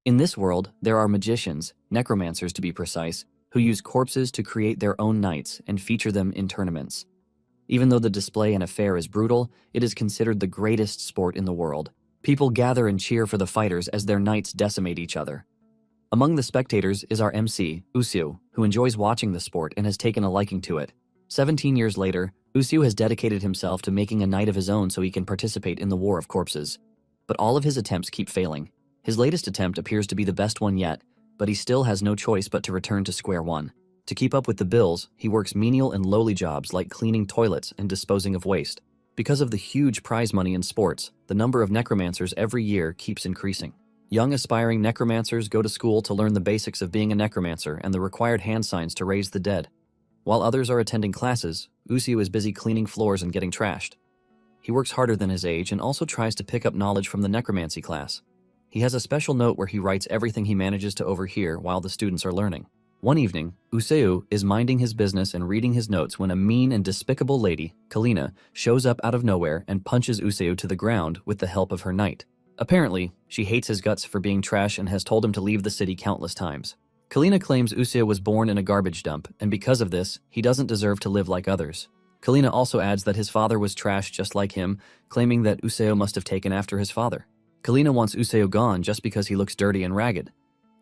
In this world, there are magicians, necromancers to be precise, who use corpses to create their own knights and feature them in tournaments. Even though the display and affair is brutal, it is considered the greatest sport in the world. People gather and cheer for the fighters as their knights decimate each other. Among the spectators is our MC, Usyu, who enjoys watching the sport and has taken a liking to it. 17 years later, Usyu has dedicated himself to making a knight of his own so he can participate in the War of Corpses. But all of his attempts keep failing. His latest attempt appears to be the best one yet, but he still has no choice but to return to square one. To keep up with the bills, he works menial and lowly jobs like cleaning toilets and disposing of waste. Because of the huge prize money in sports, the number of necromancers every year keeps increasing. Young aspiring necromancers go to school to learn the basics of being a necromancer and the required hand signs to raise the dead. While others are attending classes, Usyu is busy cleaning floors and getting trashed. He works harder than his age and also tries to pick up knowledge from the necromancy class. He has a special note where he writes everything he manages to overhear while the students are learning. One evening, Usyu is minding his business and reading his notes when a mean and despicable lady, Kalina, shows up out of nowhere and punches Usyu to the ground with the help of her knight. Apparently, she hates his guts for being trash and has told him to leave the city countless times. Kalina claims Usyu was born in a garbage dump, and because of this, he doesn't deserve to live like others. Kalina also adds that his father was trash just like him, claiming that Usyu must have taken after his father. Kalina wants Usyu gone just because he looks dirty and ragged.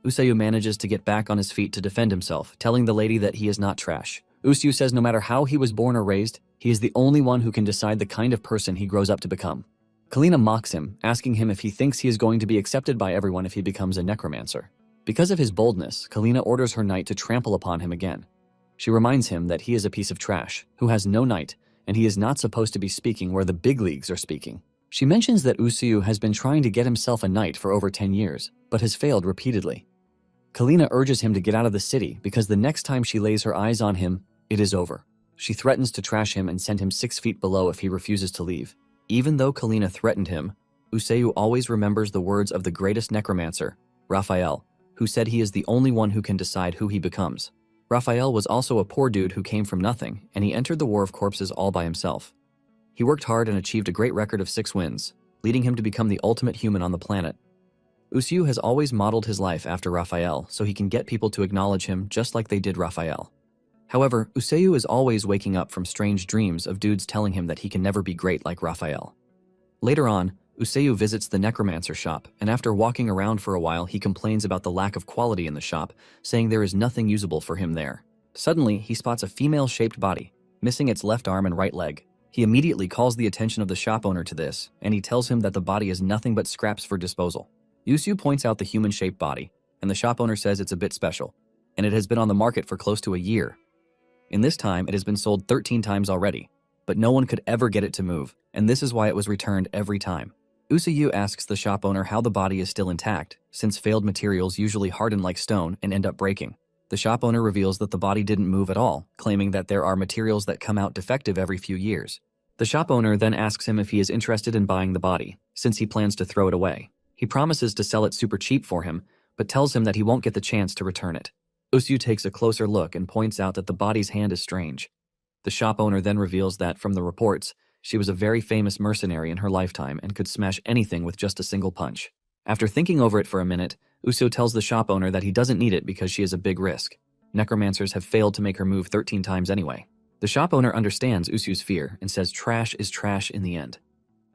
Usyu manages to get back on his feet to defend himself, telling the lady that he is not trash. Usyu says no matter how he was born or raised, he is the only one who can decide the kind of person he grows up to become. Kalina mocks him, asking him if he thinks he is going to be accepted by everyone if he becomes a necromancer. Because of his boldness, Kalina orders her knight to trample upon him again. She reminds him that he is a piece of trash, who has no knight, and he is not supposed to be speaking where the big leagues are speaking. She mentions that Usyu has been trying to get himself a knight for over 10 years, but has failed repeatedly. Kalina urges him to get out of the city because the next time she lays her eyes on him, it is over. She threatens to trash him and send him 6 feet below if he refuses to leave. Even though Kalina threatened him, Usyu always remembers the words of the greatest necromancer, Raphael, who said he is the only one who can decide who he becomes. Raphael was also a poor dude who came from nothing, and he entered the War of Corpses all by himself. He worked hard and achieved a great record of 6 wins, leading him to become the ultimate human on the planet. Usyu has always modeled his life after Raphael so he can get people to acknowledge him just like they did Raphael. However, Usyu is always waking up from strange dreams of dudes telling him that he can never be great like Raphael. Later on, Usyu visits the necromancer shop, and after walking around for a while he complains about the lack of quality in the shop, saying there is nothing usable for him there. Suddenly, he spots a female-shaped body, missing its left arm and right leg. He immediately calls the attention of the shop owner to this, and he tells him that the body is nothing but scraps for disposal. Usyu points out the human-shaped body, and the shop owner says it's a bit special, and it has been on the market for close to a year. In this time, it has been sold 13 times already, but no one could ever get it to move, and this is why it was returned every time. Usyu asks the shop owner how the body is still intact, since failed materials usually harden like stone and end up breaking. The shop owner reveals that the body didn't move at all, claiming that there are materials that come out defective every few years. The shop owner then asks him if he is interested in buying the body, since he plans to throw it away. He promises to sell it super cheap for him, but tells him that he won't get the chance to return it. Usyu takes a closer look and points out that the body's hand is strange. The shop owner then reveals that, from the reports, she was a very famous mercenary in her lifetime and could smash anything with just a single punch. After thinking over it for a minute, Usyu tells the shop owner that he doesn't need it because she is a big risk. Necromancers have failed to make her move 13 times anyway. The shop owner understands Usyu's fear and says trash is trash in the end.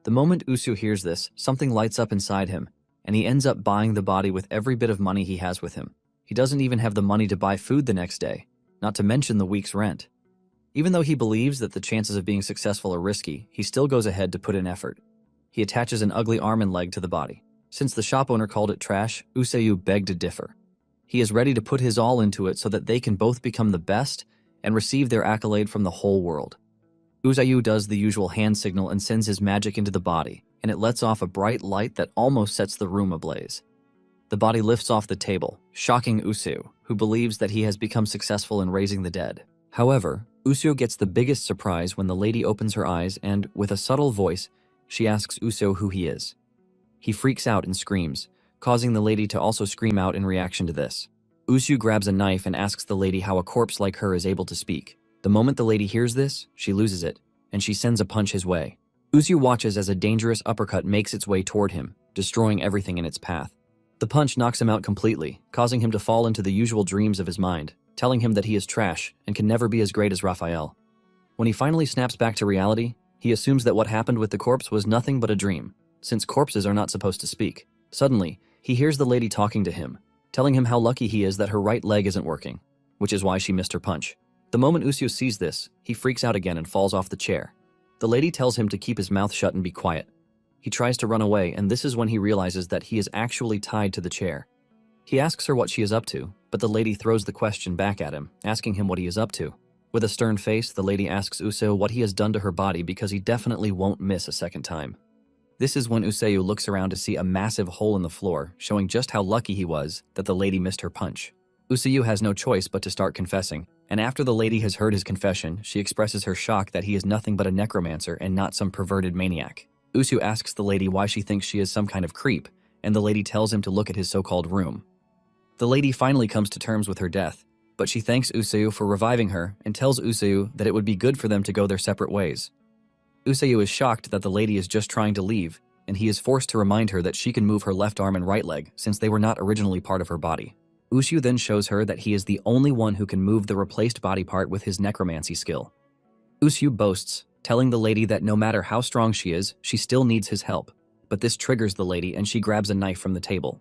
The moment Usyu hears this, something lights up inside him, and he ends up buying the body with every bit of money he has with him. He doesn't even have the money to buy food the next day, not to mention the week's rent. Even though he believes that the chances of being successful are risky, he still goes ahead to put in effort. He attaches an ugly arm and leg to the body. Since the shop owner called it trash, Usyu begged to differ. He is ready to put his all into it so that they can both become the best and receive their accolade from the whole world. Usyu does the usual hand signal and sends his magic into the body, and it lets off a bright light that almost sets the room ablaze. The body lifts off the table, shocking Usyu, who believes that he has become successful in raising the dead. However, Usyu gets the biggest surprise when the lady opens her eyes and, with a subtle voice, she asks Usyu who he is. He freaks out and screams, causing the lady to also scream out in reaction to this. Usyu grabs a knife and asks the lady how a corpse like her is able to speak. The moment the lady hears this, she loses it, and she sends a punch his way. Usyu watches as a dangerous uppercut makes its way toward him, destroying everything in its path. The punch knocks him out completely, causing him to fall into the usual dreams of his mind, telling him that he is trash and can never be as great as Raphael. When he finally snaps back to reality, he assumes that what happened with the corpse was nothing but a dream, since corpses are not supposed to speak. Suddenly, he hears the lady talking to him, telling him how lucky he is that her right leg isn't working, which is why she missed her punch. The moment Usui sees this, he freaks out again and falls off the chair. The lady tells him to keep his mouth shut and be quiet. He tries to run away, and this is when he realizes that he is actually tied to the chair. He asks her what she is up to, but the lady throws the question back at him, asking him what he is up to. With a stern face, the lady asks Usui what he has done to her body because he definitely won't miss a second time. This is when Usui looks around to see a massive hole in the floor, showing just how lucky he was that the lady missed her punch. Usui has no choice but to start confessing, and after the lady has heard his confession, she expresses her shock that he is nothing but a necromancer and not some perverted maniac. Usui asks the lady why she thinks she is some kind of creep, and the lady tells him to look at his so-called room. The lady finally comes to terms with her death, but she thanks Usui for reviving her and tells Usui that it would be good for them to go their separate ways. Usui is shocked that the lady is just trying to leave, and he is forced to remind her that she can move her left arm and right leg since they were not originally part of her body. Usui then shows her that he is the only one who can move the replaced body part with his necromancy skill. Usui boasts, telling the lady that no matter how strong she is, she still needs his help, but this triggers the lady and she grabs a knife from the table.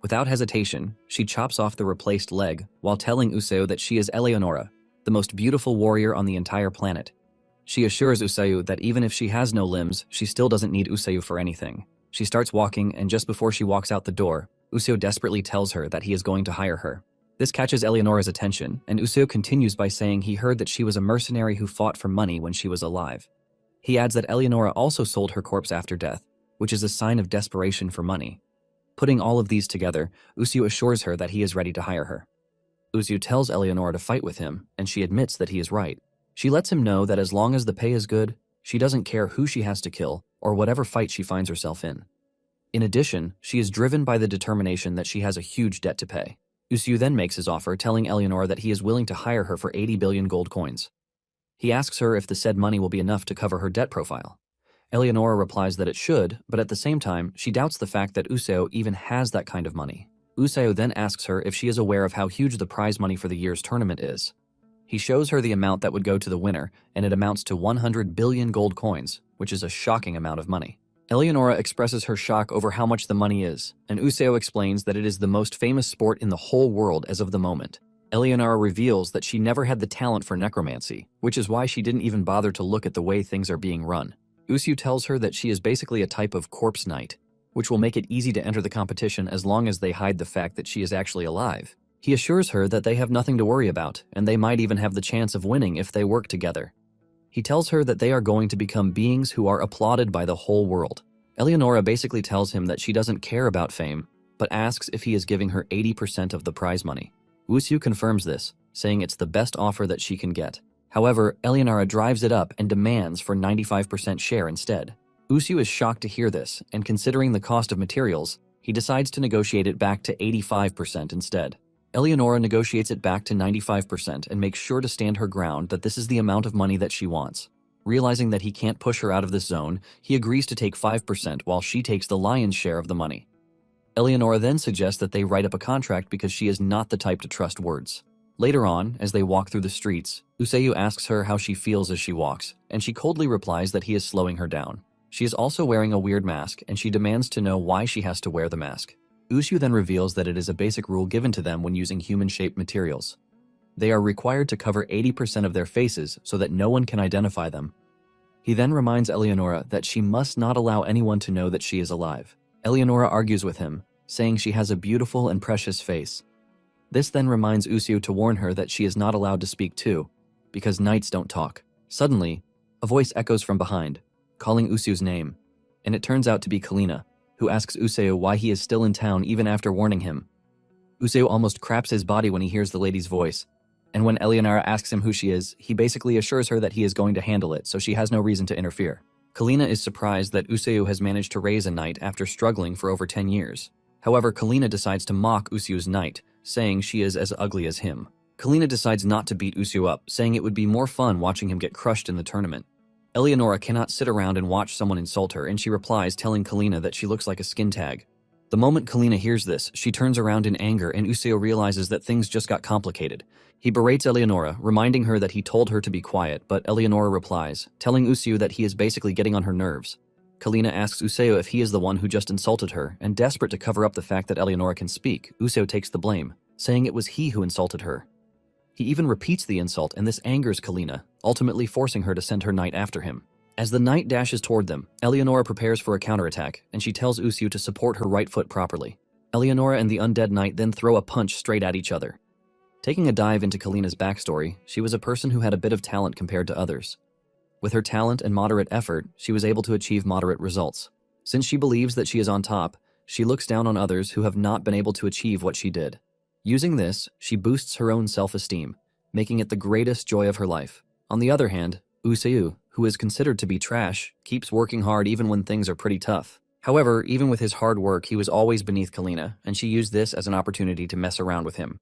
Without hesitation, she chops off the replaced leg while telling Usui that she is Eleonora, the most beautiful warrior on the entire planet. She assures Usui that even if she has no limbs, she still doesn't need Usui for anything. She starts walking, and just before she walks out the door, Usui desperately tells her that he is going to hire her. This catches Eleonora's attention, and Usui continues by saying he heard that she was a mercenary who fought for money when she was alive. He adds that Eleonora also sold her corpse after death, which is a sign of desperation for money. Putting all of these together, Usui assures her that he is ready to hire her. Usui tells Eleonora to fight with him, and she admits that he is right. She lets him know that as long as the pay is good, she doesn't care who she has to kill or whatever fight she finds herself in. In addition, she is driven by the determination that she has a huge debt to pay. Usui then makes his offer, telling Eleonora that he is willing to hire her for 80 billion gold coins. He asks her if the said money will be enough to cover her debt profile. Eleonora replies that it should, but at the same time, she doubts the fact that Usui even has that kind of money. Usui then asks her if she is aware of how huge the prize money for the year's tournament is. He shows her the amount that would go to the winner, and it amounts to 100 billion gold coins, which is a shocking amount of money. Eleonora expresses her shock over how much the money is, and Usui explains that it is the most famous sport in the whole world as of the moment. Eleonora reveals that she never had the talent for necromancy, which is why she didn't even bother to look at the way things are being run. Usui tells her that she is basically a type of corpse knight, which will make it easy to enter the competition as long as they hide the fact that she is actually alive. He assures her that they have nothing to worry about, and they might even have the chance of winning if they work together. He tells her that they are going to become beings who are applauded by the whole world. Eleonora basically tells him that she doesn't care about fame, but asks if he is giving her 80% of the prize money. Usui confirms this, saying it's the best offer that she can get. However, Eleonora drives it up and demands for 95% share instead. Usui is shocked to hear this, and considering the cost of materials, he decides to negotiate it back to 85% instead. Eleonora negotiates it back to 95% and makes sure to stand her ground that this is the amount of money that she wants. Realizing that he can't push her out of this zone, he agrees to take 5% while she takes the lion's share of the money. Eleonora then suggests that they write up a contract because she is not the type to trust words. Later on, as they walk through the streets, Usui asks her how she feels as she walks, and she coldly replies that he is slowing her down. She is also wearing a weird mask, and she demands to know why she has to wear the mask. Usui then reveals that it is a basic rule given to them when using human-shaped materials. They are required to cover 80% of their faces so that no one can identify them. He then reminds Eleonora that she must not allow anyone to know that she is alive. Eleonora argues with him, saying she has a beautiful and precious face. This then reminds Usui to warn her that she is not allowed to speak too, because knights don't talk. Suddenly, a voice echoes from behind, calling Usui's name, and it turns out to be Kalina, who asks Usui why he is still in town even after warning him. Usui almost craps his body when he hears the lady's voice, and when Eleonora asks him who she is, he basically assures her that he is going to handle it, so she has no reason to interfere. Kalina is surprised that Usui has managed to raise a knight after struggling for over 10 years. However, Kalina decides to mock Usui's knight, saying she is as ugly as him. Kalina decides not to beat Usui up, saying it would be more fun watching him get crushed in the tournament. Eleonora cannot sit around and watch someone insult her, and she replies telling Kalina that she looks like a skin tag. The moment Kalina hears this, she turns around in anger and Useo realizes that things just got complicated. He berates Eleonora, reminding her that he told her to be quiet, but Eleonora replies, telling Useo that he is basically getting on her nerves. Kalina asks Useo if he is the one who just insulted her, and desperate to cover up the fact that Eleonora can speak, Useo takes the blame, saying it was he who insulted her. He even repeats the insult, and this angers Kalina, ultimately forcing her to send her knight after him. As the knight dashes toward them, Eleonora prepares for a counterattack, and she tells Useo to support her right foot properly. Eleonora and the undead knight then throw a punch straight at each other. Taking a dive into Kalina's backstory, she was a person who had a bit of talent compared to others. With her talent and moderate effort, she was able to achieve moderate results. Since she believes that she is on top, she looks down on others who have not been able to achieve what she did. Using this, she boosts her own self-esteem, making it the greatest joy of her life. On the other hand, Useo, who is considered to be trash, keeps working hard even when things are pretty tough. However, even with his hard work, he was always beneath Kalina, and she used this as an opportunity to mess around with him.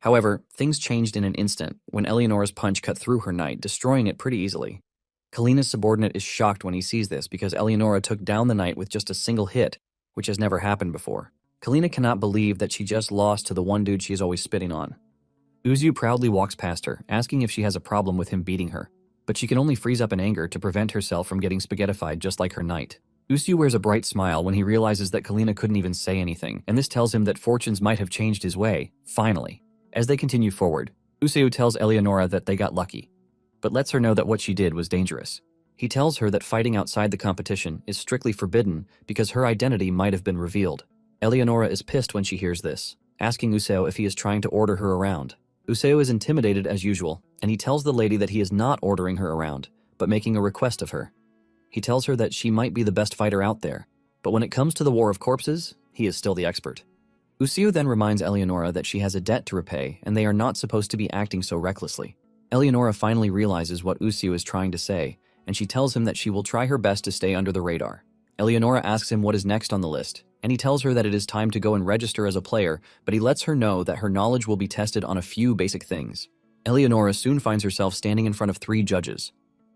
However, things changed in an instant when Eleonora's punch cut through her knight, destroying it pretty easily. Kalina's subordinate is shocked when he sees this because Eleonora took down the knight with just a single hit, which has never happened before. Kalina cannot believe that she just lost to the one dude she is always spitting on. Useo proudly walks past her, asking if she has a problem with him beating her, but she can only freeze up in anger to prevent herself from getting spaghettified just like her knight. Useo wears a bright smile when he realizes that Kalina couldn't even say anything, and this tells him that fortunes might have changed his way, finally. As they continue forward, Useo tells Eleonora that they got lucky, but lets her know that what she did was dangerous. He tells her that fighting outside the competition is strictly forbidden because her identity might have been revealed. Eleonora is pissed when she hears this, asking Useo if he is trying to order her around. Useo is intimidated as usual, and he tells the lady that he is not ordering her around, but making a request of her. He tells her that she might be the best fighter out there, but when it comes to the War of Corpses, he is still the expert. Useo then reminds Eleonora that she has a debt to repay and they are not supposed to be acting so recklessly. Eleonora finally realizes what Useo is trying to say, and she tells him that she will try her best to stay under the radar. Eleonora asks him what is next on the list, and he tells her that it is time to go and register as a player, but he lets her know that her knowledge will be tested on a few basic things. Eleonora soon finds herself standing in front of 3 judges.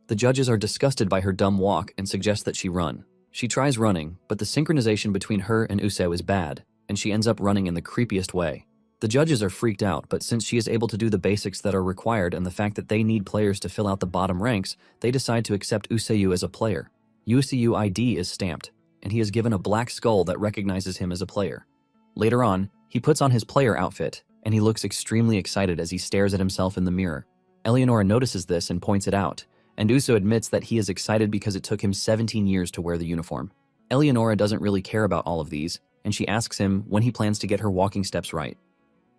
The judges are disgusted by her dumb walk and suggest that she run. She tries running, but the synchronization between her and Useo is bad, and she ends up running in the creepiest way. The judges are freaked out, but since she is able to do the basics that are required and the fact that they need players to fill out the bottom ranks, they decide to accept Useo as a player. Useo ID is stamped, and he is given a black skull that recognizes him as a player. Later on, he puts on his player outfit, and he looks extremely excited as he stares at himself in the mirror. Eleonora notices this and points it out, and Useo admits that he is excited because it took him 17 years to wear the uniform. Eleonora doesn't really care about all of these, and she asks him when he plans to get her walking steps right.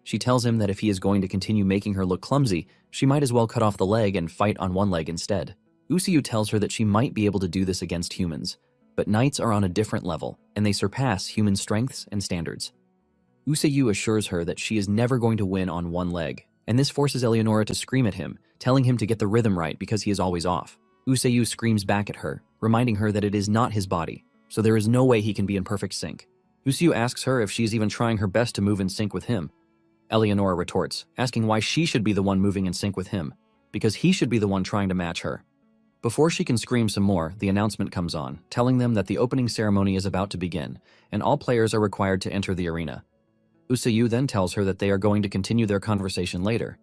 She tells him that if he is going to continue making her look clumsy, she might as well cut off the leg and fight on one leg instead. Useo tells her that she might be able to do this against humans, but knights are on a different level, and they surpass human strengths and standards. Useo assures her that she is never going to win on one leg, and this forces Eleonora to scream at him, telling him to get the rhythm right because he is always off. Useo screams back at her, reminding her that it is not his body, so there is no way he can be in perfect sync. Useo asks her if she is even trying her best to move in sync with him. Eleonora retorts, asking why she should be the one moving in sync with him, because he should be the one trying to match her. Before she can scream some more, the announcement comes on, telling them that the opening ceremony is about to begin, and all players are required to enter the arena. Useo then tells her that they are going to continue their conversation later,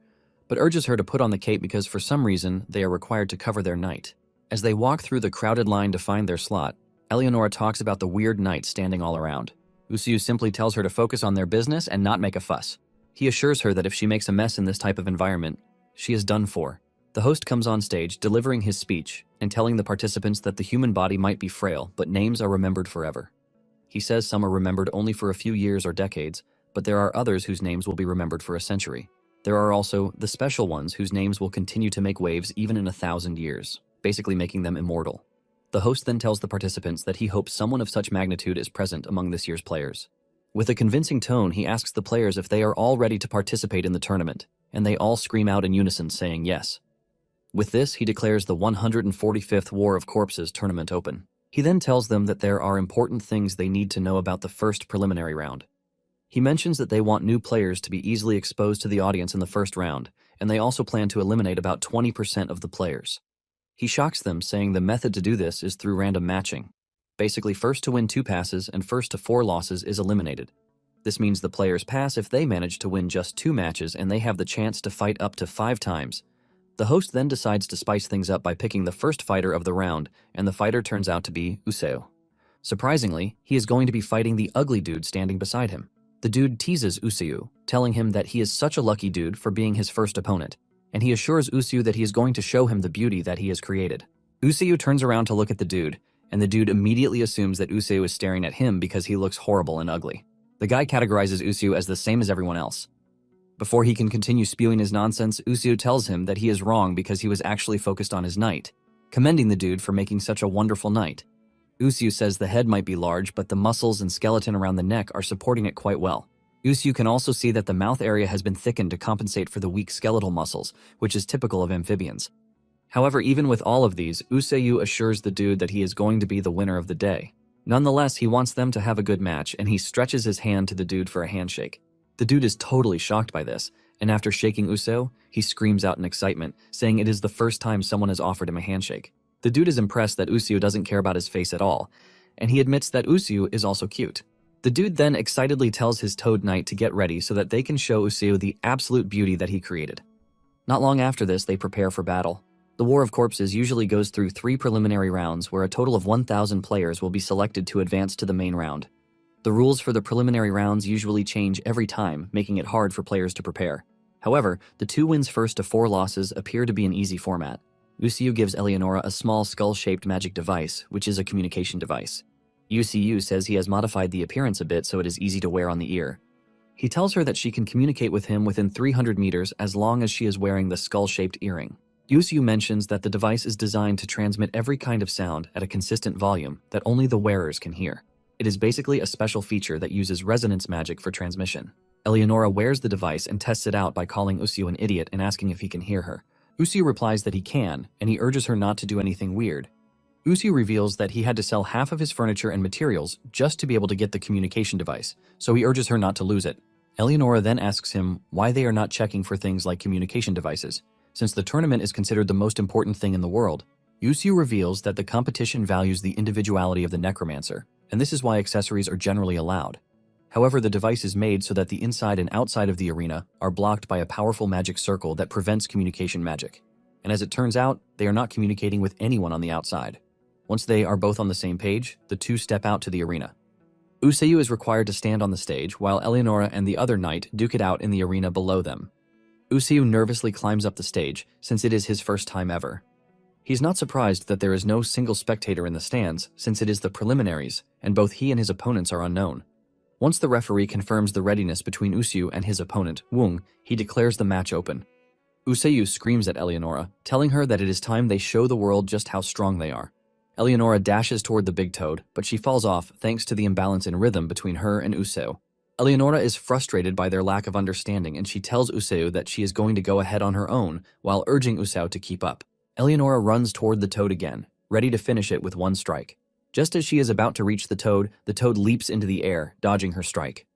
but urges her to put on the cape because for some reason they are required to cover their knight. As they walk through the crowded line to find their slot, Eleonora talks about the weird knights standing all around. Useo simply tells her to focus on their business and not make a fuss. He assures her that if she makes a mess in this type of environment, she is done for. The host comes on stage, delivering his speech and telling the participants that the human body might be frail, but names are remembered forever. He says some are remembered only for a few years or decades, but there are others whose names will be remembered for a century. There are also the special ones whose names will continue to make waves even in 1,000 years, basically making them immortal. The host then tells the participants that he hopes someone of such magnitude is present among this year's players. With a convincing tone, he asks the players if they are all ready to participate in the tournament, and they all scream out in unison saying yes. With this, he declares the 145th War of Corpses tournament open. He then tells them that there are important things they need to know about the first preliminary round. He mentions that they want new players to be easily exposed to the audience in the first round, and they also plan to eliminate about 20% of the players. He shocks them, saying the method to do this is through random matching. Basically, first to win 2 passes and first to 4 losses is eliminated. This means the players pass if they manage to win just 2 matches and they have the chance to fight up to 5 times. The host then decides to spice things up by picking the first fighter of the round, and the fighter turns out to be Useo. Surprisingly, he is going to be fighting the ugly dude standing beside him. The dude teases Useo, telling him that he is such a lucky dude for being his first opponent, and he assures Useo that he is going to show him the beauty that he has created. Useo turns around to look at the dude, and the dude immediately assumes that Useo is staring at him because he looks horrible and ugly. The guy categorizes Useo as the same as everyone else. Before he can continue spewing his nonsense, Useo tells him that he is wrong because he was actually focused on his knight, commending the dude for making such a wonderful knight. Useo says the head might be large, but the muscles and skeleton around the neck are supporting it quite well. Useo can also see that the mouth area has been thickened to compensate for the weak skeletal muscles, which is typical of amphibians. However, even with all of these, Useo assures the dude that he is going to be the winner of the day. Nonetheless, he wants them to have a good match, and he stretches his hand to the dude for a handshake. The dude is totally shocked by this, and after shaking Useo, he screams out in excitement, saying it is the first time someone has offered him a handshake. The dude is impressed that Useo doesn't care about his face at all, and he admits that Useo is also cute. The dude then excitedly tells his Toad Knight to get ready so that they can show Useo the absolute beauty that he created. Not long after this, they prepare for battle. The War of Corpses usually goes through 3 preliminary rounds where a total of 1,000 players will be selected to advance to the main round. The rules for the preliminary rounds usually change every time, making it hard for players to prepare. However, the 2 wins first to 4 losses appear to be an easy format. Useo gives Eleonora a small skull-shaped magic device, which is a communication device. Useo says he has modified the appearance a bit so it is easy to wear on the ear. He tells her that she can communicate with him within 300 meters as long as she is wearing the skull-shaped earring. Useo mentions that the device is designed to transmit every kind of sound at a consistent volume that only the wearers can hear. It is basically a special feature that uses resonance magic for transmission. Eleonora wears the device and tests it out by calling Useo an idiot and asking if he can hear her. Useo replies that he can, and he urges her not to do anything weird. Useo reveals that he had to sell half of his furniture and materials just to be able to get the communication device, so he urges her not to lose it. Eleonora then asks him why they are not checking for things like communication devices. Since the tournament is considered the most important thing in the world, Useo reveals that the competition values the individuality of the necromancer, and this is why accessories are generally allowed. However, the device is made so that the inside and outside of the arena are blocked by a powerful magic circle that prevents communication magic. And as it turns out, they are not communicating with anyone on the outside. Once they are both on the same page, the 2 step out to the arena. Useo is required to stand on the stage while Eleonora and the other knight duke it out in the arena below them. Useo nervously climbs up the stage, since it is his first time ever. He's not surprised that there is no single spectator in the stands, since it is the preliminaries, and both he and his opponents are unknown. Once the referee confirms the readiness between Useo and his opponent, Wung, he declares the match open. Useo screams at Eleonora, telling her that it is time they show the world just how strong they are. Eleonora dashes toward the big toad, but she falls off thanks to the imbalance in rhythm between her and Useo. Eleonora is frustrated by their lack of understanding, and she tells Useo that she is going to go ahead on her own while urging Useo to keep up. Eleonora runs toward the toad again, ready to finish it with 1 strike. Just as she is about to reach the toad leaps into the air, dodging her strike.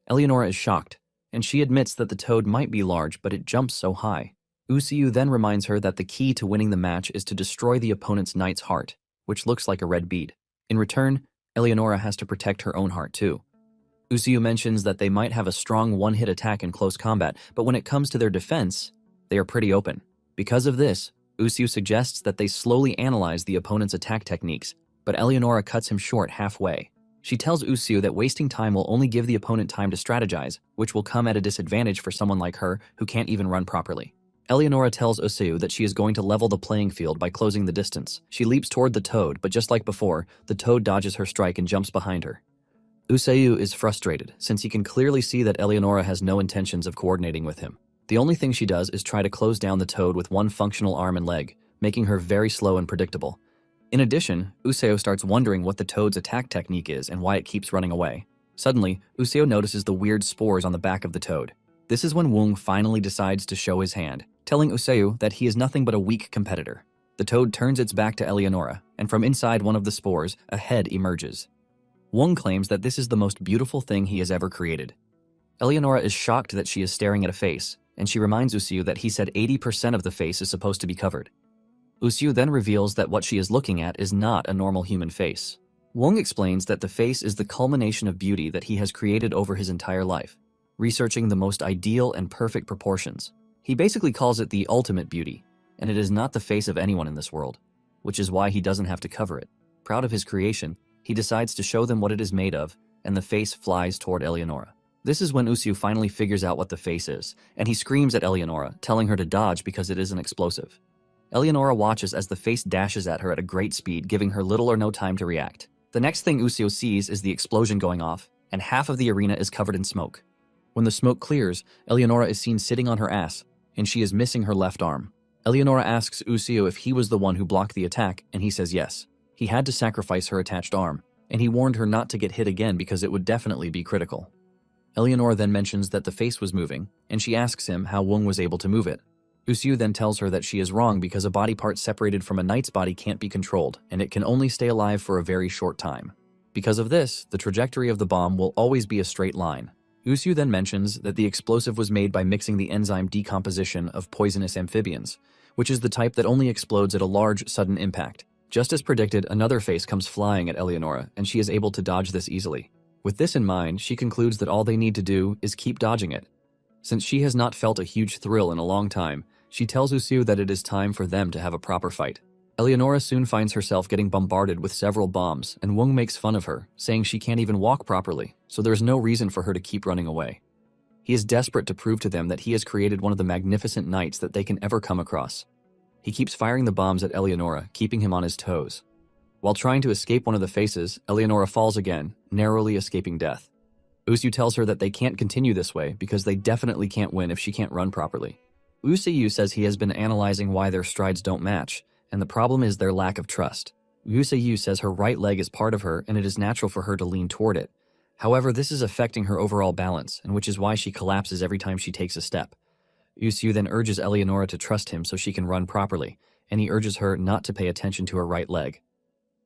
Eleonora is shocked, and she admits that the toad might be large, but it jumps so high. Useo then reminds her that the key to winning the match is to destroy the opponent's knight's heart, which looks like a red bead. In return, Eleonora has to protect her own heart too. Useo mentions that they might have a strong one-hit attack in close combat, but when it comes to their defense, they are pretty open. Because of this, Useo suggests that they slowly analyze the opponent's attack techniques, but Eleonora cuts him short halfway. She tells Useo that wasting time will only give the opponent time to strategize, which will come at a disadvantage for someone like her who can't even run properly. Eleonora tells Useo that she is going to level the playing field by closing the distance. She leaps toward the toad, but just like before, the toad dodges her strike and jumps behind her. Useo is frustrated, since he can clearly see that Eleonora has no intentions of coordinating with him. The only thing she does is try to close down the toad with 1 functional arm and leg, making her very slow and predictable. In addition, Useo starts wondering what the toad's attack technique is and why it keeps running away. Suddenly, Useo notices the weird spores on the back of the toad. This is when Wung finally decides to show his hand, telling Useo that he is nothing but a weak competitor. The toad turns its back to Eleonora, and from inside one of the spores, a head emerges. Wung claims that this is the most beautiful thing he has ever created. Eleonora is shocked that she is staring at a face, and she reminds Useo that he said 80% of the face is supposed to be covered. Useo then reveals that what she is looking at is not a normal human face. Wong explains that the face is the culmination of beauty that he has created over his entire life, researching the most ideal and perfect proportions. He basically calls it the ultimate beauty, and it is not the face of anyone in this world, which is why he doesn't have to cover it. Proud of his creation, he decides to show them what it is made of, and the face flies toward Eleonora. This is when Usu finally figures out what the face is, and he screams at Eleonora, telling her to dodge because it is an explosive. Eleonora watches as the face dashes at her at a great speed, giving her little or no time to react. The next thing Usu sees is the explosion going off, and half of the arena is covered in smoke. When the smoke clears, Eleonora is seen sitting on her ass, and she is missing her left arm. Eleonora asks Usu if he was the one who blocked the attack, and he says yes. He had to sacrifice her attached arm, and he warned her not to get hit again because it would definitely be critical. Eleonora then mentions that the face was moving, and she asks him how Wong was able to move it. Usu then tells her that she is wrong because a body part separated from a knight's body can't be controlled, and it can only stay alive for a very short time. Because of this, the trajectory of the bomb will always be a straight line. Usu then mentions that the explosive was made by mixing the enzyme decomposition of poisonous amphibians, which is the type that only explodes at a large, sudden impact. Just as predicted, another face comes flying at Eleonora, and she is able to dodge this easily. With this in mind, she concludes that all they need to do is keep dodging it. Since she has not felt a huge thrill in a long time, she tells Usu that it is time for them to have a proper fight. Eleonora soon finds herself getting bombarded with several bombs, and Wong makes fun of her, saying she can't even walk properly, so there's no reason for her to keep running away. He is desperate to prove to them that he has created one of the magnificent knights that they can ever come across. He keeps firing the bombs at Eleonora, keeping him on his toes. While trying to escape one of the faces, Eleonora falls again, narrowly escaping death. Usu tells her that they can't continue this way because they definitely can't win if she can't run properly. Usu says he has been analyzing why their strides don't match, and the problem is their lack of trust. Usu says her right leg is part of her and it is natural for her to lean toward it. However, this is affecting her overall balance, and which is why she collapses every time she takes a step. Usu then urges Eleonora to trust him so she can run properly, and he urges her not to pay attention to her right leg.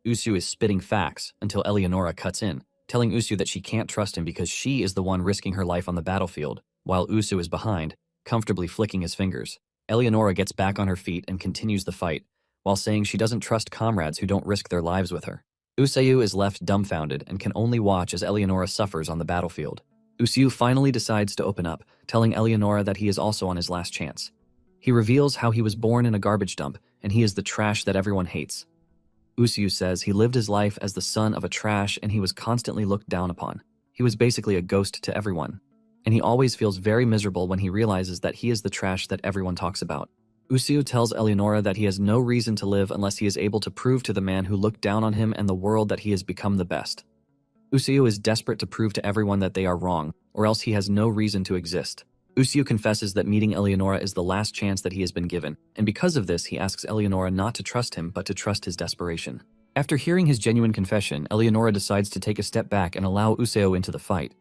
Usu is spitting facts until Eleonora cuts in, telling Usu that she can't trust him because she is the one risking her life on the battlefield, while Usu is behind, comfortably flicking his fingers. Eleonora gets back on her feet and continues the fight, while saying she doesn't trust comrades who don't risk their lives with her. Usu is left dumbfounded and can only watch as Eleonora suffers on the battlefield. Usu finally decides to open up, telling Eleonora that he is also on his last chance. He reveals how he was born in a garbage dump, and he is the trash that everyone hates. Usu says he lived his life as the son of a trash and he was constantly looked down upon. He was basically a ghost to everyone, and he always feels very miserable when he realizes that he is the trash that everyone talks about. Usu tells Eleonora that he has no reason to live unless he is able to prove to the man who looked down on him and the world that he has become the best. Usu is desperate to prove to everyone that they are wrong, or else he has no reason to exist. Usu confesses that meeting Eleonora is the last chance that he has been given, and because of this he asks Eleonora not to trust him but to trust his desperation. After hearing his genuine confession, Eleonora decides to take a step back and allow Usu into the fight.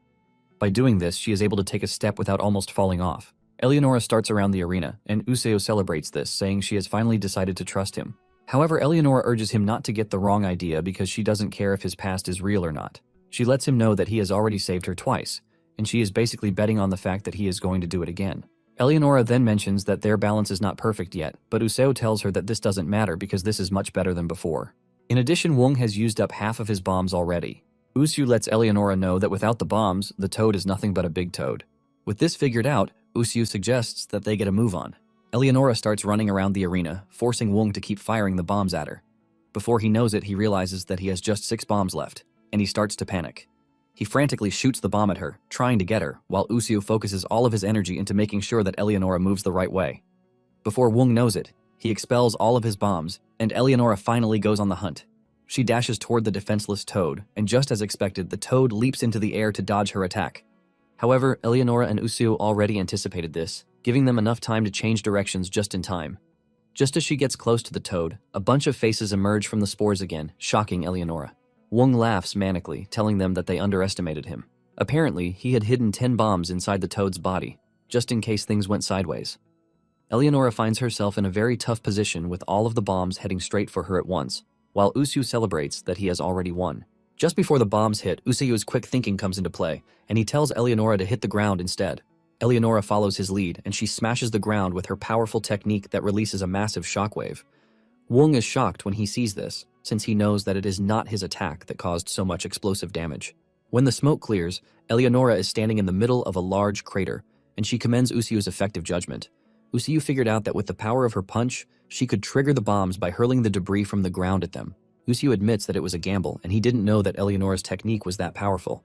By doing this, she is able to take a step without almost falling off. Eleonora starts around the arena, and Usu celebrates this, saying she has finally decided to trust him. However, Eleonora urges him not to get the wrong idea because she doesn't care if his past is real or not. She lets him know that he has already saved her twice, and she is basically betting on the fact that he is going to do it again. Eleonora then mentions that their balance is not perfect yet, but Usu tells her that this doesn't matter because this is much better than before. In addition, Wong has used up half of his bombs already. Usu lets Eleonora know that without the bombs, the toad is nothing but a big toad. With this figured out, Usu suggests that they get a move on. Eleonora starts running around the arena, forcing Wong to keep firing the bombs at her. Before he knows it, he realizes that he has just 6 bombs left, and he starts to panic. He frantically shoots the bomb at her, trying to get her, while Usu focuses all of his energy into making sure that Eleonora moves the right way. Before Wong knows it, he expels all of his bombs, and Eleonora finally goes on the hunt. She dashes toward the defenseless toad, and just as expected, the toad leaps into the air to dodge her attack. However, Eleonora and Usu already anticipated this, giving them enough time to change directions just in time. Just as she gets close to the toad, a bunch of faces emerge from the spores again, shocking Eleonora. Wong laughs manically, telling them that they underestimated him. Apparently, he had hidden 10 bombs inside the toad's body, just in case things went sideways. Eleonora finds herself in a very tough position with all of the bombs heading straight for her at once, while Usu celebrates that he has already won. Just before the bombs hit, Usu's quick thinking comes into play, and he tells Eleonora to hit the ground instead. Eleonora follows his lead, and she smashes the ground with her powerful technique that releases a massive shockwave. Wong is shocked when he sees this, since he knows that it is not his attack that caused so much explosive damage. When the smoke clears, Eleonora is standing in the middle of a large crater, and she commends Usiu's effective judgment. Usiu figured out that with the power of her punch, she could trigger the bombs by hurling the debris from the ground at them. Usiu admits that it was a gamble, and he didn't know that Eleonora's technique was that powerful.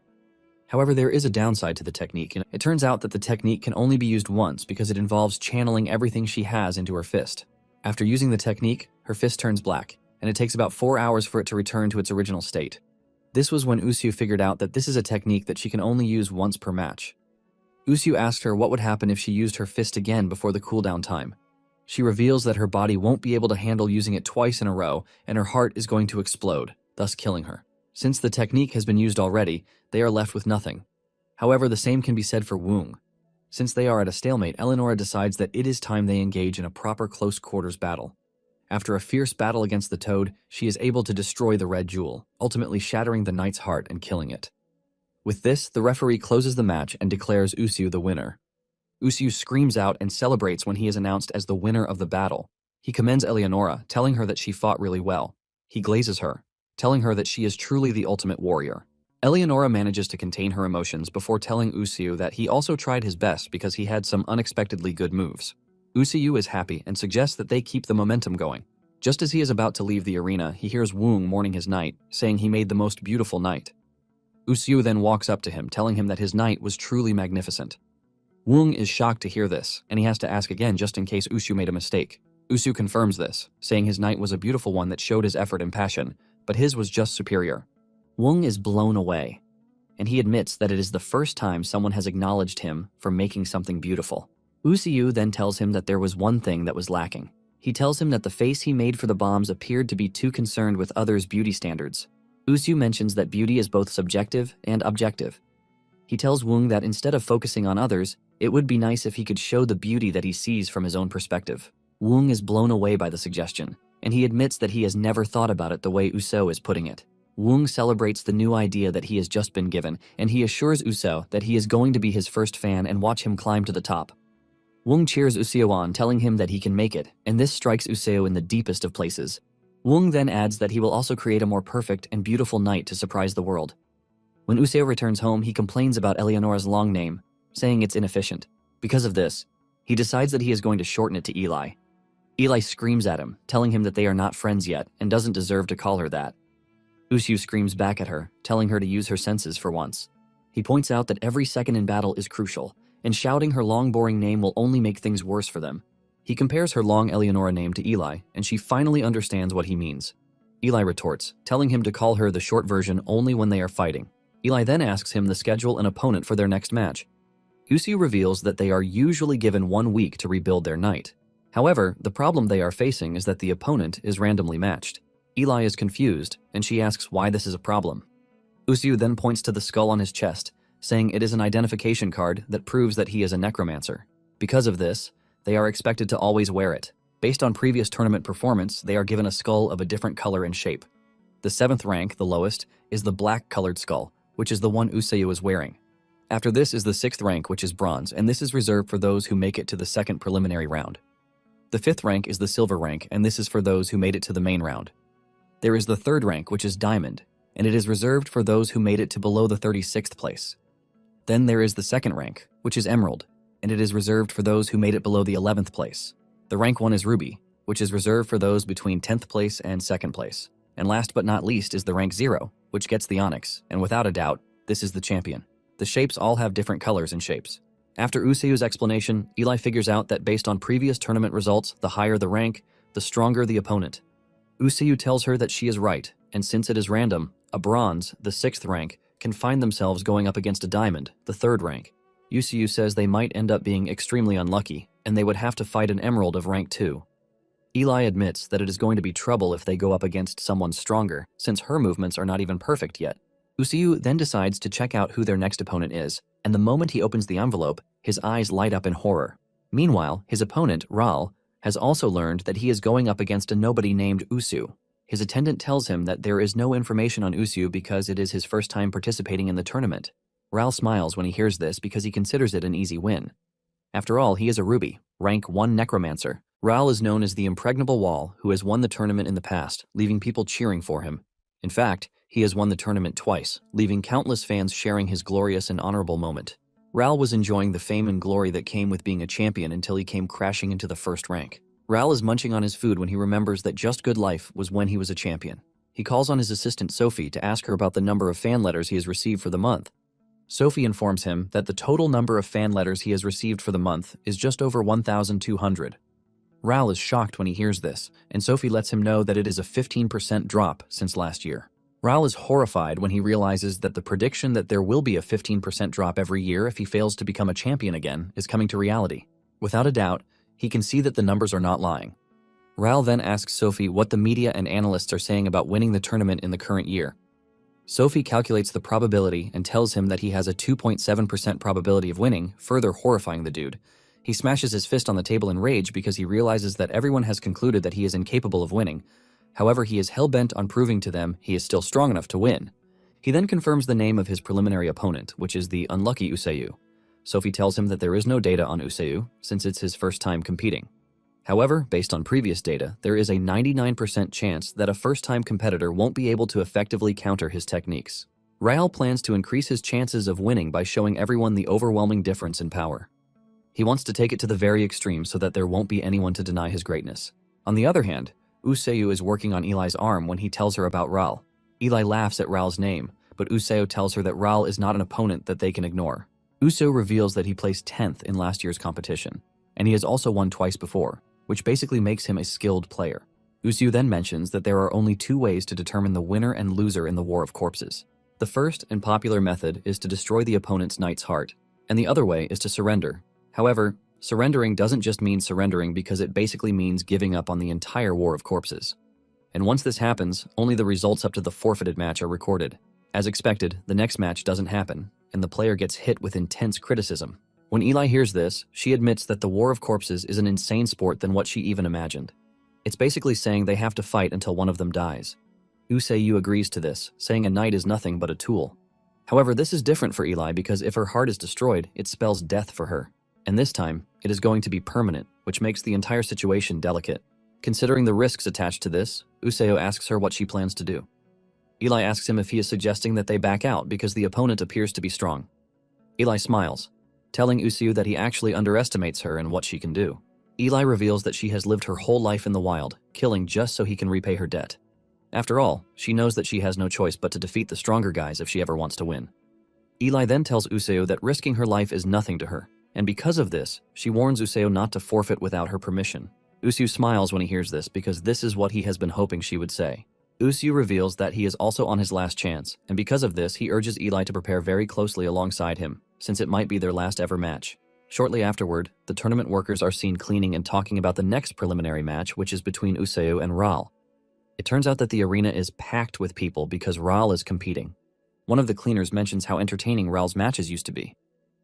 However, there is a downside to the technique, and it turns out that the technique can only be used once because it involves channeling everything she has into her fist. After using the technique, her fist turns black, and it takes about 4 hours for it to return to its original state. This was when Usiu figured out that this is a technique that she can only use once per match. Usiu asked her what would happen if she used her fist again before the cooldown time. She reveals that her body won't be able to handle using it twice in a row, and her heart is going to explode, thus killing her. Since the technique has been used already, they are left with nothing. However, the same can be said for Woong. Since they are at a stalemate, Eleonora decides that it is time they engage in a proper close quarters battle. After a fierce battle against the toad, she is able to destroy the red jewel, ultimately shattering the knight's heart and killing it. With this, the referee closes the match and declares Usiu the winner. Usiu screams out and celebrates when he is announced as the winner of the battle. He commends Eleonora, telling her that she fought really well. He glazes her, telling her that she is truly the ultimate warrior. Eleonora manages to contain her emotions before telling Usiu that he also tried his best because he had some unexpectedly good moves. Usiu is happy and suggests that they keep the momentum going. Just as he is about to leave the arena, he hears Woong mourning his knight, saying he made the most beautiful knight. Usiu then walks up to him, telling him that his knight was truly magnificent. Woong is shocked to hear this, and he has to ask again just in case Usiu made a mistake. Usiu confirms this, saying his knight was a beautiful one that showed his effort and passion, but his was just superior. Woong is blown away, and he admits that it is the first time someone has acknowledged him for making something beautiful. Usiu then tells him that there was one thing that was lacking. He tells him that the face he made for the bombs appeared to be too concerned with others' beauty standards. Usiu mentions that beauty is both subjective and objective. He tells Woong that instead of focusing on others, it would be nice if he could show the beauty that he sees from his own perspective. Woong is blown away by the suggestion, and he admits that he has never thought about it the way Usiu is putting it. Woong celebrates the new idea that he has just been given, and he assures Usiu that he is going to be his first fan and watch him climb to the top. Woong cheers Usiu on, telling him that he can make it, and this strikes Usiu in the deepest of places. Woong then adds that he will also create a more perfect and beautiful knight to surprise the world. When Usiu returns home, he complains about Eleonora's long name, saying it's inefficient. Because of this, he decides that he is going to shorten it to Eli. Eli screams at him, telling him that they are not friends yet and doesn't deserve to call her that. Usiu screams back at her, telling her to use her senses for once. He points out that every second in battle is crucial, and shouting her long boring name will only make things worse for them. He compares her long Eleonora name to Eli, and she finally understands what he means. Eli retorts, telling him to call her the short version only when they are fighting. Eli then asks him to schedule an opponent for their next match. Usiu reveals that they are usually given 1 week to rebuild their knight. However, the problem they are facing is that the opponent is randomly matched. Eli is confused, and she asks why this is a problem. Usiu then points to the skull on his chest, saying it is an identification card that proves that he is a necromancer. Because of this, they are expected to always wear it. Based on previous tournament performance, they are given a skull of a different color and shape. The 7th rank, the lowest, is the black-colored skull, which is the one Usiu is wearing. After this is the 6th rank, which is bronze, and this is reserved for those who make it to the 2nd preliminary round. The 5th rank is the silver rank, and this is for those who made it to the main round. There is the 3rd rank, which is diamond, and it is reserved for those who made it to below the 36th place. Then there is the 2nd rank, which is emerald, and it is reserved for those who made it below the 11th place. The rank 1 is ruby, which is reserved for those between 10th place and 2nd place. And last but not least is the rank 0, which gets the onyx, and without a doubt, this is the champion. The shapes all have different colors and shapes. After Usiu's explanation, Eli figures out that based on previous tournament results, the higher the rank, the stronger the opponent. Usiu tells her that she is right, and since it is random, a bronze, the 6th rank, can find themselves going up against a diamond, the 3rd rank. Usiu says they might end up being extremely unlucky, and they would have to fight an emerald of rank 2. Eli admits that it is going to be trouble if they go up against someone stronger, since her movements are not even perfect yet. Usiu then decides to check out who their next opponent is, and the moment he opens the envelope, his eyes light up in horror. Meanwhile, his opponent, Ral, has also learned that he is going up against a nobody named Usiu. His attendant tells him that there is no information on Usiu because it is his first time participating in the tournament. Ral smiles when he hears this because he considers it an easy win. After all, he is a ruby, rank 1 necromancer, Raul is known as the impregnable wall who has won the tournament in the past, leaving people cheering for him. In fact, he has won the tournament twice, leaving countless fans sharing his glorious and honorable moment. Raul was enjoying the fame and glory that came with being a champion until he came crashing into the first rank. Raul is munching on his food when he remembers that just good life was when he was a champion. He calls on his assistant Sophie to ask her about the number of fan letters he has received for the month. Sophie informs him that the total number of fan letters he has received for the month is just over 1,200. Raul is shocked when he hears this, and Sophie lets him know that it is a 15% drop since last year. Raul is horrified when he realizes that the prediction that there will be a 15% drop every year if he fails to become a champion again is coming to reality. Without a doubt, he can see that the numbers are not lying. Raul then asks Sophie what the media and analysts are saying about winning the tournament in the current year. Sophie calculates the probability and tells him that he has a 2.7% probability of winning, further horrifying the dude. He smashes his fist on the table in rage because he realizes that everyone has concluded that he is incapable of winning. However, he is hell-bent on proving to them he is still strong enough to win. He then confirms the name of his preliminary opponent, which is the unlucky Usayu. Sophie tells him that there is no data on Usayu, since it's his first time competing. However, based on previous data, there is a 99% chance that a first-time competitor won't be able to effectively counter his techniques. Raul plans to increase his chances of winning by showing everyone the overwhelming difference in power. He wants to take it to the very extreme so that there won't be anyone to deny his greatness. On the other hand, Usayu is working on Eli's arm when he tells her about Raul. Eli laughs at Raul's name, but Usayu tells her that Raul is not an opponent that they can ignore. Usayu reveals that he placed 10th in last year's competition, and he has also won twice before, which basically makes him a skilled player. Usayu then mentions that there are only two ways to determine the winner and loser in the War of Corpses. The first and popular method is to destroy the opponent's knight's heart, and the other way is to surrender. However, surrendering doesn't just mean surrendering because it basically means giving up on the entire War of Corpses. And once this happens, only the results up to the forfeited match are recorded. As expected, the next match doesn't happen, and the player gets hit with intense criticism. When Eli hears this, she admits that the War of Corpses is an insane sport than what she even imagined. It's basically saying they have to fight until one of them dies. Usayu agrees to this, saying a knight is nothing but a tool. However, this is different for Eli because if her heart is destroyed, it spells death for her. And this time, it is going to be permanent, which makes the entire situation delicate. Considering the risks attached to this, Usayu asks her what she plans to do. Eli asks him if he is suggesting that they back out because the opponent appears to be strong. Eli smiles, telling Usayu that he actually underestimates her and what she can do. Eli reveals that she has lived her whole life in the wild, killing just so he can repay her debt. After all, she knows that she has no choice but to defeat the stronger guys if she ever wants to win. Eli then tells Usayu that risking her life is nothing to her, and because of this, she warns Usayu not to forfeit without her permission. Usayu smiles when he hears this because this is what he has been hoping she would say. Usayu reveals that he is also on his last chance, and because of this, he urges Eli to prepare very closely alongside him, since it might be their last ever match. Shortly afterward, the tournament workers are seen cleaning and talking about the next preliminary match, which is between Usayu and Raul. It turns out that the arena is packed with people because Raul is competing. One of the cleaners mentions how entertaining Raul's matches used to be.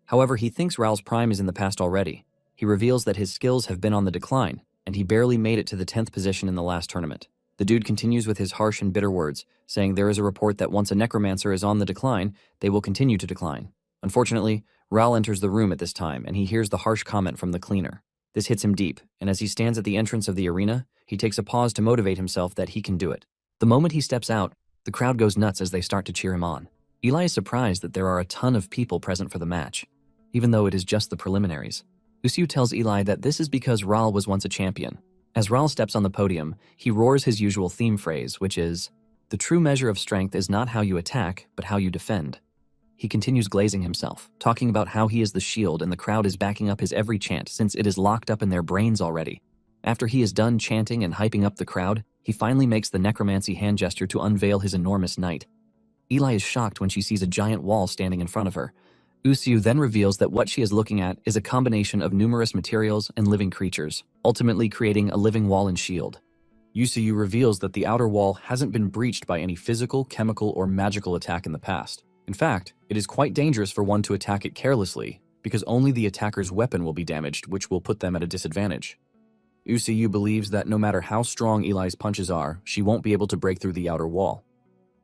However, he thinks Raul's prime is in the past already. He reveals that his skills have been on the decline, and he barely made it to the 10th position in the last tournament. The dude continues with his harsh and bitter words, saying there is a report that once a necromancer is on the decline, they will continue to decline. Unfortunately, Raul enters the room at this time, and he hears the harsh comment from the cleaner. This hits him deep, and as he stands at the entrance of the arena, he takes a pause to motivate himself that he can do it. The moment he steps out, the crowd goes nuts as they start to cheer him on. Eli is surprised that there are a ton of people present for the match, even though it is just the preliminaries. Usayu tells Eli that this is because Raul was once a champion. As Raul steps on the podium, he roars his usual theme phrase, which is, "The true measure of strength is not how you attack, but how you defend." He continues glazing himself, talking about how he is the shield and the crowd is backing up his every chant since it is locked up in their brains already. After he is done chanting and hyping up the crowd, he finally makes the necromancy hand gesture to unveil his enormous knight. Eli is shocked when she sees a giant wall standing in front of her. Usayu then reveals that what she is looking at is a combination of numerous materials and living creatures, ultimately creating a living wall and shield. Usayu reveals that the outer wall hasn't been breached by any physical, chemical, or magical attack in the past. In fact, it is quite dangerous for one to attack it carelessly, because only the attacker's weapon will be damaged, which will put them at a disadvantage. Usayu believes that no matter how strong Eli's punches are, she won't be able to break through the outer wall.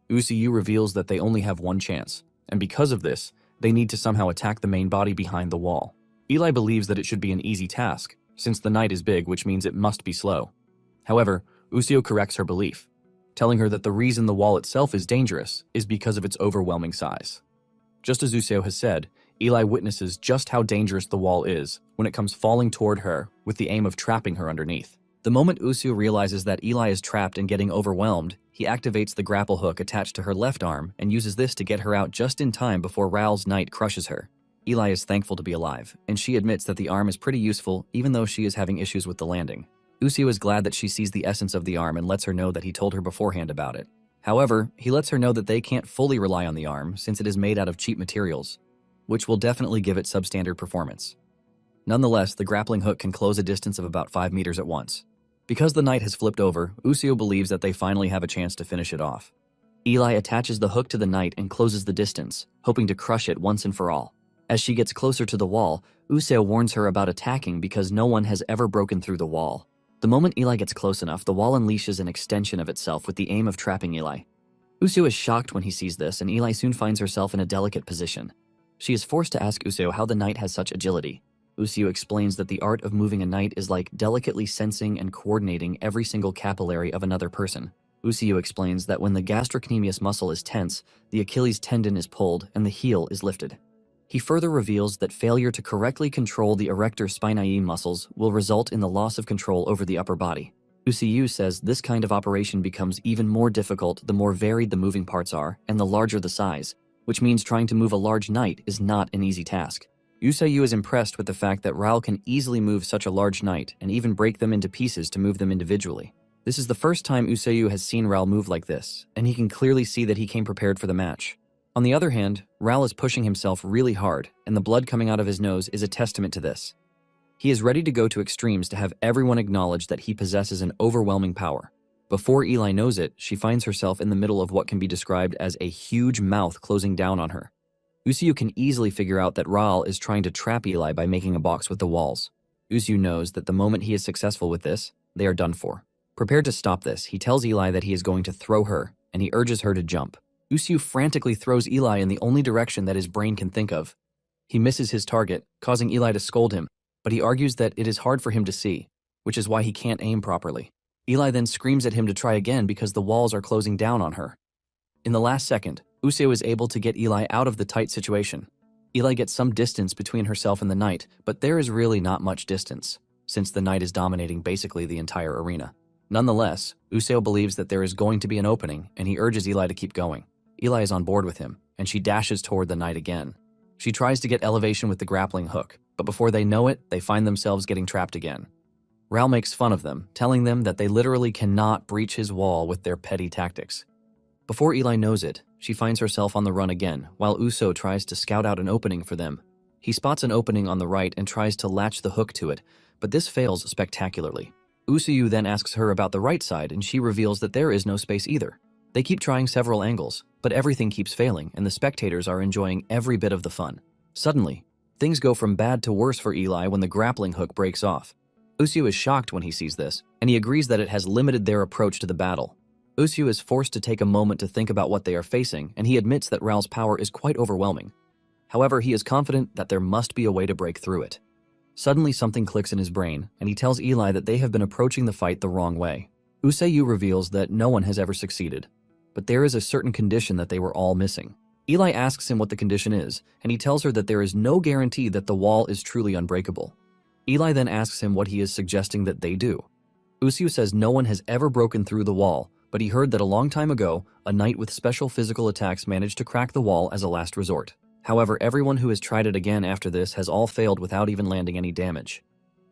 Usayu reveals that they only have one chance, and because of this, they need to somehow attack the main body behind the wall. Eli believes that it should be an easy task, since the knight is big, which means it must be slow. However, Usuo corrects her belief, telling her that the reason the wall itself is dangerous is because of its overwhelming size. Just as Usuo has said, Eli witnesses just how dangerous the wall is when it comes falling toward her with the aim of trapping her underneath. The moment Usuo realizes that Eli is trapped and getting overwhelmed, he activates the grapple hook attached to her left arm and uses this to get her out just in time before Raoul's knight crushes her. Eli is thankful to be alive, and she admits that the arm is pretty useful even though she is having issues with the landing. Usuo is glad that she sees the essence of the arm and lets her know that he told her beforehand about it. However, he lets her know that they can't fully rely on the arm since it is made out of cheap materials, which will definitely give it substandard performance. Nonetheless, the grappling hook can close a distance of about 5 meters at once. Because the knight has flipped over, Usuo believes that they finally have a chance to finish it off. Eli attaches the hook to the knight and closes the distance, hoping to crush it once and for all. As she gets closer to the wall, Usuo warns her about attacking because no one has ever broken through the wall. The moment Eli gets close enough, the wall unleashes an extension of itself with the aim of trapping Eli. Usuo is shocked when he sees this, and Eli soon finds herself in a delicate position. She is forced to ask Usuo how the knight has such agility. Usuo explains that the art of moving a knight is like delicately sensing and coordinating every single capillary of another person. Usuo explains that when the gastrocnemius muscle is tense, the Achilles tendon is pulled and the heel is lifted. He further reveals that failure to correctly control the erector spinae muscles will result in the loss of control over the upper body. Usuo says this kind of operation becomes even more difficult the more varied the moving parts are and the larger the size, which means trying to move a large knight is not an easy task. Usuo is impressed with the fact that Raoul can easily move such a large knight and even break them into pieces to move them individually. This is the first time Usuo has seen Raoul move like this, and he can clearly see that he came prepared for the match. On the other hand, Raoul is pushing himself really hard, and the blood coming out of his nose is a testament to this. He is ready to go to extremes to have everyone acknowledge that he possesses an overwhelming power. Before Eli knows it, she finds herself in the middle of what can be described as a huge mouth closing down on her. Usuo can easily figure out that Raoul is trying to trap Eli by making a box with the walls. Usuo knows that the moment he is successful with this, they are done for. Prepared to stop this, he tells Eli that he is going to throw her, and he urges her to jump. Usuo frantically throws Eli in the only direction that his brain can think of. He misses his target, causing Eli to scold him, but he argues that it is hard for him to see, which is why he can't aim properly. Eli then screams at him to try again because the walls are closing down on her. In the last second, Usuo is able to get Eli out of the tight situation. Eli gets some distance between herself and the knight, but there is really not much distance, since the knight is dominating basically the entire arena. Nonetheless, Usuo believes that there is going to be an opening, and he urges Eli to keep going. Eli is on board with him, and she dashes toward the knight again. She tries to get elevation with the grappling hook, but before they know it, they find themselves getting trapped again. Raoul makes fun of them, telling them that they literally cannot breach his wall with their petty tactics. Before Eli knows it, she finds herself on the run again, while Usuo tries to scout out an opening for them. He spots an opening on the right and tries to latch the hook to it, but this fails spectacularly. Usuo then asks her about the right side, and she reveals that there is no space either. They keep trying several angles, but everything keeps failing, and the spectators are enjoying every bit of the fun. Suddenly, things go from bad to worse for Eli when the grappling hook breaks off. Usuo is shocked when he sees this, and he agrees that it has limited their approach to the battle. Usuo is forced to take a moment to think about what they are facing, and he admits that Raoul's power is quite overwhelming. However, he is confident that there must be a way to break through it. Suddenly, something clicks in his brain, and he tells Eli that they have been approaching the fight the wrong way. Usuo reveals that no one has ever succeeded, but there is a certain condition that they were all missing. Eli asks him what the condition is, and he tells her that there is no guarantee that the wall is truly unbreakable. Eli then asks him what he is suggesting that they do. Usuo says no one has ever broken through the wall, but he heard that a long time ago, a knight with special physical attacks managed to crack the wall as a last resort. However, everyone who has tried it again after this has all failed without even landing any damage.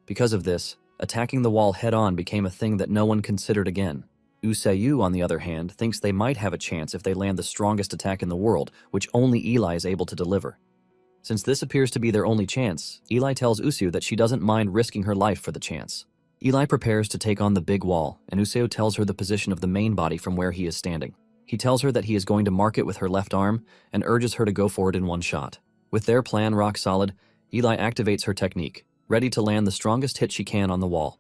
Because of this, attacking the wall head-on became a thing that no one considered again. Usuo, on the other hand, thinks they might have a chance if they land the strongest attack in the world, which only Eli is able to deliver. Since this appears to be their only chance, Eli tells Usuo that she doesn't mind risking her life for the chance. Eli prepares to take on the big wall, and Usuo tells her the position of the main body from where he is standing. He tells her that he is going to mark it with her left arm and urges her to go for it in one shot. With their plan rock solid, Eli activates her technique, ready to land the strongest hit she can on the wall.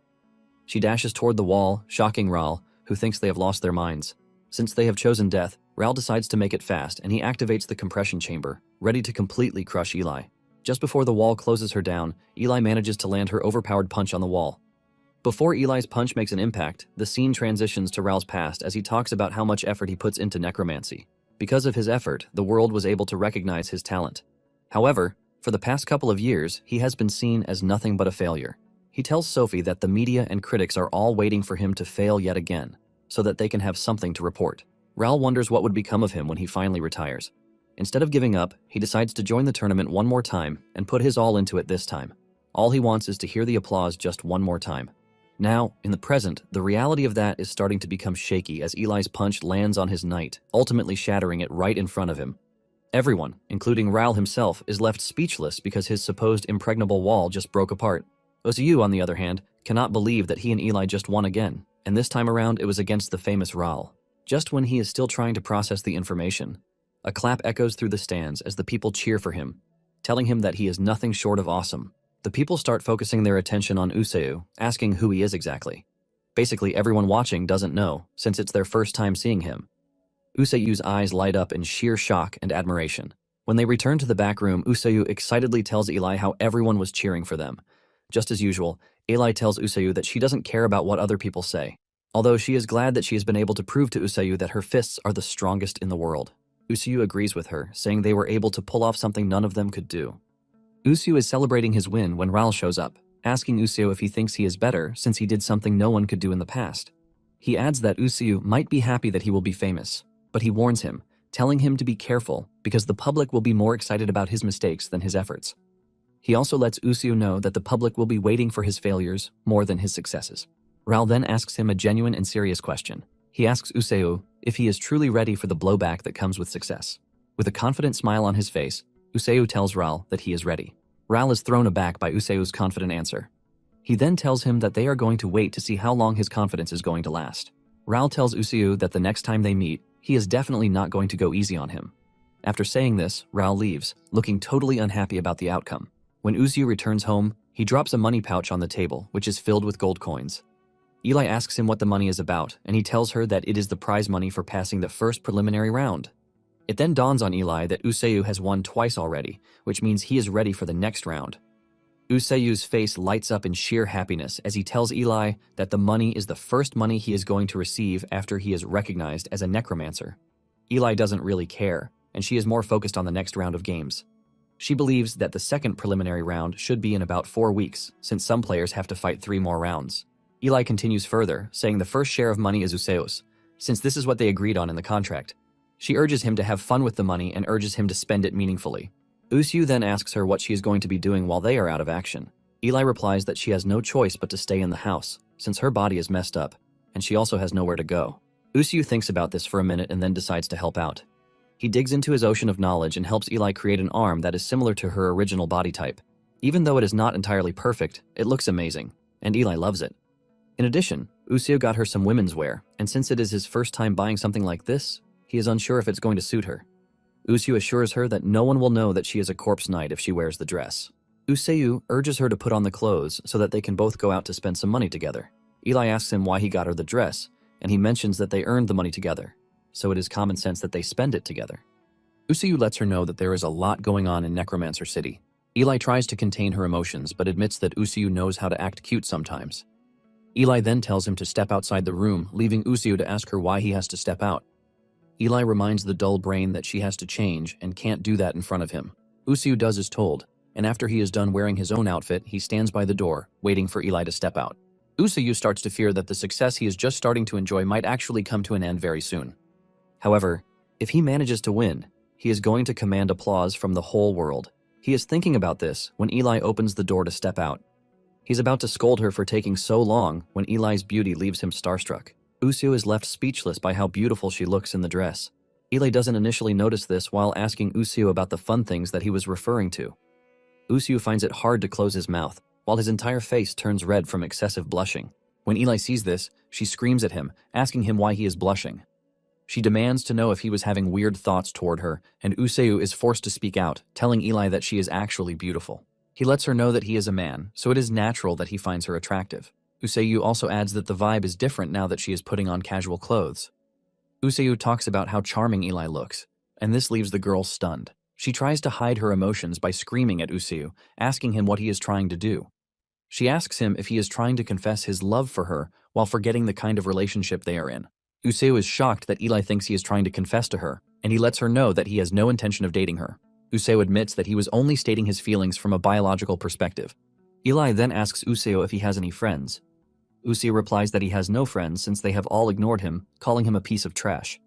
She dashes toward the wall, shocking Raoul, who thinks they have lost their minds. Since they have chosen death, Raoul decides to make it fast, and he activates the compression chamber, ready to completely crush Eli. Just before the wall closes her down, Eli manages to land her overpowered punch on the wall. Before Eli's punch makes an impact, the scene transitions to Raul's past as he talks about how much effort he puts into necromancy. Because of his effort, the world was able to recognize his talent. However, for the past couple of years, he has been seen as nothing but a failure. He tells Sophie that the media and critics are all waiting for him to fail yet again, so that they can have something to report. Raul wonders what would become of him when he finally retires. Instead of giving up, he decides to join the tournament one more time and put his all into it this time. All he wants is to hear the applause just one more time. Now, in the present, the reality of that is starting to become shaky as Eli's punch lands on his knight, ultimately shattering it right in front of him. Everyone, including Raul himself, is left speechless because his supposed impregnable wall just broke apart. Osu, on the other hand, cannot believe that he and Eli just won again, and this time around it was against the famous Raul. Just when he is still trying to process the information, a clap echoes through the stands as the people cheer for him, telling him that he is nothing short of awesome. The people start focusing their attention on Useu, asking who he is exactly. Basically, everyone watching doesn't know, since it's their first time seeing him. Useu's eyes light up in sheer shock and admiration. When they return to the back room, Useu excitedly tells Eli how everyone was cheering for them. Just as usual, Eli tells Useu that she doesn't care about what other people say, although she is glad that she has been able to prove to Useu that her fists are the strongest in the world. Useu agrees with her, saying they were able to pull off something none of them could do. Useu is celebrating his win when Raul shows up, asking Useu if he thinks he is better since he did something no one could do in the past. He adds that Useu might be happy that he will be famous, but he warns him, telling him to be careful because the public will be more excited about his mistakes than his efforts. He also lets Useu know that the public will be waiting for his failures more than his successes. Raul then asks him a genuine and serious question. He asks Useu if he is truly ready for the blowback that comes with success. With a confident smile on his face, Useu tells Raul that he is ready. Raul is thrown aback by Useu's confident answer. He then tells him that they are going to wait to see how long his confidence is going to last. Raul tells Useu that the next time they meet, he is definitely not going to go easy on him. After saying this, Raul leaves, looking totally unhappy about the outcome. When Useu returns home, he drops a money pouch on the table, which is filled with gold coins. Eli asks him what the money is about, and he tells her that it is the prize money for passing the first preliminary round. It then dawns on Eli that Useu has won twice already, which means he is ready for the next round. Useu's face lights up in sheer happiness as he tells Eli that the money is the first money he is going to receive after he is recognized as a necromancer. Eli doesn't really care, and she is more focused on the next round of games. She believes that the second preliminary round should be in about 4 weeks, since some players have to fight 3 more rounds. Eli continues further, saying the first share of money is Useu's, since this is what they agreed on in the contract. She urges him to have fun with the money and urges him to spend it meaningfully. Useu then asks her what she is going to be doing while they are out of action. Eli replies that she has no choice but to stay in the house, since her body is messed up, and she also has nowhere to go. Useu thinks about this for a minute and then decides to help out. He digs into his ocean of knowledge and helps Eli create an arm that is similar to her original body type. Even though it is not entirely perfect, it looks amazing, and Eli loves it. In addition, Useu got her some women's wear, and since it is his first time buying something like this, he is unsure if it's going to suit her. Useu assures her that no one will know that she is a corpse knight if she wears the dress. Useu urges her to put on the clothes so that they can both go out to spend some money together. Eli asks him why he got her the dress, and he mentions that they earned the money together, so it is common sense that they spend it together. Useu lets her know that there is a lot going on in Necromancer City. Eli tries to contain her emotions but admits that Useu knows how to act cute sometimes. Eli then tells him to step outside the room, leaving Useu to ask her why he has to step out. Eli reminds the dull brain that she has to change and can't do that in front of him. Useu does as told, and after he is done wearing his own outfit, he stands by the door, waiting for Eli to step out. Useu starts to fear that the success he is just starting to enjoy might actually come to an end very soon. However, if he manages to win, he is going to command applause from the whole world. He is thinking about this when Eli opens the door to step out. He's about to scold her for taking so long when Eli's beauty leaves him starstruck. Useu is left speechless by how beautiful she looks in the dress. Eli doesn't initially notice this while asking Useu about the fun things that he was referring to. Useu finds it hard to close his mouth, while his entire face turns red from excessive blushing. When Eli sees this, she screams at him, asking him why he is blushing. She demands to know if he was having weird thoughts toward her, and Useu is forced to speak out, telling Eli that she is actually beautiful. He lets her know that he is a man, so it is natural that he finds her attractive. Useu also adds that the vibe is different now that she is putting on casual clothes. Useu talks about how charming Eli looks, and this leaves the girl stunned. She tries to hide her emotions by screaming at Useo, asking him what he is trying to do. She asks him if he is trying to confess his love for her while forgetting the kind of relationship they are in. Useo is shocked that Eli thinks he is trying to confess to her, and he lets her know that he has no intention of dating her. Useo admits that he was only stating his feelings from a biological perspective. Eli then asks Useo if he has any friends. Useo replies that he has no friends since they have all ignored him, calling him a piece of trash.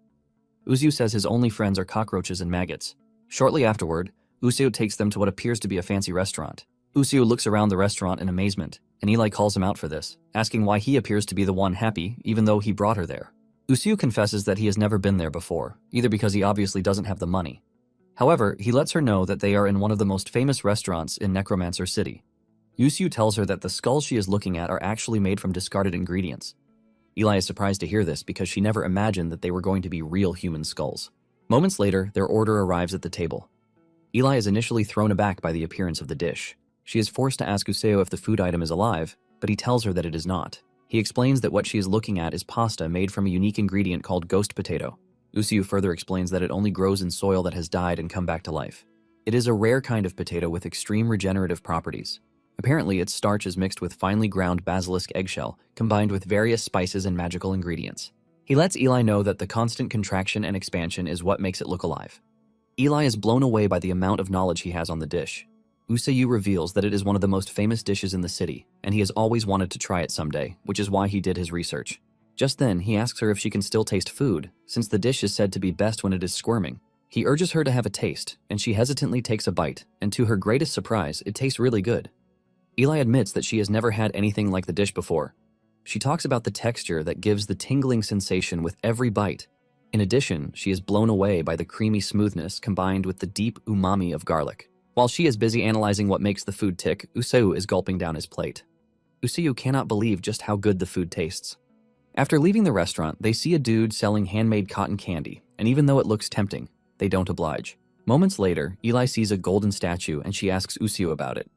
Useo says his only friends are cockroaches and maggots. Shortly afterward, Useo takes them to what appears to be a fancy restaurant. Useo looks around the restaurant in amazement, and Eli calls him out for this, asking why he appears to be the one happy even though he brought her there. Useo confesses that he has never been there before, either because he obviously doesn't have the money. However, he lets her know that they are in one of the most famous restaurants in Necromancer City. Useo tells her that the skulls she is looking at are actually made from discarded ingredients. Eli is surprised to hear this because she never imagined that they were going to be real human skulls. Moments later, their order arrives at the table. Eli is initially thrown aback by the appearance of the dish. She is forced to ask Useo if the food item is alive, but he tells her that it is not. He explains that what she is looking at is pasta made from a unique ingredient called ghost potato. Useo further explains that it only grows in soil that has died and come back to life. It is a rare kind of potato with extreme regenerative properties. Apparently, its starch is mixed with finely ground basilisk eggshell, combined with various spices and magical ingredients. He lets Eli know that the constant contraction and expansion is what makes it look alive. Eli is blown away by the amount of knowledge he has on the dish. Useo reveals that it is one of the most famous dishes in the city, and he has always wanted to try it someday, which is why he did his research. Just then, he asks her if she can still taste food, since the dish is said to be best when it is squirming. He urges her to have a taste, and she hesitantly takes a bite, and to her greatest surprise, it tastes really good. Eli admits that she has never had anything like the dish before. She talks about the texture that gives the tingling sensation with every bite. In addition, she is blown away by the creamy smoothness combined with the deep umami of garlic. While she is busy analyzing what makes the food tick, Useo is gulping down his plate. Useo cannot believe just how good the food tastes. After leaving the restaurant, they see a dude selling handmade cotton candy, and even though it looks tempting, they don't oblige. Moments later, Eli sees a golden statue and she asks Useo about it.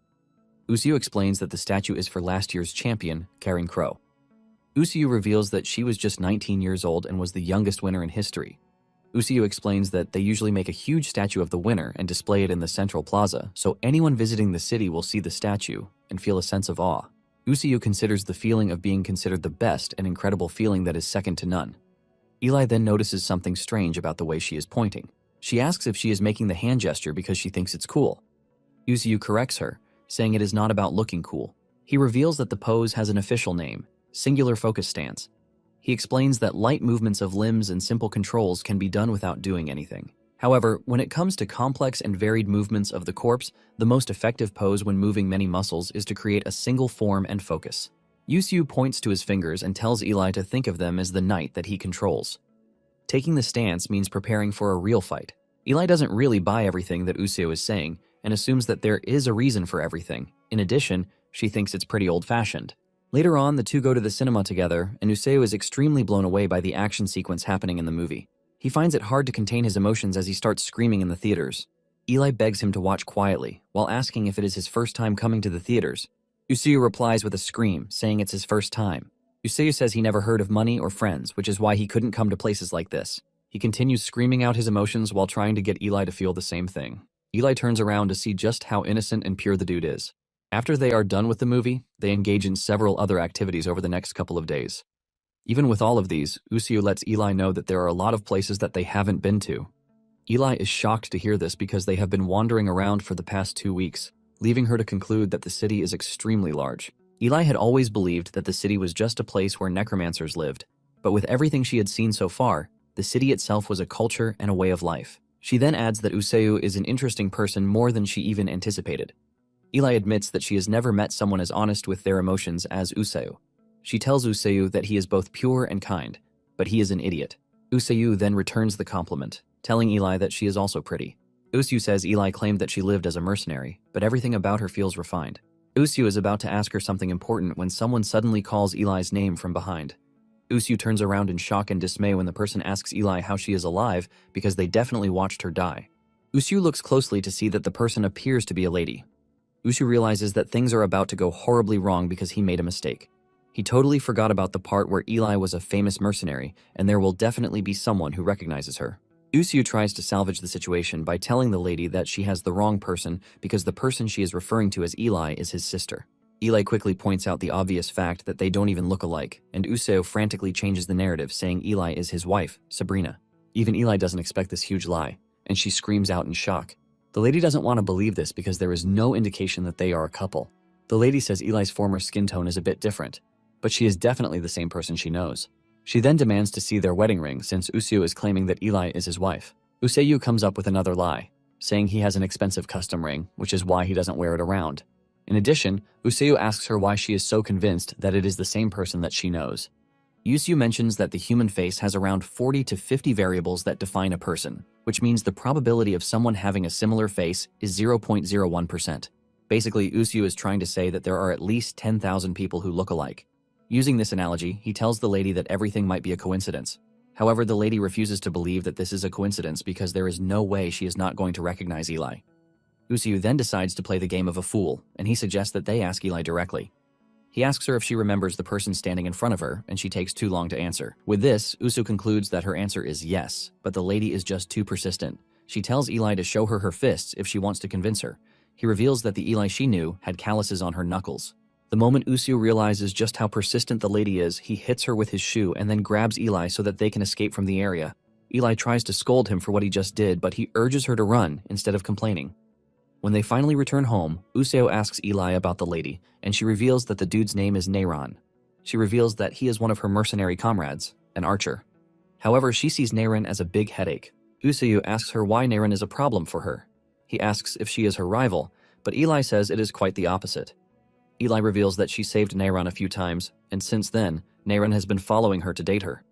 Useo explains that the statue is for last year's champion, Karen Crow. Useo reveals that she was just 19 years old and was the youngest winner in history. Useo explains that they usually make a huge statue of the winner and display it in the central plaza, so anyone visiting the city will see the statue and feel a sense of awe. Useo considers the feeling of being considered the best an incredible feeling that is second to none. Eli then notices something strange about the way she is pointing. She asks if she is making the hand gesture because she thinks it's cool. Useo corrects her, saying it is not about looking cool. He reveals that the pose has an official name, Singular Focus Stance. He explains that light movements of limbs and simple controls can be done without doing anything. However, when it comes to complex and varied movements of the corpse, the most effective pose when moving many muscles is to create a single form and focus. Useo points to his fingers and tells Eli to think of them as the knight that he controls. Taking the stance means preparing for a real fight. Eli doesn't really buy everything that Useo is saying and assumes that there is a reason for everything. In addition, she thinks it's pretty old-fashioned. Later on, the two go to the cinema together, and Useo is extremely blown away by the action sequence happening in the movie. He finds it hard to contain his emotions as he starts screaming in the theaters. Eli begs him to watch quietly, while asking if it is his first time coming to the theaters. Useo replies with a scream, saying it's his first time. Useo says he never heard of money or friends, which is why he couldn't come to places like this. He continues screaming out his emotions while trying to get Eli to feel the same thing. Eli turns around to see just how innocent and pure the dude is. After they are done with the movie, they engage in several other activities over the next couple of days. Even with all of these, Useo lets Eli know that there are a lot of places that they haven't been to. Eli is shocked to hear this because they have been wandering around for the past 2 weeks, leaving her to conclude that the city is extremely large. Eli had always believed that the city was just a place where necromancers lived, but with everything she had seen so far, the city itself was a culture and a way of life. She then adds that Useo is an interesting person more than she even anticipated. Eli admits that she has never met someone as honest with their emotions as Useo. She tells Useo that he is both pure and kind, but he is an idiot. Useo then returns the compliment, telling Eli that she is also pretty. Useo says Eli claimed that she lived as a mercenary, but everything about her feels refined. Useo is about to ask her something important when someone suddenly calls Eli's name from behind. Useo turns around in shock and dismay when the person asks Eli how she is alive because they definitely watched her die. Useo looks closely to see that the person appears to be a lady. Useo realizes that things are about to go horribly wrong because he made a mistake. He totally forgot about the part where Eli was a famous mercenary, and there will definitely be someone who recognizes her. Usu tries to salvage the situation by telling the lady that she has the wrong person because the person she is referring to as Eli is his sister. Eli quickly points out the obvious fact that they don't even look alike, and Usu frantically changes the narrative, saying Eli is his wife, Sabrina. Even Eli doesn't expect this huge lie, and she screams out in shock. The lady doesn't want to believe this because there is no indication that they are a couple. The lady says Eli's former skin tone is a bit different, but she is definitely the same person she knows. She then demands to see their wedding ring since Usu is claiming that Eli is his wife. Useyu comes up with another lie, saying he has an expensive custom ring, which is why he doesn't wear it around. In addition, Useyu asks her why she is so convinced that it is the same person that she knows. Useyu mentions that the human face has around 40 to 50 variables that define a person, which means the probability of someone having a similar face is 0.01%. Basically, Useyu is trying to say that there are at least 10,000 people who look alike. Using this analogy, he tells the lady that everything might be a coincidence. However, the lady refuses to believe that this is a coincidence because there is no way she is not going to recognize Eli. Useyu then decides to play the game of a fool, and he suggests that they ask Eli directly. He asks her if she remembers the person standing in front of her, and she takes too long to answer. With this, Usu concludes that her answer is yes, but the lady is just too persistent. She tells Eli to show her her fists if she wants to convince her. He reveals that the Eli she knew had calluses on her knuckles. The moment Usu realizes just how persistent the lady is, he hits her with his shoe and then grabs Eli so that they can escape from the area. Eli tries to scold him for what he just did, but he urges her to run instead of complaining. When they finally return home, Usu asks Eli about the lady, and she reveals that the dude's name is Neiran. She reveals that he is one of her mercenary comrades, an archer. However, she sees Neiran as a big headache. Usu asks her why Neiran is a problem for her. He asks if she is her rival, but Eli says it is quite the opposite. Eli reveals that she saved Neiran a few times, and since then, Neiran has been following her to date her.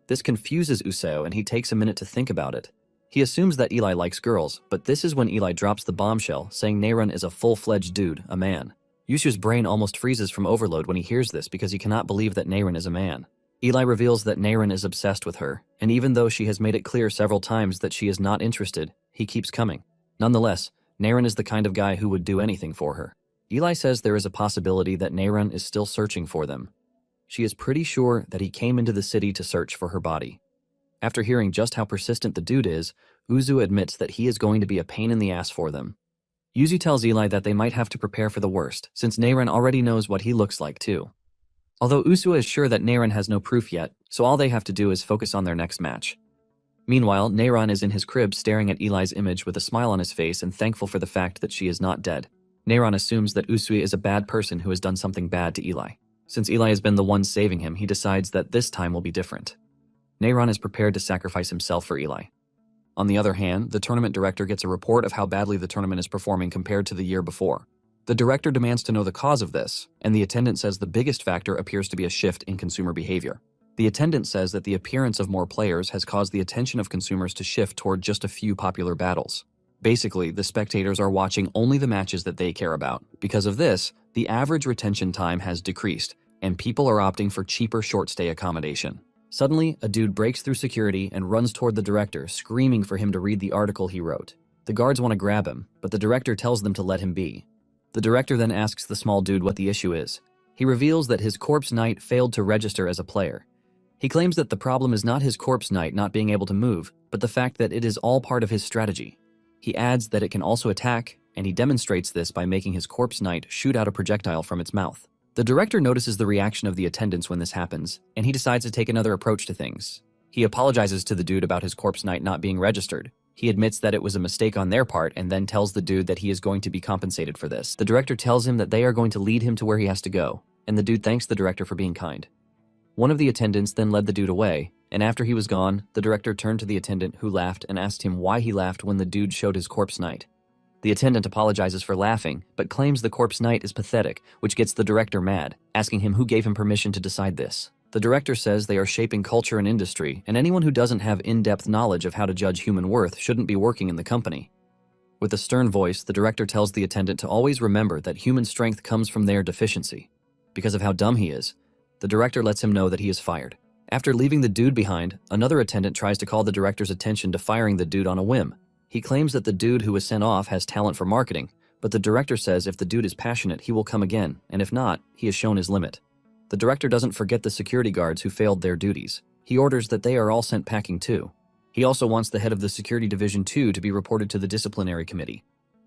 This confuses Usu, and he takes a minute to think about it. He assumes that Eli likes girls, but this is when Eli drops the bombshell, saying Neiran is a full-fledged dude, a man. Usu's brain almost freezes from overload when he hears this because he cannot believe that Neiran is a man. Eli reveals that Neiran is obsessed with her, and even though she has made it clear several times that she is not interested, he keeps coming. Nonetheless, Neiran is the kind of guy who would do anything for her. Eli says there is a possibility that Neiran is still searching for them. She is pretty sure that he came into the city to search for her body. After hearing just how persistent the dude is, Usu admits that he is going to be a pain in the ass for them. Uzu tells Eli that they might have to prepare for the worst, since Neiran already knows what he looks like too. Although Usu is sure that Neiran has no proof yet, so all they have to do is focus on their next match. Meanwhile, Neiran is in his crib staring at Eli's image with a smile on his face and thankful for the fact that she is not dead. Neiran assumes that Usui is a bad person who has done something bad to Eli. Since Eli has been the one saving him, he decides that this time will be different. Neiran is prepared to sacrifice himself for Eli. On the other hand, the tournament director gets a report of how badly the tournament is performing compared to the year before. The director demands to know the cause of this, and the attendant says the biggest factor appears to be a shift in consumer behavior. The attendant says that the appearance of more players has caused the attention of consumers to shift toward just a few popular battles. Basically, the spectators are watching only the matches that they care about. Because of this, the average retention time has decreased, and people are opting for cheaper short-stay accommodation. Suddenly, a dude breaks through security and runs toward the director, screaming for him to read the article he wrote. The guards want to grab him, but the director tells them to let him be. The director then asks the small dude what the issue is. He reveals that his corpse knight failed to register as a player. He claims that the problem is not his corpse knight not being able to move, but the fact that it is all part of his strategy. He adds that it can also attack, and he demonstrates this by making his corpse knight shoot out a projectile from its mouth. The director notices the reaction of the attendants when this happens, and he decides to take another approach to things. He apologizes to the dude about his corpse knight not being registered. He admits that it was a mistake on their part and then tells the dude that he is going to be compensated for this. The director tells him that they are going to lead him to where he has to go, and the dude thanks the director for being kind. One of the attendants then led the dude away, and after he was gone, the director turned to the attendant who laughed and asked him why he laughed when the dude showed his corpse knight. The attendant apologizes for laughing, but claims the corpse knight is pathetic, which gets the director mad, asking him who gave him permission to decide this. The director says they are shaping culture and industry, and anyone who doesn't have in-depth knowledge of how to judge human worth shouldn't be working in the company. With a stern voice, the director tells the attendant to always remember that human strength comes from their deficiency. Because of how dumb he is, the director lets him know that he is fired. After leaving the dude behind, another attendant tries to call the director's attention to firing the dude on a whim. He claims that the dude who was sent off has talent for marketing, but the director says if the dude is passionate, he will come again, and if not, he has shown his limit. The director doesn't forget the security guards who failed their duties. He orders that they are all sent packing too. He also wants the head of the Security Division 2 to be reported to the Disciplinary Committee.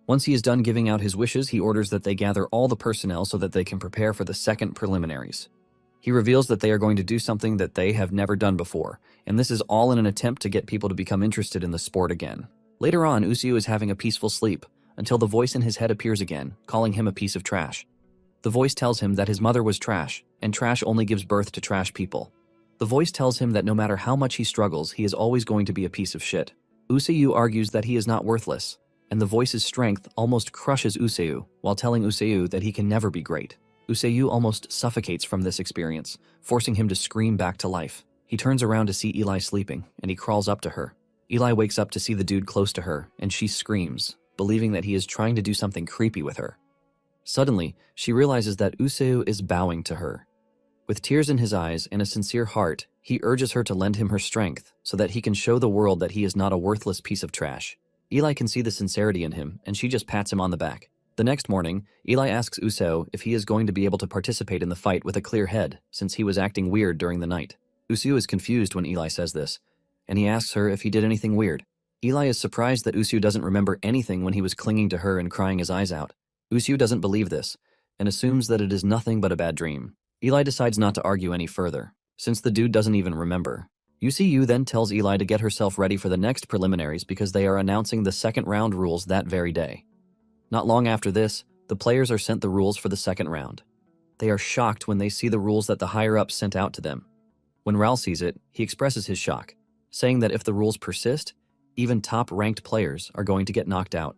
Once he is done giving out his wishes, he orders that they gather all the personnel so that they can prepare for the second preliminaries. He reveals that they are going to do something that they have never done before, and this is all in an attempt to get people to become interested in the sport again. Later on, Usuyu is having a peaceful sleep, until the voice in his head appears again, calling him a piece of trash. The voice tells him that his mother was trash, and trash only gives birth to trash people. The voice tells him that no matter how much he struggles, he is always going to be a piece of shit. Usuyu argues that he is not worthless, and the voice's strength almost crushes Usuyu while telling Usuyu that he can never be great. Usuyu almost suffocates from this experience, forcing him to scream back to life. He turns around to see Eli sleeping, and he crawls up to her. Eli wakes up to see the dude close to her, and she screams, believing that he is trying to do something creepy with her. Suddenly, she realizes that Usuyu is bowing to her. With tears in his eyes and a sincere heart, he urges her to lend him her strength so that he can show the world that he is not a worthless piece of trash. Eli can see the sincerity in him, and she just pats him on the back. The next morning, Eli asks Usuyu if he is going to be able to participate in the fight with a clear head, since he was acting weird during the night. Usuyu is confused when Eli says this, and he asks her if he did anything weird. Eli is surprised that Usuyu doesn't remember anything when he was clinging to her and crying his eyes out. Usuyu doesn't believe this, and assumes that it is nothing but a bad dream. Eli decides not to argue any further, since the dude doesn't even remember. Usuyu then tells Eli to get herself ready for the next preliminaries because they are announcing the second round rules that very day. Not long after this, the players are sent the rules for the second round. They are shocked when they see the rules that the higher-ups sent out to them. When Ral sees it, he expresses his shock, saying that if the rules persist, even top-ranked players are going to get knocked out.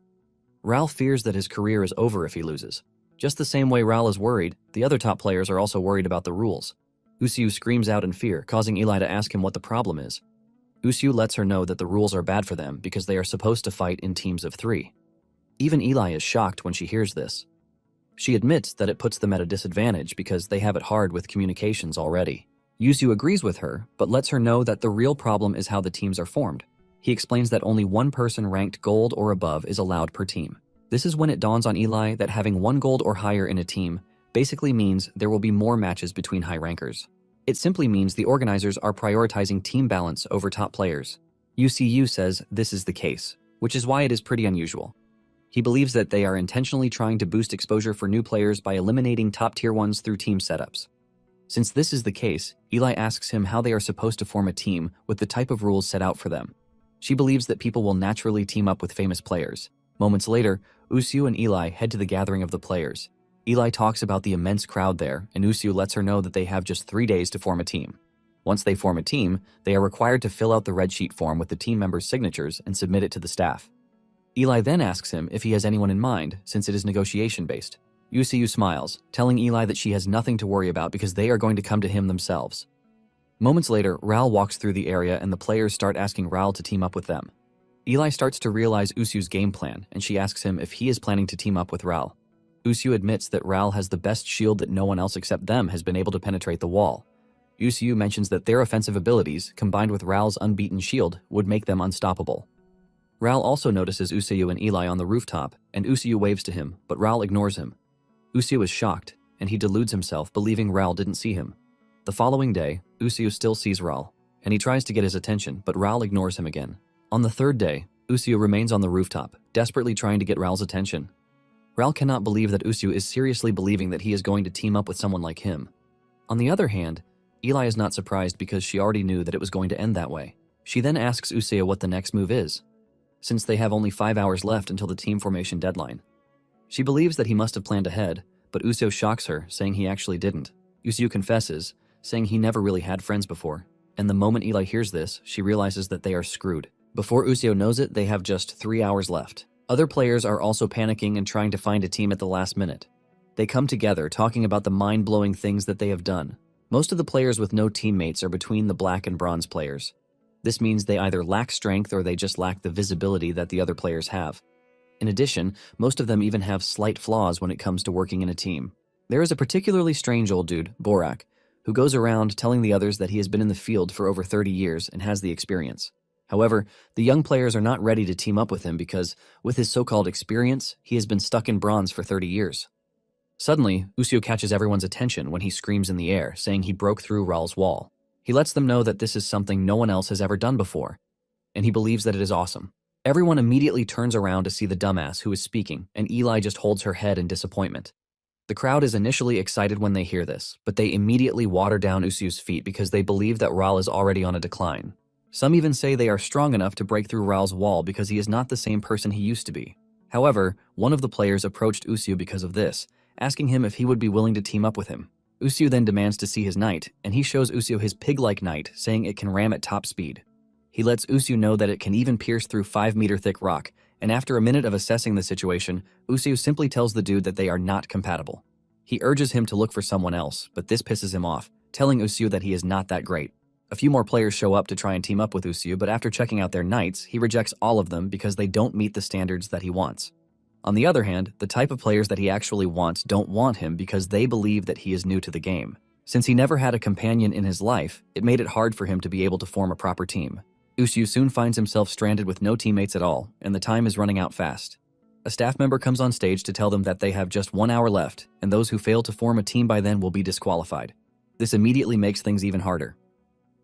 Ral fears that his career is over if he loses. Just the same way Ral is worried, the other top players are also worried about the rules. Usuyu screams out in fear, causing Eli to ask him what the problem is. Usuyu lets her know that the rules are bad for them because they are supposed to fight in teams of 3. Even Eli is shocked when she hears this. She admits that it puts them at a disadvantage because they have it hard with communications already. Usuyu agrees with her, but lets her know that the real problem is how the teams are formed. He explains that only one person ranked gold or above is allowed per team. This is when it dawns on Eli that having 1 gold or higher in a team basically means there will be more matches between high rankers. It simply means the organizers are prioritizing team balance over top players. Usuyu says this is the case, which is why it is pretty unusual. He believes that they are intentionally trying to boost exposure for new players by eliminating top-tier ones through team setups. Since this is the case, Eli asks him how they are supposed to form a team with the type of rules set out for them. She believes that people will naturally team up with famous players. Moments later, Usuyu and Eli head to the gathering of the players. Eli talks about the immense crowd there, and Usuyu lets her know that they have just 3 days to form a team. Once they form a team, they are required to fill out the red sheet form with the team members' signatures and submit it to the staff. Eli then asks him if he has anyone in mind, since it is negotiation-based. Usuyu smiles, telling Eli that she has nothing to worry about because they are going to come to him themselves. Moments later, Ral walks through the area and the players start asking Ral to team up with them. Eli starts to realize Usuyu's game plan, and she asks him if he is planning to team up with Ral. Usuyu admits that Ral has the best shield that no one else except them has been able to penetrate the wall. Usuyu mentions that their offensive abilities, combined with Ral's unbeaten shield, would make them unstoppable. Ral also notices Usuyu and Eli on the rooftop, and Usuyu waves to him, but Ral ignores him. Usuyu is shocked, and he deludes himself, believing Ral didn't see him. The following day, Usuyu still sees Ral, and he tries to get his attention, but Ral ignores him again. On the 3rd day, Usuyu remains on the rooftop, desperately trying to get Ral's attention. Ral cannot believe that Usuyu is seriously believing that he is going to team up with someone like him. On the other hand, Eli is not surprised because she already knew that it was going to end that way. She then asks Usuyu what the next move is, since they have only 5 hours left until the team formation deadline. She believes that he must have planned ahead, but Usuyu shocks her, saying he actually didn't. Usuyu confesses, saying he never really had friends before, and the moment Eli hears this, she realizes that they are screwed. Before Usuyu knows it, they have just 3 hours left. Other players are also panicking and trying to find a team at the last minute. They come together, talking about the mind-blowing things that they have done. Most of the players with no teammates are between the black and bronze players. This means they either lack strength or they just lack the visibility that the other players have. In addition, most of them even have slight flaws when it comes to working in a team. There is a particularly strange old dude, Borak, who goes around telling the others that he has been in the field for over 30 years and has the experience. However, the young players are not ready to team up with him because, with his so-called experience, he has been stuck in bronze for 30 years. Suddenly, Usuyu catches everyone's attention when he screams in the air, saying he broke through Ral's wall. He lets them know that this is something no one else has ever done before. and he believes that it is awesome. Everyone immediately turns around to see the dumbass who is speaking, and Eli just holds her head in disappointment. The crowd is initially excited when they hear this, but they immediately water down Usu's feat because they believe that Raul is already on a decline. Some even say they are strong enough to break through Raul's wall because he is not the same person he used to be. However, one of the players approached Usu because of this, asking him if he would be willing to team up with him. Usu then demands to see his knight, and he shows Usu his pig-like knight, saying it can ram at top speed. He lets Usu know that it can even pierce through 5-meter thick rock, and after a minute of assessing the situation, Usu simply tells the dude that they are not compatible. He urges him to look for someone else, but this pisses him off, telling Usu that he is not that great. A few more players show up to try and team up with Usu, but after checking out their knights, he rejects all of them because they don't meet the standards that he wants. On the other hand, the type of players that he actually wants don't want him because they believe that he is new to the game. Since he never had a companion in his life, it made it hard for him to be able to form a proper team. Usu soon finds himself stranded with no teammates at all, and the time is running out fast. A staff member comes on stage to tell them that they have just 1 hour left, and those who fail to form a team by then will be disqualified. This immediately makes things even harder.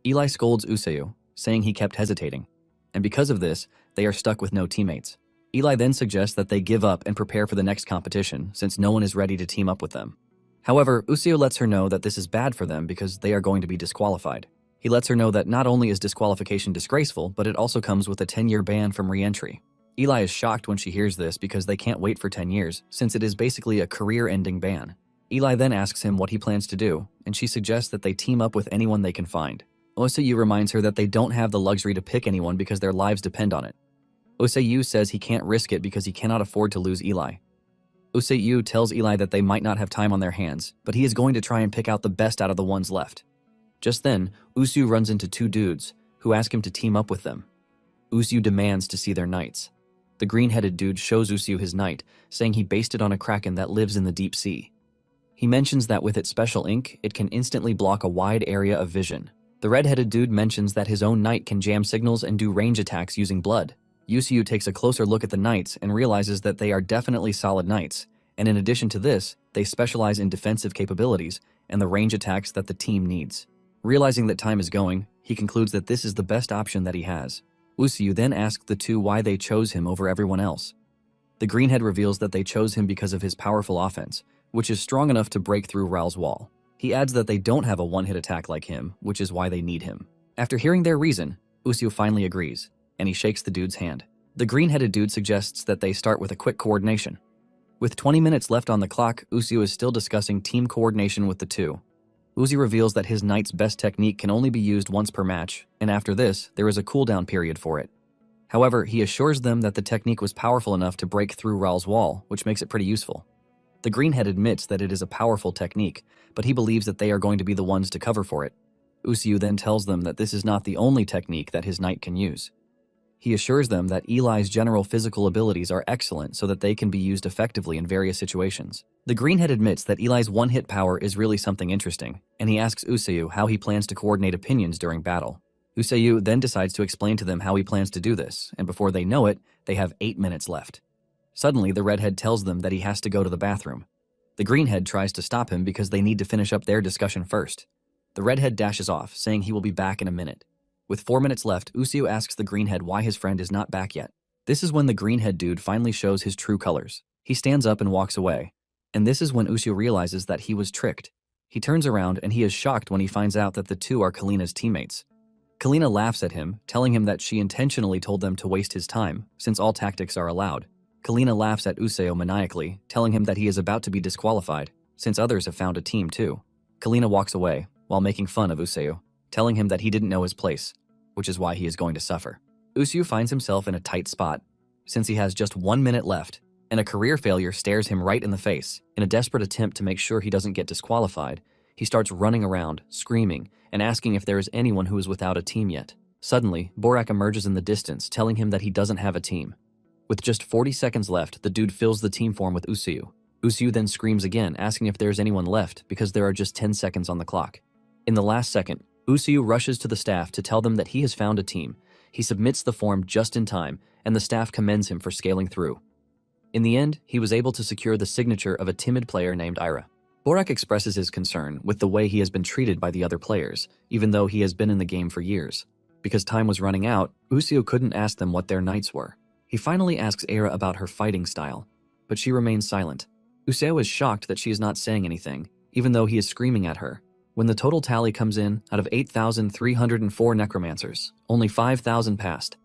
Eli scolds Usu, saying he kept hesitating, and because of this, they are stuck with no teammates. Eli then suggests that they give up and prepare for the next competition, since no one is ready to team up with them. However, Usu lets her know that this is bad for them because they are going to be disqualified. He lets her know that not only is disqualification disgraceful, but it also comes with a 10-year ban from re-entry. Eli is shocked when she hears this because they can't wait for 10 years, since it is basically a career-ending ban. Eli then asks him what he plans to do, and she suggests that they team up with anyone they can find. Osayu reminds her that they don't have the luxury to pick anyone because their lives depend on it. Osayu says he can't risk it because he cannot afford to lose Eli. Osayu tells Eli that they might not have time on their hands, but he is going to try and pick out the best out of the ones left. Just then, Usu runs into 2 dudes, who ask him to team up with them. Usu demands to see their knights. The green-headed dude shows Usu his knight, saying he based it on a kraken that lives in the deep sea. He mentions that with its special ink, it can instantly block a wide area of vision. The red-headed dude mentions that his own knight can jam signals and do range attacks using blood. Usu takes a closer look at the knights and realizes that they are definitely solid knights, and in addition to this, they specialize in defensive capabilities and the range attacks that the team needs. Realizing that time is going, he concludes that this is the best option that he has. Usu then asks the 2 why they chose him over everyone else. The greenhead reveals that they chose him because of his powerful offense, which is strong enough to break through Raul's wall. He adds that they don't have a one-hit attack like him, which is why they need him. After hearing their reason, Usu finally agrees, and he shakes the dude's hand. The green-headed dude suggests that they start with a quick coordination. With 20 minutes left on the clock, Usu is still discussing team coordination with the 2. Uzi reveals that his knight's best technique can only be used once per match, and after this, there is a cooldown period for it. However, he assures them that the technique was powerful enough to break through Raul's wall, which makes it pretty useful. The greenhead admits that it is a powerful technique, but he believes that they are going to be the ones to cover for it. Usu then tells them that this is not the only technique that his knight can use. He assures them that Eli's general physical abilities are excellent so that they can be used effectively in various situations. The greenhead admits that Eli's one-hit power is really something interesting, and he asks Usayu how he plans to coordinate opinions during battle. Usayu then decides to explain to them how he plans to do this, and before they know it, they have 8 minutes left. Suddenly, the redhead tells them that he has to go to the bathroom. The greenhead tries to stop him because they need to finish up their discussion first. The redhead dashes off, saying he will be back in a minute. With 4 minutes left, Usayu asks the greenhead why his friend is not back yet. This is when the greenhead dude finally shows his true colors. He stands up and walks away. And this is when Usayu realizes that he was tricked. He turns around and he is shocked when he finds out that the 2 are Kalina's teammates. Kalina laughs at him, telling him that she intentionally told them to waste his time, since all tactics are allowed. Kalina laughs at Usayu maniacally, telling him that he is about to be disqualified, since others have found a team too. Kalina walks away, while making fun of Usayu, telling him that he didn't know his place, which is why he is going to suffer. Usayu finds himself in a tight spot, since he has just 1 minute left, and a career failure stares him right in the face. In a desperate attempt to make sure he doesn't get disqualified, he starts running around, screaming, and asking if there is anyone who is without a team yet. Suddenly, Borak emerges in the distance, telling him that he doesn't have a team. With just 40 seconds left, the dude fills the team form with Usayu. Usayu then screams again, asking if there is anyone left because there are just 10 seconds on the clock. In the last second, Usayu rushes to the staff to tell them that he has found a team. He submits the form just in time, and the staff commends him for scaling through. In the end, he was able to secure the signature of a timid player named Ira. Borak expresses his concern with the way he has been treated by the other players, even though he has been in the game for years. Because time was running out, Usuyu couldn't ask them what their knights were. He finally asks Era about her fighting style, but she remains silent. Usuyu is shocked that she is not saying anything, even though he is screaming at her. When the total tally comes in, out of 8,304 necromancers, only 5,000 passed.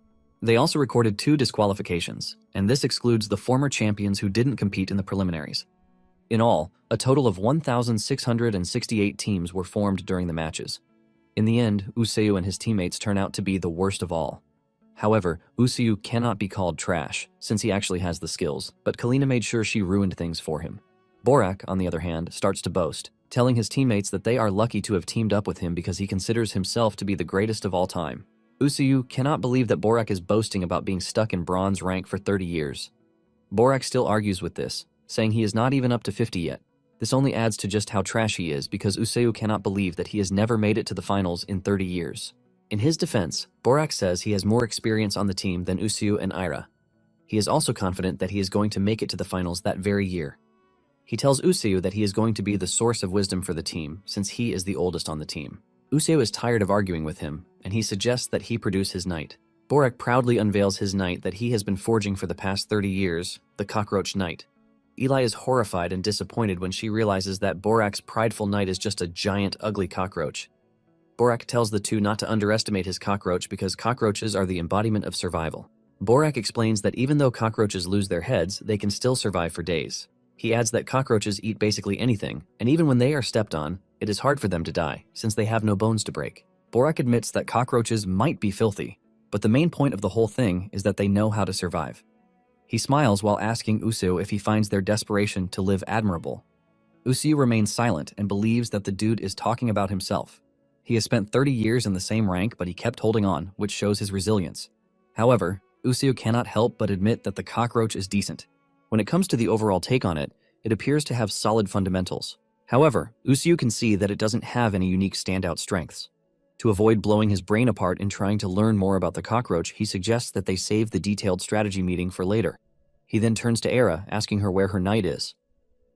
They also recorded 2 disqualifications, and this excludes the former champions who didn't compete in the preliminaries. In all, a total of 1,668 teams were formed during the matches. In the end, Usuyu and his teammates turn out to be the worst of all. However, Usuyu cannot be called trash, since he actually has the skills, but Kalina made sure she ruined things for him. Borak, on the other hand, starts to boast, telling his teammates that they are lucky to have teamed up with him because he considers himself to be the greatest of all time. Usuyu cannot believe that Borak is boasting about being stuck in bronze rank for 30 years. Borak still argues with this, saying he is not even up to 50 yet. This only adds to just how trash he is because Usuyu cannot believe that he has never made it to the finals in 30 years. In his defense, Borak says he has more experience on the team than Usuyu and Ira. He is also confident that he is going to make it to the finals that very year. He tells Usuyu that he is going to be the source of wisdom for the team, since he is the oldest on the team. Usuyu is tired of arguing with him, and he suggests that he produce his knight. Borak proudly unveils his knight that he has been forging for the past 30 years, the Cockroach Knight. Eli is horrified and disappointed when she realizes that Borak's prideful knight is just a giant, ugly cockroach. Borak tells the two not to underestimate his cockroach because cockroaches are the embodiment of survival. Borak explains that even though cockroaches lose their heads, they can still survive for days. He adds that cockroaches eat basically anything, and even when they are stepped on, it is hard for them to die, since they have no bones to break. Borak admits that cockroaches might be filthy, but the main point of the whole thing is that they know how to survive. He smiles while asking Usuyu if he finds their desperation to live admirable. Usuyu remains silent and believes that the dude is talking about himself. He has spent 30 years in the same rank, but he kept holding on, which shows his resilience. However, Usuyu cannot help but admit that the cockroach is decent. When it comes to the overall take on it, it appears to have solid fundamentals. However, Usuyu can see that it doesn't have any unique standout strengths. To avoid blowing his brain apart in trying to learn more about the cockroach, he suggests that they save the detailed strategy meeting for later. He then turns to Era, asking her where her knight is.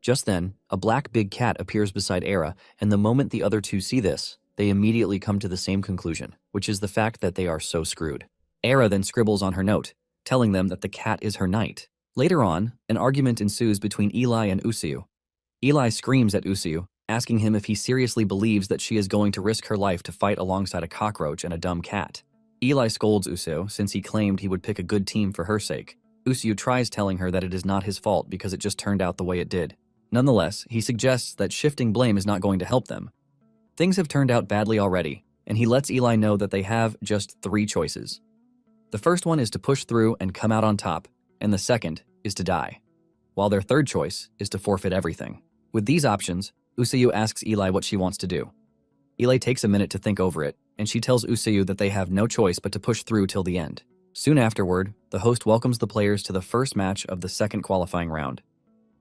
Just then, a black big cat appears beside Era, and the moment the other two see this, they immediately come to the same conclusion, which is the fact that they are so screwed. Era then scribbles on her note, telling them that the cat is her knight. Later on, an argument ensues between Eli and Usuyu. Eli screams at Usuyu, asking him if he seriously believes that she is going to risk her life to fight alongside a cockroach and a dumb cat. Eli scolds Usuyu since he claimed he would pick a good team for her sake. Usuyu tries telling her that it is not his fault because it just turned out the way it did. Nonetheless, he suggests that shifting blame is not going to help them. Things have turned out badly already, and he lets Eli know that they have just 3 choices. The first one is to push through and come out on top, and the second is to die, while their third choice is to forfeit everything. With these options, Usuyu asks Eli what she wants to do. Eli takes a minute to think over it, and she tells Usuyu that they have no choice but to push through till the end. Soon afterward, the host welcomes the players to the first match of the second qualifying round.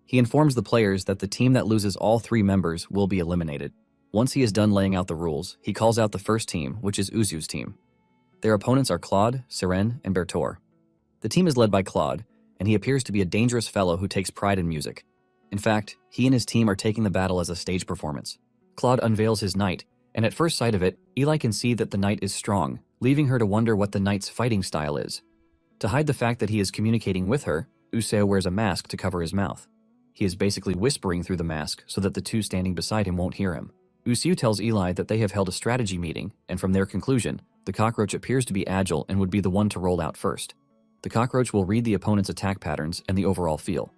He informs the players that the team that loses all 3 members will be eliminated. Once he is done laying out the rules, he calls out the first team, which is Usuyu's team. Their opponents are Claude, Seren, and Bertor. The team is led by Claude, and he appears to be a dangerous fellow who takes pride in music. In fact, he and his team are taking the battle as a stage performance. Claude unveils his knight, and at first sight of it, Eli can see that the knight is strong, leaving her to wonder what the knight's fighting style is. To hide the fact that he is communicating with her, Usuyu wears a mask to cover his mouth. He is basically whispering through the mask so that the two standing beside him won't hear him. Usuyu tells Eli that they have held a strategy meeting, and from their conclusion, the cockroach appears to be agile and would be the one to roll out first. The cockroach will read the opponent's attack patterns and the overall feel.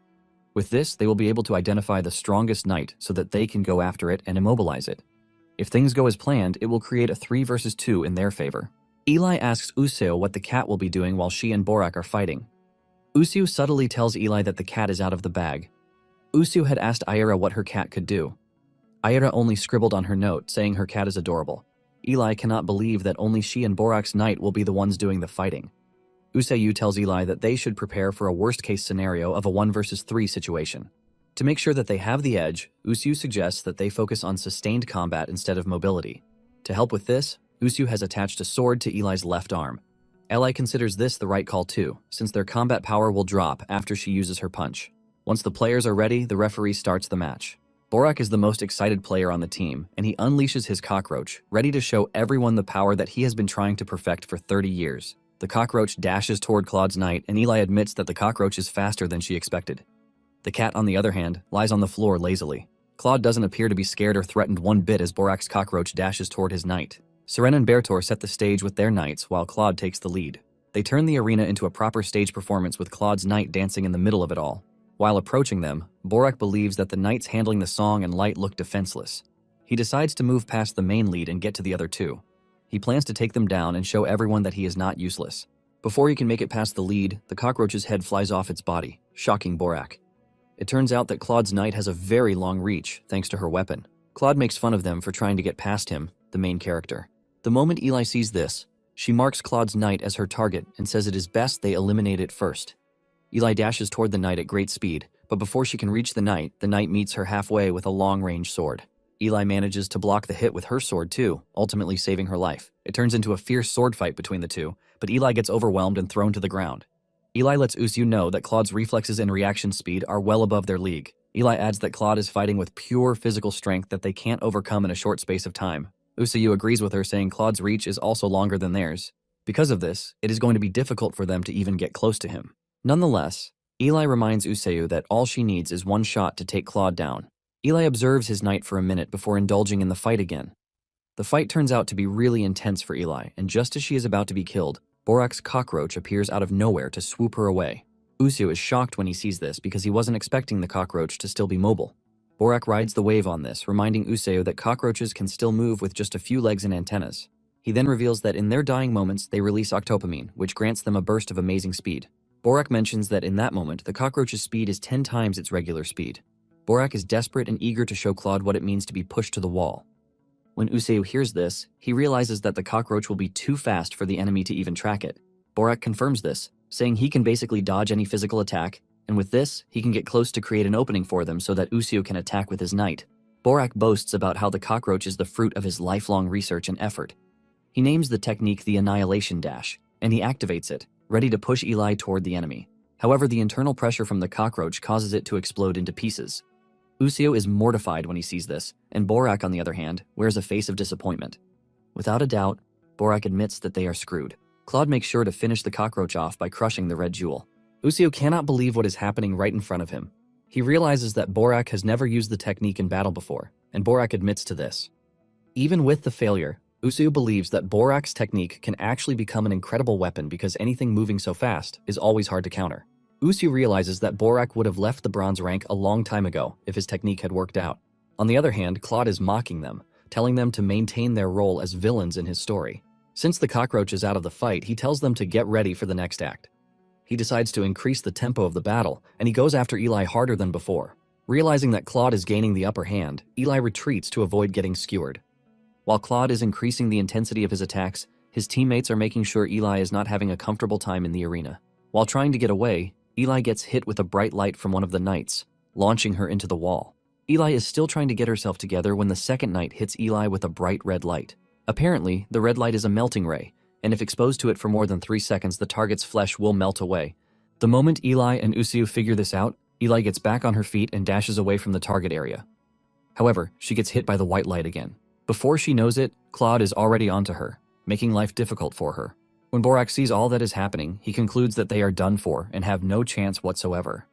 With this, they will be able to identify the strongest knight so that they can go after it and immobilize it. If things go as planned, it will create a 3 versus 2 in their favor. Eli asks Usuyu what the cat will be doing while she and Borak are fighting. Usuyu subtly tells Eli that the cat is out of the bag. Usuyu had asked Ira what her cat could do. Ira only scribbled on her note, saying her cat is adorable. Eli cannot believe that only she and Borak's knight will be the ones doing the fighting. Usuyu tells Eli that they should prepare for a worst-case scenario of a 1 versus 3 situation. To make sure that they have the edge, Usuyu suggests that they focus on sustained combat instead of mobility. To help with this, Usuyu has attached a sword to Eli's left arm. Eli considers this the right call too, since their combat power will drop after she uses her punch. Once the players are ready, the referee starts the match. Borak is the most excited player on the team, and he unleashes his cockroach, ready to show everyone the power that he has been trying to perfect for 30 years. The cockroach dashes toward Claude's knight, and Eli admits that the cockroach is faster than she expected. The cat, on the other hand, lies on the floor lazily. Claude doesn't appear to be scared or threatened one bit as Borak's cockroach dashes toward his knight. Seren and Bertor set the stage with their knights while Claude takes the lead. They turn the arena into a proper stage performance with Claude's knight dancing in the middle of it all. While approaching them, Borak believes that the knights handling the song and light look defenseless. He decides to move past the main lead and get to the other two. He plans to take them down and show everyone that he is not useless. Before he can make it past the lead, the cockroach's head flies off its body, shocking Borak. It turns out that Claude's knight has a very long reach, thanks to her weapon. Claude makes fun of them for trying to get past him, the main character. The moment Eli sees this, she marks Claude's knight as her target and says it is best they eliminate it first. Eli dashes toward the knight at great speed, but before she can reach the knight meets her halfway with a long-range sword. Eli manages to block the hit with her sword too, ultimately saving her life. It turns into a fierce sword fight between the two, but Eli gets overwhelmed and thrown to the ground. Eli lets Usu know that Claude's reflexes and reaction speed are well above their league. Eli adds that Claude is fighting with pure physical strength that they can't overcome in a short space of time. Usu agrees with her, saying Claude's reach is also longer than theirs. Because of this, it is going to be difficult for them to even get close to him. Nonetheless, Eli reminds Usu that all she needs is one shot to take Claude down. Eli observes his knight for a minute before indulging in the fight again. The fight turns out to be really intense for Eli, and just as she is about to be killed, Borak's cockroach appears out of nowhere to swoop her away. Usu is shocked when he sees this because he wasn't expecting the cockroach to still be mobile. Borak rides the wave on this, reminding Usu that cockroaches can still move with just a few legs and antennas. He then reveals that in their dying moments, they release octopamine, which grants them a burst of amazing speed. Borak mentions that in that moment, the cockroach's speed is 10 times its regular speed. Borak is desperate and eager to show Claude what it means to be pushed to the wall. When Usu hears this, he realizes that the cockroach will be too fast for the enemy to even track it. Borak confirms this, saying he can basically dodge any physical attack, and with this, he can get close to create an opening for them so that Usu can attack with his knight. Borak boasts about how the cockroach is the fruit of his lifelong research and effort. He names the technique the Annihilation Dash, and he activates it, ready to push Eli toward the enemy. However, the internal pressure from the cockroach causes it to explode into pieces. Usu is mortified when he sees this, and Borak, on the other hand, wears a face of disappointment. Without a doubt, Borak admits that they are screwed. Claude makes sure to finish the cockroach off by crushing the red jewel. Usu cannot believe what is happening right in front of him. He realizes that Borak has never used the technique in battle before, and Borak admits to this. Even with the failure, Usu believes that Borak's technique can actually become an incredible weapon because anything moving so fast is always hard to counter. Usu realizes that Borak would have left the bronze rank a long time ago if his technique had worked out. On the other hand, Claude is mocking them, telling them to maintain their role as villains in his story. Since the cockroach is out of the fight, he tells them to get ready for the next act. He decides to increase the tempo of the battle, and he goes after Eli harder than before. Realizing that Claude is gaining the upper hand, Eli retreats to avoid getting skewered. While Claude is increasing the intensity of his attacks, his teammates are making sure Eli is not having a comfortable time in the arena. While trying to get away, Eli gets hit with a bright light from one of the knights, launching her into the wall. Eli is still trying to get herself together when the second knight hits Eli with a bright red light. Apparently, the red light is a melting ray, and if exposed to it for more than 3 seconds, the target's flesh will melt away. The moment Eli and Usu figure this out, Eli gets back on her feet and dashes away from the target area. However, she gets hit by the white light again. Before she knows it, Claude is already onto her, making life difficult for her. When Borak sees all that is happening, he concludes that they are done for and have no chance whatsoever.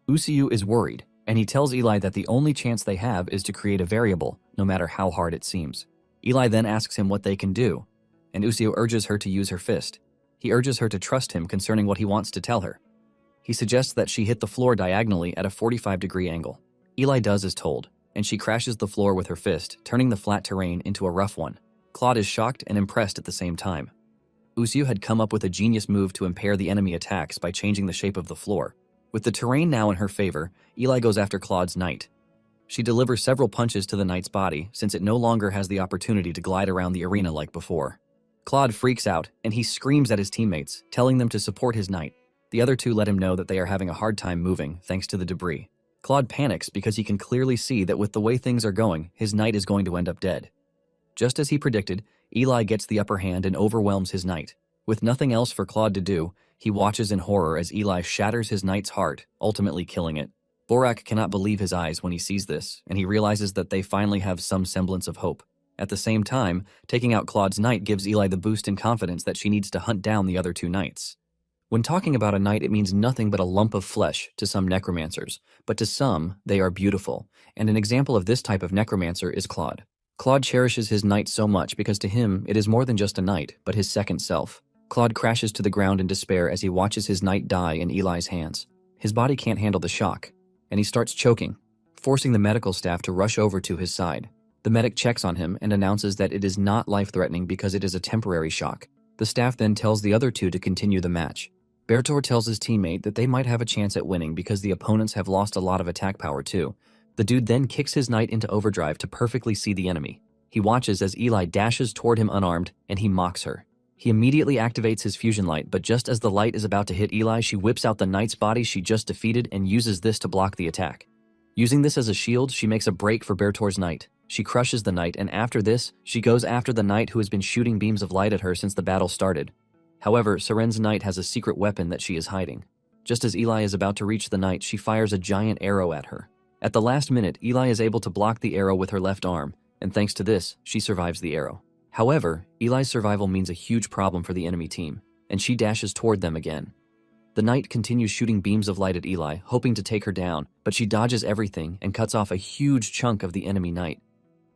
Usu is worried, and he tells Eli that the only chance they have is to create a variable, no matter how hard it seems. Eli then asks him what they can do, and Usu urges her to use her fist. He urges her to trust him concerning what he wants to tell her. He suggests that she hit the floor diagonally at a 45-degree angle. Eli does as told, and she crashes the floor with her fist, turning the flat terrain into a rough one. Claude is shocked and impressed at the same time. Usu had come up with a genius move to impair the enemy attacks by changing the shape of the floor. With the terrain now in her favor, Eli goes after Claude's knight. She delivers several punches to the knight's body since it no longer has the opportunity to glide around the arena like before. Claude freaks out and he screams at his teammates, telling them to support his knight. The other two let him know that they are having a hard time moving thanks to the debris. Claude panics because he can clearly see that with the way things are going, his knight is going to end up dead. Just as he predicted, Eli gets the upper hand and overwhelms his knight. With nothing else for Claude to do, he watches in horror as Eli shatters his knight's heart, ultimately killing it. Borak cannot believe his eyes when he sees this, and he realizes that they finally have some semblance of hope. At the same time, taking out Claude's knight gives Eli the boost in confidence that she needs to hunt down the other two knights. When talking about a knight, it means nothing but a lump of flesh to some necromancers, but to some, they are beautiful, and an example of this type of necromancer is Claude. Claude cherishes his knight so much because to him, it is more than just a knight, but his second self. Claude crashes to the ground in despair as he watches his knight die in Eli's hands. His body can't handle the shock, and he starts choking, forcing the medical staff to rush over to his side. The medic checks on him and announces that it is not life-threatening because it is a temporary shock. The staff then tells the other two to continue the match. Bertor tells his teammate that they might have a chance at winning because the opponents have lost a lot of attack power too. The dude then kicks his knight into overdrive to perfectly see the enemy. He watches as Eli dashes toward him unarmed, and he mocks her. He immediately activates his fusion light, but just as the light is about to hit Eli, she whips out the knight's body she just defeated and uses this to block the attack. Using this as a shield, she makes a break for Bertor's knight. She crushes the knight, and after this, she goes after the knight who has been shooting beams of light at her since the battle started. However, Seren's knight has a secret weapon that she is hiding. Just as Eli is about to reach the knight, she fires a giant arrow at her. At the last minute, Eli is able to block the arrow with her left arm, and thanks to this, she survives the arrow. However, Eli's survival means a huge problem for the enemy team, and she dashes toward them again. The knight continues shooting beams of light at Eli, hoping to take her down, but she dodges everything and cuts off a huge chunk of the enemy knight.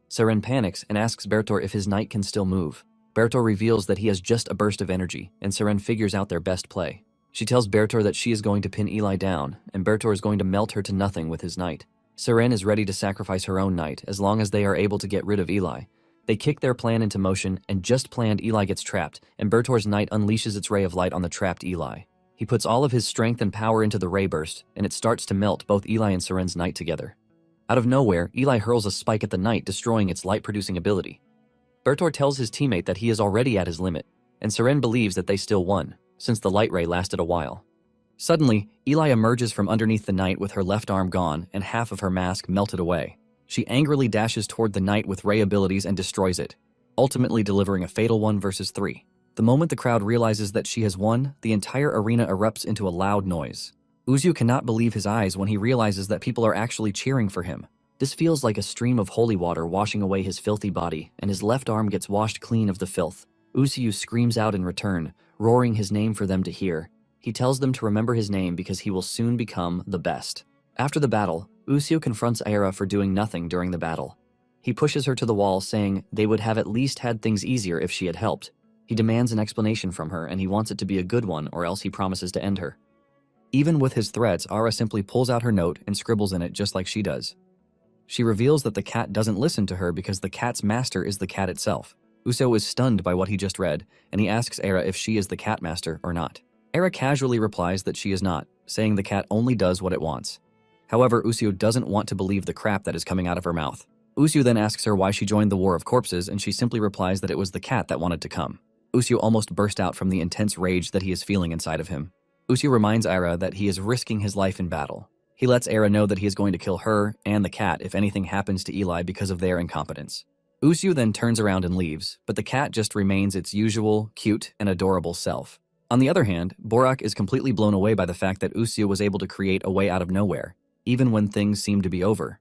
Seren panics and asks Bertor if his knight can still move. Bertor reveals that he has just a burst of energy, and Seren figures out their best play. She tells Bertor that she is going to pin Eli down, and Bertor is going to melt her to nothing with his knight. Seren is ready to sacrifice her own knight as long as they are able to get rid of Eli. They kick their plan into motion, and just planned, Eli gets trapped, and Bertor's knight unleashes its ray of light on the trapped Eli. He puts all of his strength and power into the ray burst, and it starts to melt both Eli and Seren's knight together. Out of nowhere, Eli hurls a spike at the knight, destroying its light-producing ability. Bertor tells his teammate that he is already at his limit, and Seren believes that they still won, since the light ray lasted a while. Suddenly, Eli emerges from underneath the knight with her left arm gone and half of her mask melted away. She angrily dashes toward the knight with ray abilities and destroys it, ultimately delivering a fatal 1 versus 3. The moment the crowd realizes that she has won, the entire arena erupts into a loud noise. Uzu cannot believe his eyes when he realizes that people are actually cheering for him. This feels like a stream of holy water washing away his filthy body, and his left arm gets washed clean of the filth. Uzu screams out in return, roaring his name for them to hear. He tells them to remember his name because he will soon become the best. After the battle, Uzu confronts Aira for doing nothing during the battle. He pushes her to the wall, saying they would have at least had things easier if she had helped. He demands an explanation from her, and he wants it to be a good one, or else he promises to end her. Even with his threats, Aira simply pulls out her note and scribbles in it just like she does. She reveals that the cat doesn't listen to her because the cat's master is the cat itself. Uso is stunned by what he just read, and he asks Aira if she is the cat master or not. Aira casually replies that she is not, saying the cat only does what it wants. However, Usu doesn't want to believe the crap that is coming out of her mouth. Usu then asks her why she joined the War of Corpses, and she simply replies that it was the cat that wanted to come. Usu almost burst out from the intense rage that he is feeling inside of him. Usu reminds Aira that he is risking his life in battle. He lets Aira know that he is going to kill her and the cat if anything happens to Eli because of their incompetence. Usu then turns around and leaves, but the cat just remains its usual, cute, and adorable self. On the other hand, Borak is completely blown away by the fact that Usu was able to create a way out of nowhere, even when things seemed to be over.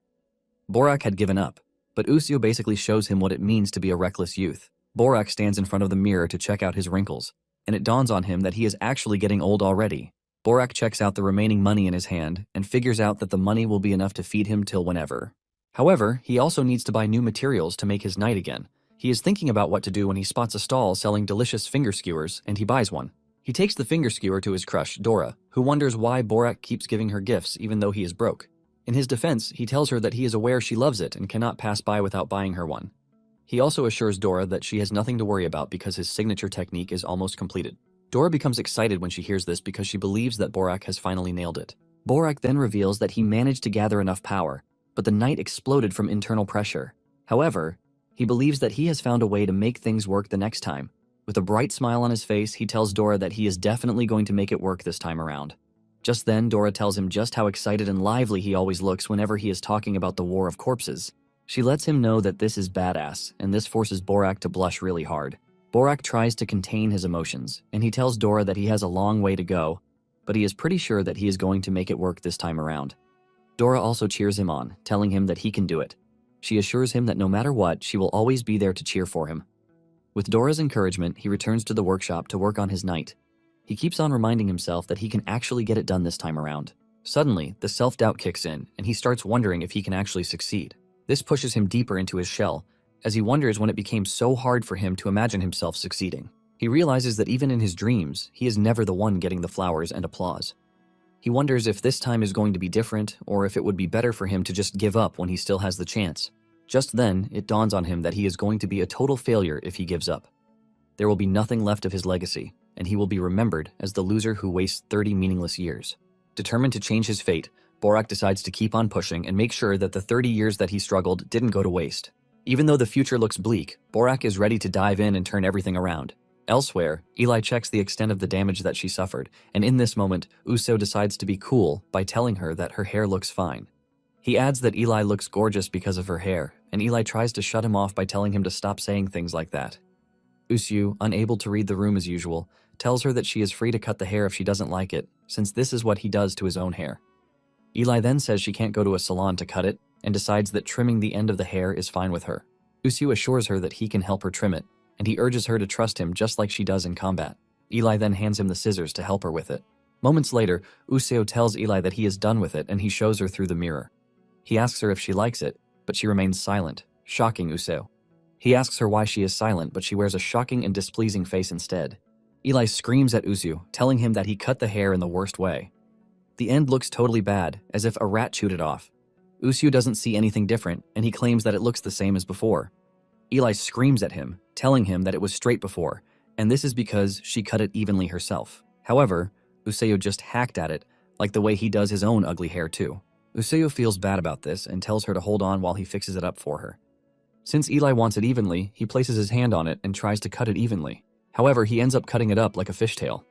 Borak had given up, but Usu basically shows him what it means to be a reckless youth. Borak stands in front of the mirror to check out his wrinkles, and it dawns on him that he is actually getting old already. Borak checks out the remaining money in his hand and figures out that the money will be enough to feed him till whenever. However, he also needs to buy new materials to make his knight again. He is thinking about what to do when he spots a stall selling delicious finger skewers, and he buys one. He takes the finger skewer to his crush, Dora, who wonders why Borak keeps giving her gifts even though he is broke. In his defense, he tells her that he is aware she loves it and cannot pass by without buying her one. He also assures Dora that she has nothing to worry about because his signature technique is almost completed. Dora becomes excited when she hears this because she believes that Borak has finally nailed it. Borak then reveals that he managed to gather enough power, but the knight exploded from internal pressure. However, he believes that he has found a way to make things work the next time. With a bright smile on his face, he tells Dora that he is definitely going to make it work this time around. Just then, Dora tells him just how excited and lively he always looks whenever he is talking about the War of Corpses. She lets him know that this is badass, and this forces Borak to blush really hard. Borak tries to contain his emotions, and he tells Dora that he has a long way to go, but he is pretty sure that he is going to make it work this time around. Dora also cheers him on, telling him that he can do it. She assures him that no matter what, she will always be there to cheer for him. With Dora's encouragement, he returns to the workshop to work on his night. He keeps on reminding himself that he can actually get it done this time around. Suddenly, the self-doubt kicks in, and he starts wondering if he can actually succeed. This pushes him deeper into his shell, as he wonders when it became so hard for him to imagine himself succeeding. He realizes that even in his dreams, he is never the one getting the flowers and applause. He wonders if this time is going to be different, or if it would be better for him to just give up when he still has the chance. Just then, it dawns on him that he is going to be a total failure if he gives up. There will be nothing left of his legacy, and he will be remembered as the loser who wastes 30 meaningless years. Determined to change his fate, Borak decides to keep on pushing and make sure that the 30 years that he struggled didn't go to waste. Even though the future looks bleak, Borak is ready to dive in and turn everything around. Elsewhere, Eli checks the extent of the damage that she suffered, and in this moment, Uso decides to be cool by telling her that her hair looks fine. He adds that Eli looks gorgeous because of her hair, and Eli tries to shut him off by telling him to stop saying things like that. Usu, unable to read the room as usual, tells her that she is free to cut the hair if she doesn't like it, since this is what he does to his own hair. Eli then says she can't go to a salon to cut it, and decides that trimming the end of the hair is fine with her. Usu assures her that he can help her trim it, and he urges her to trust him just like she does in combat. Eli then hands him the scissors to help her with it. Moments later, Useo tells Eli that he is done with it, and he shows her through the mirror. He asks her if she likes it, but she remains silent, shocking Useo. He asks her why she is silent, but she wears a shocking and displeasing face instead. Eli screams at Usu, telling him that he cut the hair in the worst way. The end looks totally bad, as if a rat chewed it off. Usu doesn't see anything different, and he claims that it looks the same as before. Eli screams at him, telling him that it was straight before, and this is because she cut it evenly herself. However, Useo just hacked at it, like the way he does his own ugly hair too. Useo feels bad about this and tells her to hold on while he fixes it up for her. Since Eli wants it evenly, he places his hand on it and tries to cut it evenly. However, he ends up cutting it up like a fishtail.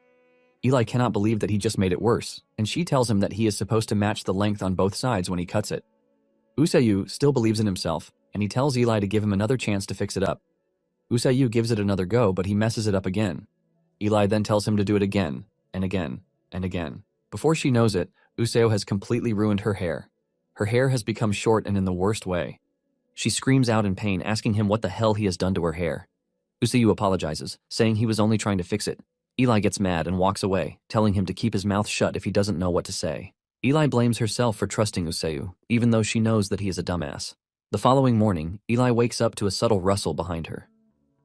Eli cannot believe that he just made it worse, and she tells him that he is supposed to match the length on both sides when he cuts it. Useo still believes in himself, and he tells Eli to give him another chance to fix it up. Useo gives it another go, but he messes it up again. Eli then tells him to do it again, and again, and again. Before she knows it, Useo has completely ruined her hair. Her hair has become short and in the worst way. She screams out in pain, asking him what the hell he has done to her hair. Useo apologizes, saying he was only trying to fix it. Eli gets mad and walks away, telling him to keep his mouth shut if he doesn't know what to say. Eli blames herself for trusting Useo, even though she knows that he is a dumbass. The following morning, Eli wakes up to a subtle rustle behind her.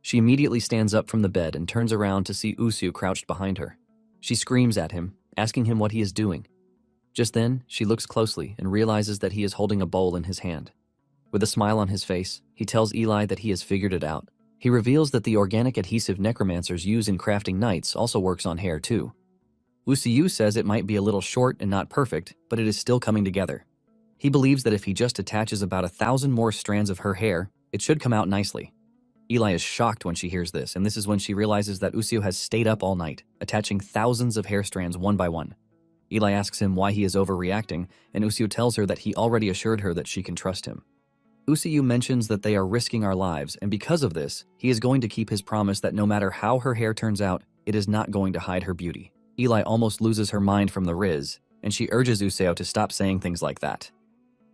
She immediately stands up from the bed and turns around to see Useo crouched behind her. She screams at him, asking him what he is doing. Just then, she looks closely and realizes that he is holding a bowl in his hand. With a smile on his face, he tells Eli that he has figured it out. He reveals that the organic adhesive necromancers use in crafting knights also works on hair too. Useo says it might be a little short and not perfect, but it is still coming together. He believes that if he just attaches about 1,000 more strands of her hair, it should come out nicely. Eli is shocked when she hears this, and this is when she realizes that Useo has stayed up all night, attaching thousands of hair strands one by one. Eli asks him why he is overreacting, and Useo tells her that he already assured her that she can trust him. Useo mentions that they are risking our lives, and because of this, he is going to keep his promise that no matter how her hair turns out, it is not going to hide her beauty. Eli almost loses her mind from the riz, and she urges Useo to stop saying things like that.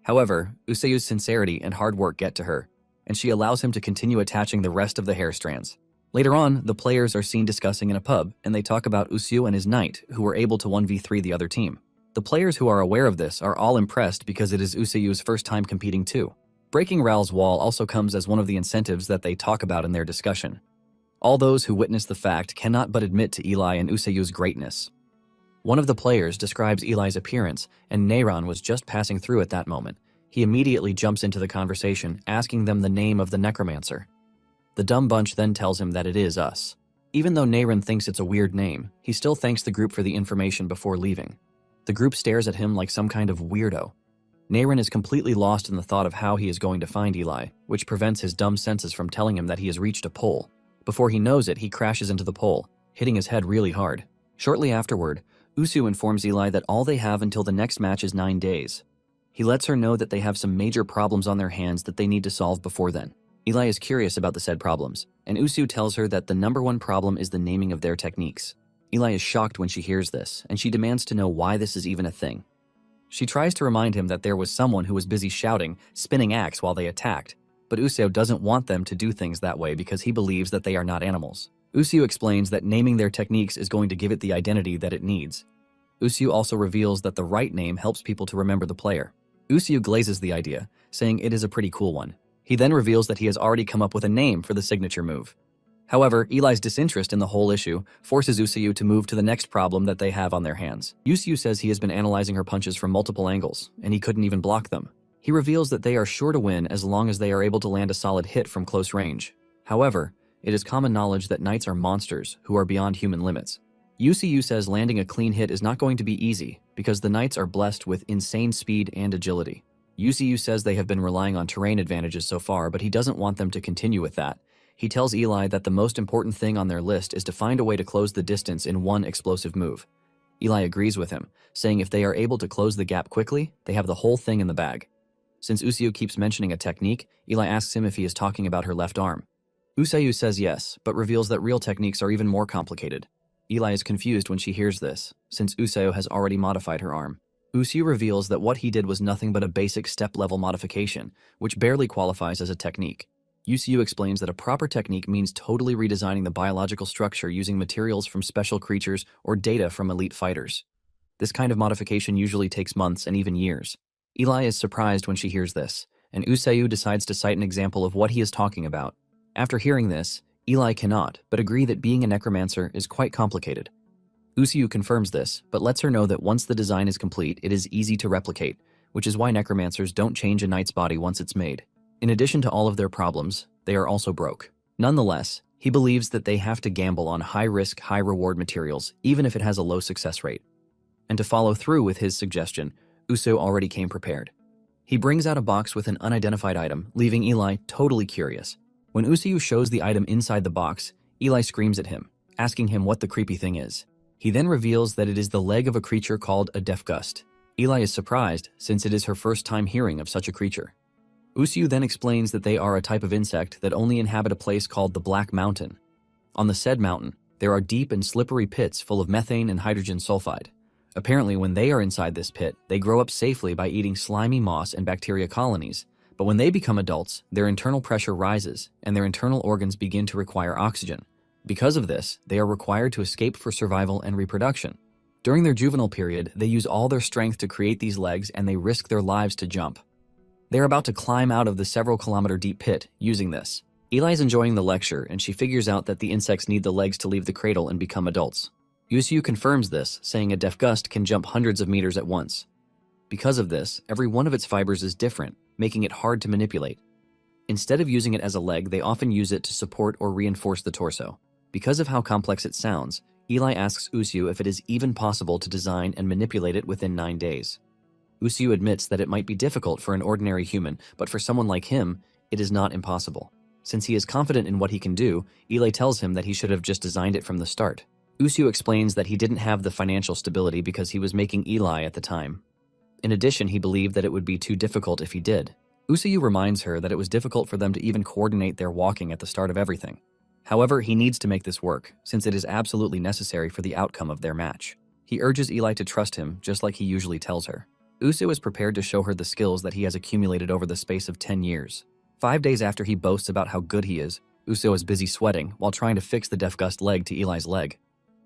However, Useo's sincerity and hard work get to her, and she allows him to continue attaching the rest of the hair strands. Later on, the players are seen discussing in a pub, and they talk about Useo and his knight, who were able to 1v3 the other team. The players who are aware of this are all impressed because it is Useo's first time competing too. Breaking Ral's wall also comes as one of the incentives that they talk about in their discussion. All those who witness the fact cannot but admit to Eli and Useo's greatness. One of the players describes Eli's appearance, and Neyron was just passing through at that moment. He immediately jumps into the conversation, asking them the name of the necromancer. The dumb bunch then tells him that it is us. Even though Neyron thinks it's a weird name, he still thanks the group for the information before leaving. The group stares at him like some kind of weirdo. Neyron is completely lost in the thought of how he is going to find Eli, which prevents his dumb senses from telling him that he has reached a pole. Before he knows it, he crashes into the pole, hitting his head really hard. Shortly afterward, Useo informs Eli that all they have until the next match is 9 days. He lets her know that they have some major problems on their hands that they need to solve before then. Eli is curious about the said problems, and Useo tells her that the #1 problem is the naming of their techniques. Eli is shocked when she hears this, and she demands to know why this is even a thing. She tries to remind him that there was someone who was busy shouting, spinning axe while they attacked, but Useo doesn't want them to do things that way because he believes that they are not animals. Useo explains that naming their techniques is going to give it the identity that it needs. Useo also reveals that the right name helps people to remember the player. Useo glazes the idea, saying it is a pretty cool one. He then reveals that he has already come up with a name for the signature move. However, Eli's disinterest in the whole issue forces Useo to move to the next problem that they have on their hands. Useo says he has been analyzing her punches from multiple angles, and he couldn't even block them. He reveals that they are sure to win as long as they are able to land a solid hit from close range. However, it is common knowledge that knights are monsters who are beyond human limits. Useo says landing a clean hit is not going to be easy because the knights are blessed with insane speed and agility. Useo says they have been relying on terrain advantages so far, but he doesn't want them to continue with that. He tells Eli that the most important thing on their list is to find a way to close the distance in one explosive move. Eli agrees with him, saying if they are able to close the gap quickly, they have the whole thing in the bag. Since Useo keeps mentioning a technique, Eli asks him if he is talking about her left arm. Useo says yes, but reveals that real techniques are even more complicated. Eli is confused when she hears this, since Useo has already modified her arm. Useo reveals that what he did was nothing but a basic step-level modification, which barely qualifies as a technique. Useo explains that a proper technique means totally redesigning the biological structure using materials from special creatures or data from elite fighters. This kind of modification usually takes months and even years. Eli is surprised when she hears this, and Useo decides to cite an example of what he is talking about. After hearing this, Eli cannot but agree that being a necromancer is quite complicated. Useo confirms this, but lets her know that once the design is complete, it is easy to replicate, which is why necromancers don't change a knight's body once it's made. In addition to all of their problems, they are also broke. Nonetheless, he believes that they have to gamble on high-risk, high-reward materials, even if it has a low success rate. And to follow through with his suggestion, Useo already came prepared. He brings out a box with an unidentified item, leaving Eli totally curious. When Useo shows the item inside the box, Eli screams at him, asking him what the creepy thing is. He then reveals that it is the leg of a creature called a death gust. Eli is surprised, since it is her first time hearing of such a creature. Useo then explains that they are a type of insect that only inhabit a place called the Black Mountain. On the said mountain, there are deep and slippery pits full of methane and hydrogen sulfide. Apparently, when they are inside this pit, they grow up safely by eating slimy moss and bacteria colonies, but when they become adults, their internal pressure rises and their internal organs begin to require oxygen. Because of this, they are required to escape for survival and reproduction. During their juvenile period, they use all their strength to create these legs and they risk their lives to jump. They are about to climb out of the several kilometer deep pit using this. Eli is enjoying the lecture and she figures out that the insects need the legs to leave the cradle and become adults. Useo confirms this, saying a death gust can jump hundreds of meters at once. Because of this, every one of its fibers is different, making it hard to manipulate. Instead of using it as a leg, they often use it to support or reinforce the torso. Because of how complex it sounds, Eli asks Useo if it is even possible to design and manipulate it within 9 days. Useo admits that it might be difficult for an ordinary human, but for someone like him, it is not impossible. Since he is confident in what he can do, Eli tells him that he should have just designed it from the start. Useo explains that he didn't have the financial stability because he was making Eli at the time. In addition, he believed that it would be too difficult if he did. Useo reminds her that it was difficult for them to even coordinate their walking at the start of everything. However, he needs to make this work, since it is absolutely necessary for the outcome of their match. He urges Eli to trust him, just like he usually tells her. Useo is prepared to show her the skills that he has accumulated over the space of 10 years. 5 days after he boasts about how good he is, Useo is busy sweating while trying to fix the death gust leg to Eli's leg.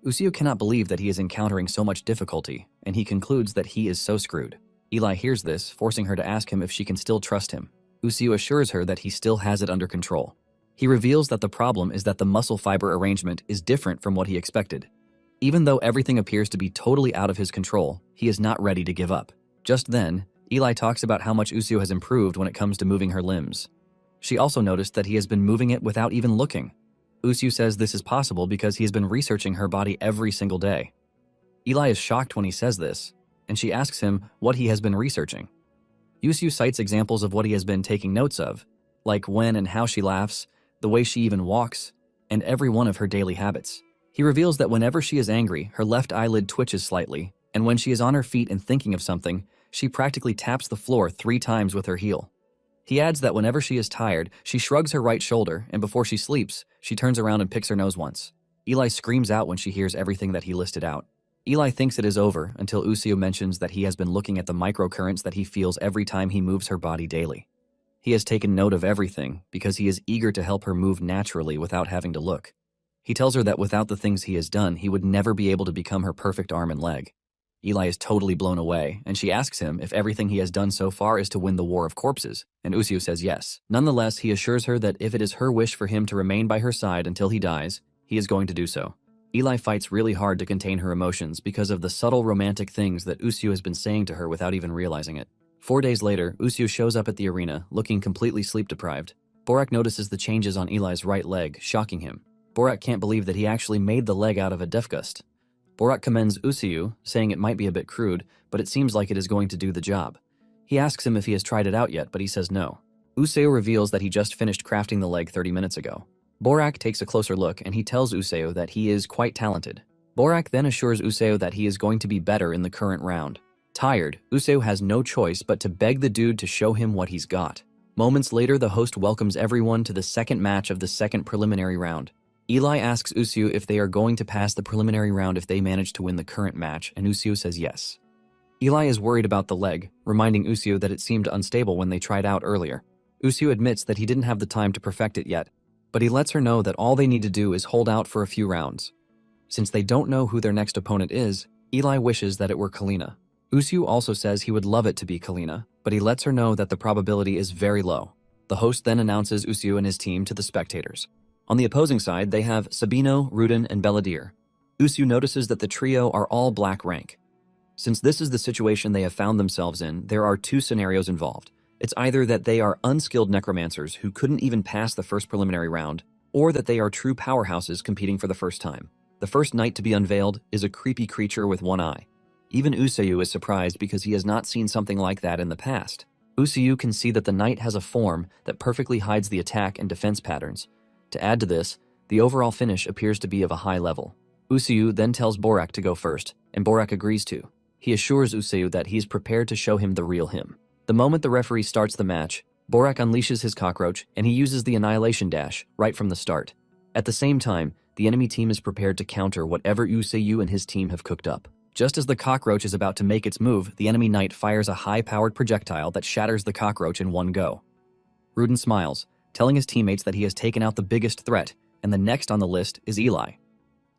Useo cannot believe that he is encountering so much difficulty, and he concludes that he is so screwed. Eli hears this, forcing her to ask him if she can still trust him. Useo assures her that he still has it under control. He reveals that the problem is that the muscle fiber arrangement is different from what he expected. Even though everything appears to be totally out of his control, he is not ready to give up. Just then, Eli talks about how much Useo has improved when it comes to moving her limbs. She also noticed that he has been moving it without even looking. Useo says this is possible because he has been researching her body every single day. Eli is shocked when he says this, and she asks him what he has been researching. Useo cites examples of what he has been taking notes of, like when and how she laughs, the way she even walks, and every one of her daily habits. He reveals that whenever she is angry, her left eyelid twitches slightly, and when she is on her feet and thinking of something, she practically taps the floor 3 times with her heel. He adds that whenever she is tired, she shrugs her right shoulder, and before she sleeps, she turns around and picks her nose once. Eli screams out when she hears everything that he listed out. Eli thinks it is over until Usio mentions that he has been looking at the microcurrents that he feels every time he moves her body daily. He has taken note of everything because he is eager to help her move naturally without having to look. He tells her that without the things he has done, he would never be able to become her perfect arm and leg. Eli is totally blown away, and she asks him if everything he has done so far is to win the War of Corpses, and Usio says yes. Nonetheless, he assures her that if it is her wish for him to remain by her side until he dies, he is going to do so. Eli fights really hard to contain her emotions because of the subtle romantic things that Usio has been saying to her without even realizing it. 4 days later, Usio shows up at the arena, looking completely sleep-deprived. Borak notices the changes on Eli's right leg, shocking him. Borak can't believe that he actually made the leg out of a deathgust. Borak commends Usio, saying it might be a bit crude, but it seems like it is going to do the job. He asks him if he has tried it out yet, but he says no. Usio reveals that he just finished crafting the leg 30 minutes ago. Borak takes a closer look and he tells Usio that he is quite talented. Borak then assures Usio that he is going to be better in the current round. Tired, Usio has no choice but to beg the dude to show him what he's got. Moments later, the host welcomes everyone to the second match of the second preliminary round. Eli asks Usio if they are going to pass the preliminary round if they manage to win the current match, and Usio says yes. Eli is worried about the leg, reminding Usio that it seemed unstable when they tried out earlier. Usio admits that he didn't have the time to perfect it yet, but he lets her know that all they need to do is hold out for a few rounds. Since they don't know who their next opponent is, Eli wishes that it were Kalina. Usio also says he would love it to be Kalina, but he lets her know that the probability is very low. The host then announces Usio and his team to the spectators. On the opposing side, they have Sabino, Rudin, and Belladir. Usio notices that the trio are all black rank. Since this is the situation they have found themselves in, there are two scenarios involved. It's either that they are unskilled necromancers who couldn't even pass the first preliminary round, or that they are true powerhouses competing for the first time. The first knight to be unveiled is a creepy creature with one eye. Even Usio is surprised because he has not seen something like that in the past. Usio can see that the knight has a form that perfectly hides the attack and defense patterns. To add to this, the overall finish appears to be of a high level. Usio then tells Borak to go first, and Borak agrees to. He assures Usio that he is prepared to show him the real him. The moment the referee starts the match, Borak unleashes his cockroach and he uses the annihilation dash right from the start. At the same time, the enemy team is prepared to counter whatever Usio and his team have cooked up. Just as the cockroach is about to make its move, the enemy knight fires a high-powered projectile that shatters the cockroach in one go. Rudin smiles, telling his teammates that he has taken out the biggest threat, and the next on the list is Eli.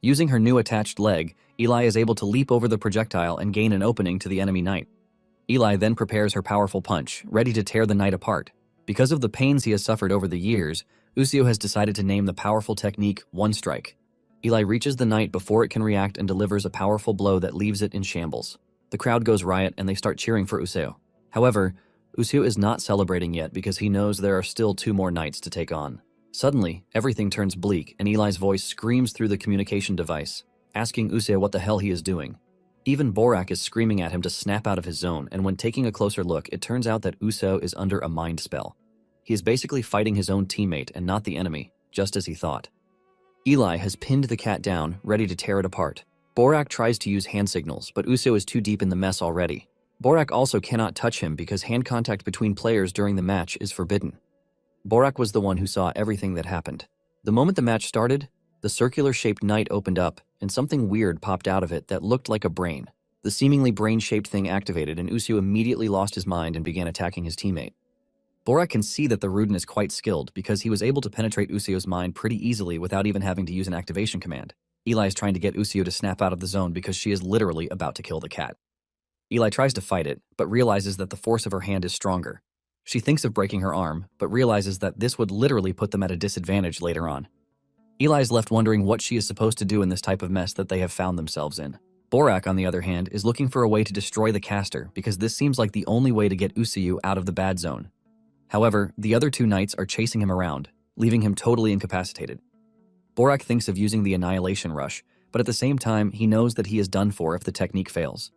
Using her new attached leg, Eli is able to leap over the projectile and gain an opening to the enemy knight. Eli then prepares her powerful punch, ready to tear the knight apart. Because of the pains he has suffered over the years, Usio has decided to name the powerful technique One Strike. Eli reaches the knight before it can react and delivers a powerful blow that leaves it in shambles. The crowd goes riot and they start cheering for Usio. However, Usio is not celebrating yet because he knows there are still 2 more knights to take on. Suddenly, everything turns bleak and Eli's voice screams through the communication device, asking Usio what the hell he is doing. Even Borak is screaming at him to snap out of his zone, and when taking a closer look, it turns out that Usio is under a mind spell. He is basically fighting his own teammate and not the enemy, just as he thought. Eli has pinned the cat down, ready to tear it apart. Borak tries to use hand signals, but Usio is too deep in the mess already. Borak also cannot touch him because hand contact between players during the match is forbidden. Borak was the one who saw everything that happened. The moment the match started, the circular-shaped knight opened up, and something weird popped out of it that looked like a brain. The seemingly brain-shaped thing activated, and Usio immediately lost his mind and began attacking his teammate. Borak can see that the Rudin is quite skilled because he was able to penetrate Usio's mind pretty easily without even having to use an activation command. Eli is trying to get Usio to snap out of the zone because she is literally about to kill the cat. Eli tries to fight it, but realizes that the force of her hand is stronger. She thinks of breaking her arm, but realizes that this would literally put them at a disadvantage later on. Eli is left wondering what she is supposed to do in this type of mess that they have found themselves in. Borak, on the other hand, is looking for a way to destroy the caster because this seems like the only way to get Usio out of the bad zone. However, the other 2 knights are chasing him around, leaving him totally incapacitated. Borak thinks of using the annihilation rush, but at the same time, he knows that he is done for if the technique fails.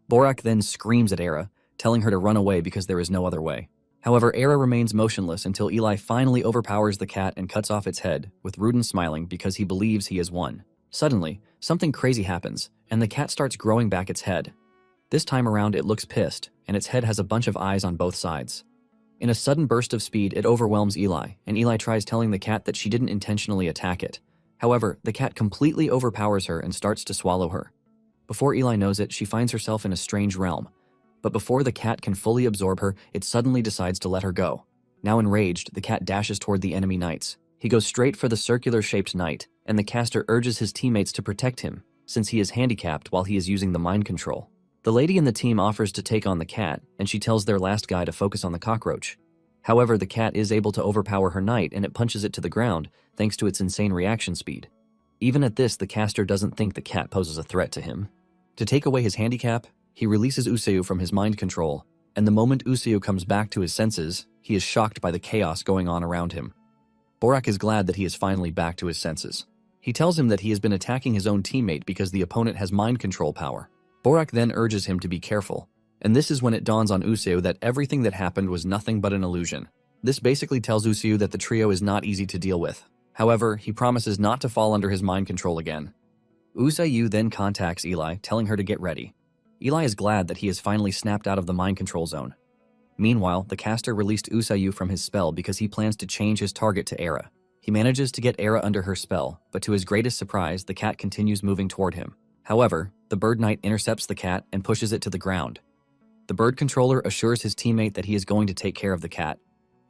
Borak then screams at Era, telling her to run away because there is no other way. However, Era remains motionless until Eli finally overpowers the cat and cuts off its head, with Rudin smiling because he believes he has won. Suddenly, something crazy happens, and the cat starts growing back its head. This time around, it looks pissed, and its head has a bunch of eyes on both sides. In a sudden burst of speed, it overwhelms Eli, and Eli tries telling the cat that she didn't intentionally attack it. However, the cat completely overpowers her and starts to swallow her. Before Eli knows it, she finds herself in a strange realm. But before the cat can fully absorb her, it suddenly decides to let her go. Now enraged, the cat dashes toward the enemy knights. He goes straight for the circular-shaped knight, and the caster urges his teammates to protect him, since he is handicapped while he is using the mind control. The lady in the team offers to take on the cat, and she tells their last guy to focus on the cockroach. However, the cat is able to overpower her knight, and it punches it to the ground, thanks to its insane reaction speed. Even at this, the caster doesn't think the cat poses a threat to him. To take away his handicap, he releases Usayu from his mind control, and the moment Usayu comes back to his senses, he is shocked by the chaos going on around him. Borak is glad that he is finally back to his senses. He tells him that he has been attacking his own teammate because the opponent has mind control power. Borak then urges him to be careful, and this is when it dawns on Usayu that everything that happened was nothing but an illusion. This basically tells Usayu that the trio is not easy to deal with. However, he promises not to fall under his mind control again. Usayu then contacts Eli, telling her to get ready. Eli is glad that he has finally snapped out of the mind control zone. Meanwhile, the caster released Usayu from his spell because he plans to change his target to Era. He manages to get Era under her spell, but to his greatest surprise, the cat continues moving toward him. However, the bird knight intercepts the cat and pushes it to the ground. The bird controller assures his teammate that he is going to take care of the cat.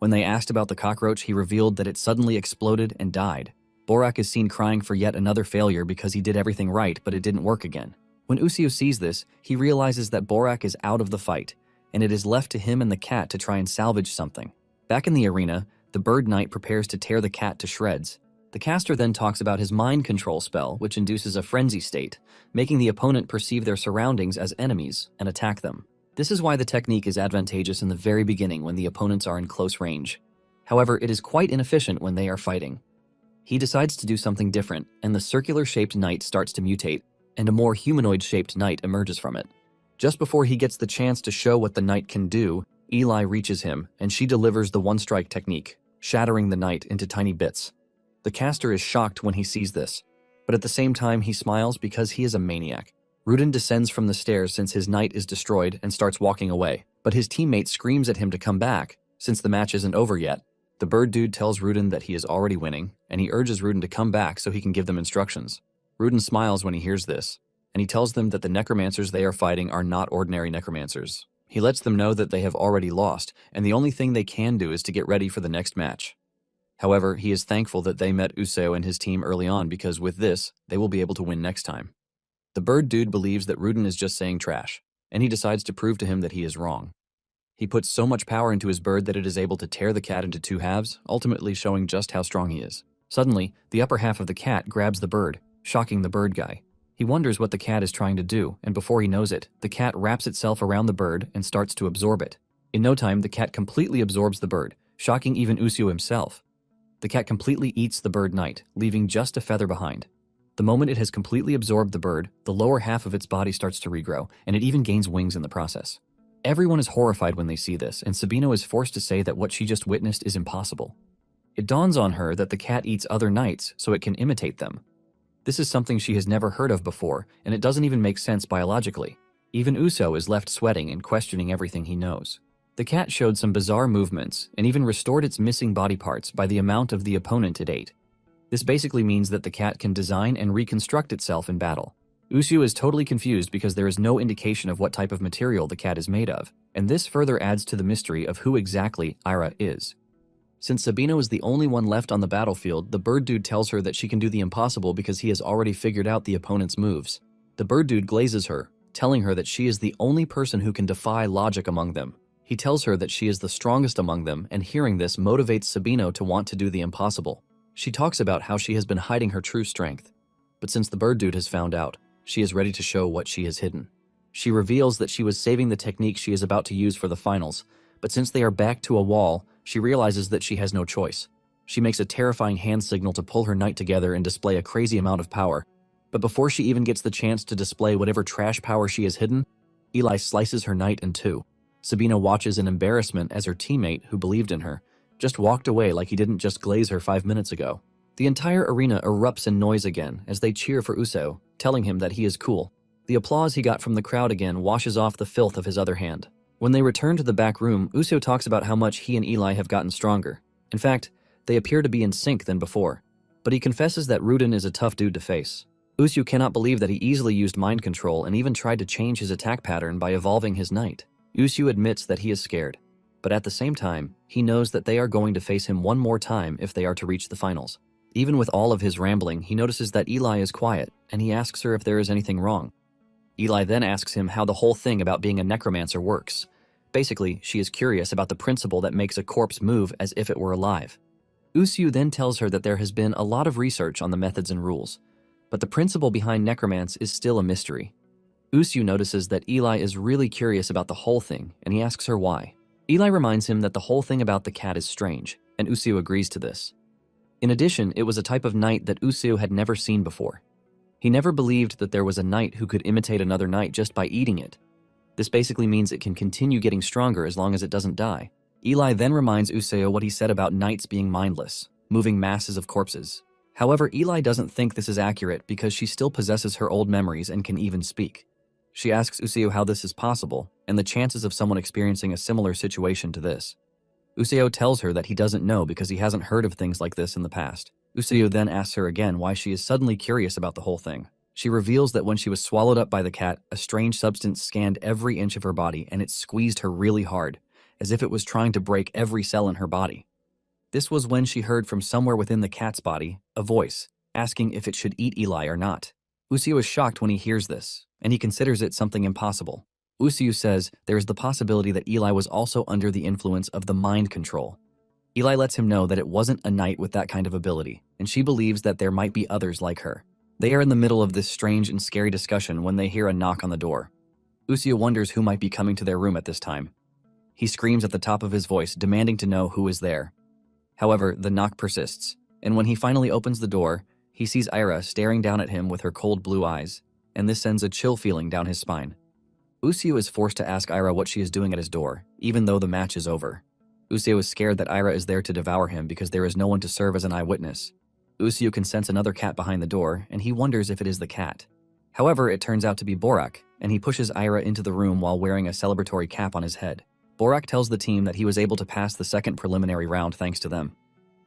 When they asked about the cockroach, he revealed that it suddenly exploded and died. Borak is seen crying for yet another failure because he did everything right, but it didn't work again. When Usayu sees this, he realizes that Borak is out of the fight, and it is left to him and the cat to try and salvage something. Back in the arena, the bird knight prepares to tear the cat to shreds. The caster then talks about his mind control spell, which induces a frenzy state, making the opponent perceive their surroundings as enemies and attack them. This is why the technique is advantageous in the very beginning when the opponents are in close range. However, it is quite inefficient when they are fighting. He decides to do something different, and the circular-shaped knight starts to mutate, and a more humanoid-shaped knight emerges from it. Just before he gets the chance to show what the knight can do, Eli reaches him, and she delivers the one-strike technique, shattering the knight into tiny bits. The caster is shocked when he sees this, but at the same time he smiles because he is a maniac. Rudin descends from the stairs since his knight is destroyed and starts walking away, but his teammate screams at him to come back, since the match isn't over yet. The bird dude tells Rudin that he is already winning, and he urges Rudin to come back so he can give them instructions. Rudin smiles when he hears this, and he tells them that the necromancers they are fighting are not ordinary necromancers. He lets them know that they have already lost, and the only thing they can do is to get ready for the next match. However, he is thankful that they met Usayu and his team early on because with this, they will be able to win next time. The bird dude believes that Rudin is just saying trash, and he decides to prove to him that he is wrong. He puts so much power into his bird that it is able to tear the cat into two halves, ultimately showing just how strong he is. Suddenly, the upper half of the cat grabs the bird, shocking the bird guy. He wonders what the cat is trying to do, and before he knows it, the cat wraps itself around the bird and starts to absorb it. In no time, the cat completely absorbs the bird, shocking even Usayu himself. The cat completely eats the bird knight, leaving just a feather behind. The moment it has completely absorbed the bird, the lower half of its body starts to regrow, and it even gains wings in the process. Everyone is horrified when they see this, and Sabino is forced to say that what she just witnessed is impossible. It dawns on her that the cat eats other knights so it can imitate them. This is something she has never heard of before, and it doesn't even make sense biologically. Even Usayu is left sweating and questioning everything he knows. The cat showed some bizarre movements and even restored its missing body parts by the amount of the opponent it ate. This basically means that the cat can design and reconstruct itself in battle. Usayu is totally confused because there is no indication of what type of material the cat is made of, and this further adds to the mystery of who exactly Ira is. Since Sabino is the only one left on the battlefield, the bird dude tells her that she can do the impossible because he has already figured out the opponent's moves. The bird dude glazes her, telling her that she is the only person who can defy logic among them. He tells her that she is the strongest among them, and hearing this motivates Sabino to want to do the impossible. She talks about how she has been hiding her true strength, but since the bird dude has found out, she is ready to show what she has hidden. She reveals that she was saving the technique she is about to use for the finals, but since they are back to a wall, she realizes that she has no choice. She makes a terrifying hand signal to pull her knight together and display a crazy amount of power, but before she even gets the chance to display whatever trash power she has hidden, Eli slices her knight in two. Sabino watches in embarrassment as her teammate, who believed in her, just walked away like he didn't just glaze her 5 minutes ago. The entire arena erupts in noise again as they cheer for Usayu, telling him that he is cool. The applause he got from the crowd again washes off the filth of his other hand. When they return to the back room, Usayu talks about how much he and Eli have gotten stronger. In fact, they appear to be in sync than before, but he confesses that Rudin is a tough dude to face. Usui cannot believe that he easily used mind control and even tried to change his attack pattern by evolving his knight. Usui admits that he is scared, but at the same time, he knows that they are going to face him one more time if they are to reach the finals. Even with all of his rambling, he notices that Eli is quiet, and he asks her if there is anything wrong. Eli then asks him how the whole thing about being a necromancer works. Basically, she is curious about the principle that makes a corpse move as if it were alive. Usui then tells her that there has been a lot of research on the methods and rules, but the principle behind necromancy is still a mystery. Usui notices that Eli is really curious about the whole thing, and he asks her why. Eli reminds him that the whole thing about the cat is strange, and Usui agrees to this. In addition, it was a type of knight that Usui had never seen before. He never believed that there was a knight who could imitate another knight just by eating it. This basically means it can continue getting stronger as long as it doesn't die. Eli then reminds Usui what he said about knights being mindless, moving masses of corpses. However, Eli doesn't think this is accurate because she still possesses her old memories and can even speak. She asks Usui how this is possible and the chances of someone experiencing a similar situation to this. Usui tells her that he doesn't know because he hasn't heard of things like this in the past. Usui then asks her again why she is suddenly curious about the whole thing. She reveals that when she was swallowed up by the cat, a strange substance scanned every inch of her body and it squeezed her really hard, as if it was trying to break every cell in her body. This was when she heard from somewhere within the cat's body a voice asking if it should eat Eli or not. Usui is shocked when he hears this, and he considers it something impossible. Usui says there is the possibility that Eli was also under the influence of the mind control. Eli lets him know that it wasn't a knight with that kind of ability, and she believes that there might be others like her. They are in the middle of this strange and scary discussion when they hear a knock on the door. Usui wonders who might be coming to their room at this time. He screams at the top of his voice, demanding to know who is there. However, the knock persists, and when he finally opens the door, he sees Ira staring down at him with her cold blue eyes, and this sends a chill feeling down his spine. Usui is forced to ask Ira what she is doing at his door, even though the match is over. Usui is scared that Ira is there to devour him because there is no one to serve as an eyewitness. Usui can sense another cat behind the door, and he wonders if it is the cat. However, it turns out to be Borak, and he pushes Ira into the room while wearing a celebratory cap on his head. Borak tells the team that he was able to pass the second preliminary round thanks to them.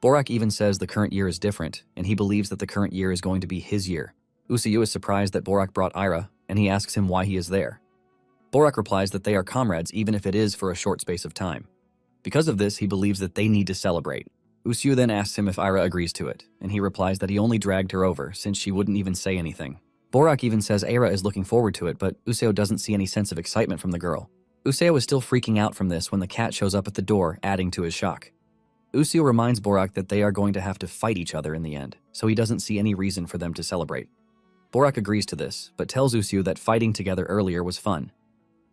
Borak even says the current year is different, and he believes that the current year is going to be his year. Usui is surprised that Borak brought Ira, and he asks him why he is there. Borak replies that they are comrades even if it is for a short space of time. Because of this, he believes that they need to celebrate. Usui then asks him if Ira agrees to it, and he replies that he only dragged her over since she wouldn't even say anything. Borak even says Ira is looking forward to it, but Usui doesn't see any sense of excitement from the girl. Usui is still freaking out from this when the cat shows up at the door, adding to his shock. Usui reminds Borak that they are going to have to fight each other in the end, so he doesn't see any reason for them to celebrate. Borak agrees to this, but tells Usui that fighting together earlier was fun.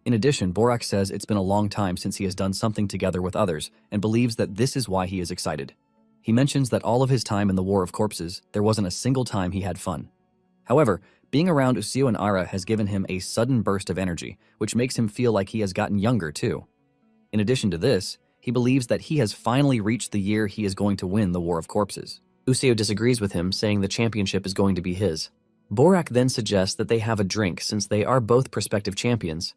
In addition, Borak says it's been a long time since he has done something together with others and believes that this is why he is excited. He mentions that all of his time in the War of Corpses, there wasn't a single time he had fun. However, being around Usui and Ira has given him a sudden burst of energy, which makes him feel like he has gotten younger too. In addition to this, he believes that he has finally reached the year he is going to win the War of Corpses. Usui disagrees with him, saying the championship is going to be his. Borak then suggests that they have a drink since they are both prospective champions.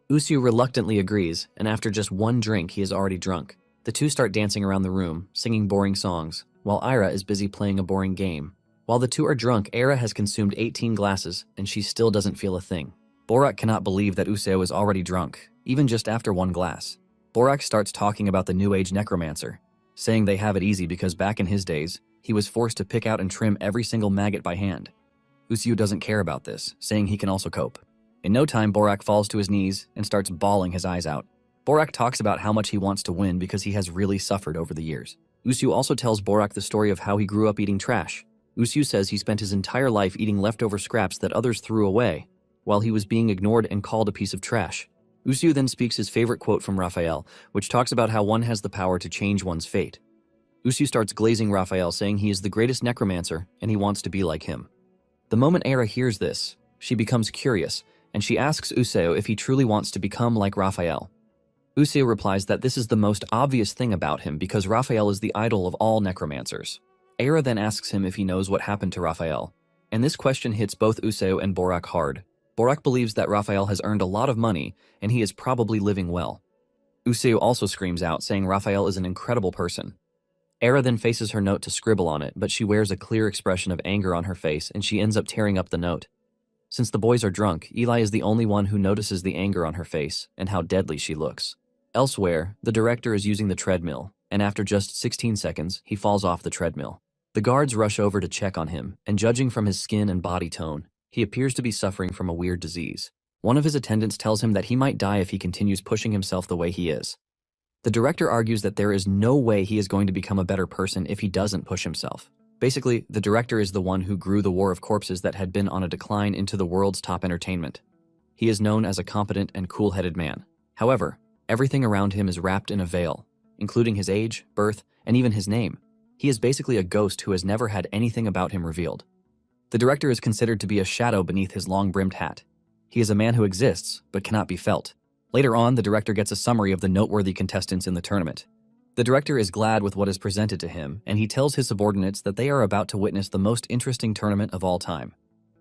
Usui reluctantly agrees, and after just one drink he is already drunk. The two start dancing around the room, singing boring songs, while Ira is busy playing a boring game. While the two are drunk, Ira has consumed 18 glasses, and she still doesn't feel a thing. Borak cannot believe that Usui is already drunk, even just after one glass. Borak starts talking about the New Age necromancer, saying they have it easy because back in his days, he was forced to pick out and trim every single maggot by hand. Usui doesn't care about this, saying he can also cope. In no time, Borak falls to his knees and starts bawling his eyes out. Borak talks about how much he wants to win because he has really suffered over the years. Usui also tells Borak the story of how he grew up eating trash. Usui says he spent his entire life eating leftover scraps that others threw away, while he was being ignored and called a piece of trash. Usui then speaks his favorite quote from Raphael, which talks about how one has the power to change one's fate. Usui starts glazing Raphael, saying he is the greatest necromancer and he wants to be like him. The moment Ira hears this, she becomes curious, and she asks Usui if he truly wants to become like Raphael. Usui replies that this is the most obvious thing about him because Raphael is the idol of all necromancers. Ira then asks him if he knows what happened to Raphael, and this question hits both Usui and Borak hard. Borak believes that Raphael has earned a lot of money, and he is probably living well. Usui also screams out, saying Raphael is an incredible person. Era then faces her note to scribble on it, but she wears a clear expression of anger on her face and she ends up tearing up the note. Since the boys are drunk, Eli is the only one who notices the anger on her face and how deadly she looks. Elsewhere, the director is using the treadmill, and after just 16 seconds, he falls off the treadmill. The guards rush over to check on him, and judging from his skin and body tone, he appears to be suffering from a weird disease. One of his attendants tells him that he might die if he continues pushing himself the way he is. The director argues that there is no way he is going to become a better person if he doesn't push himself. Basically, the director is the one who grew the War of Corpses that had been on a decline into the world's top entertainment. He is known as a competent and cool-headed man. However, everything around him is wrapped in a veil, including his age, birth, and even his name. He is basically a ghost who has never had anything about him revealed. The director is considered to be a shadow beneath his long-brimmed hat. He is a man who exists, but cannot be felt. Later on, the director gets a summary of the noteworthy contestants in the tournament. The director is glad with what is presented to him, and he tells his subordinates that they are about to witness the most interesting tournament of all time.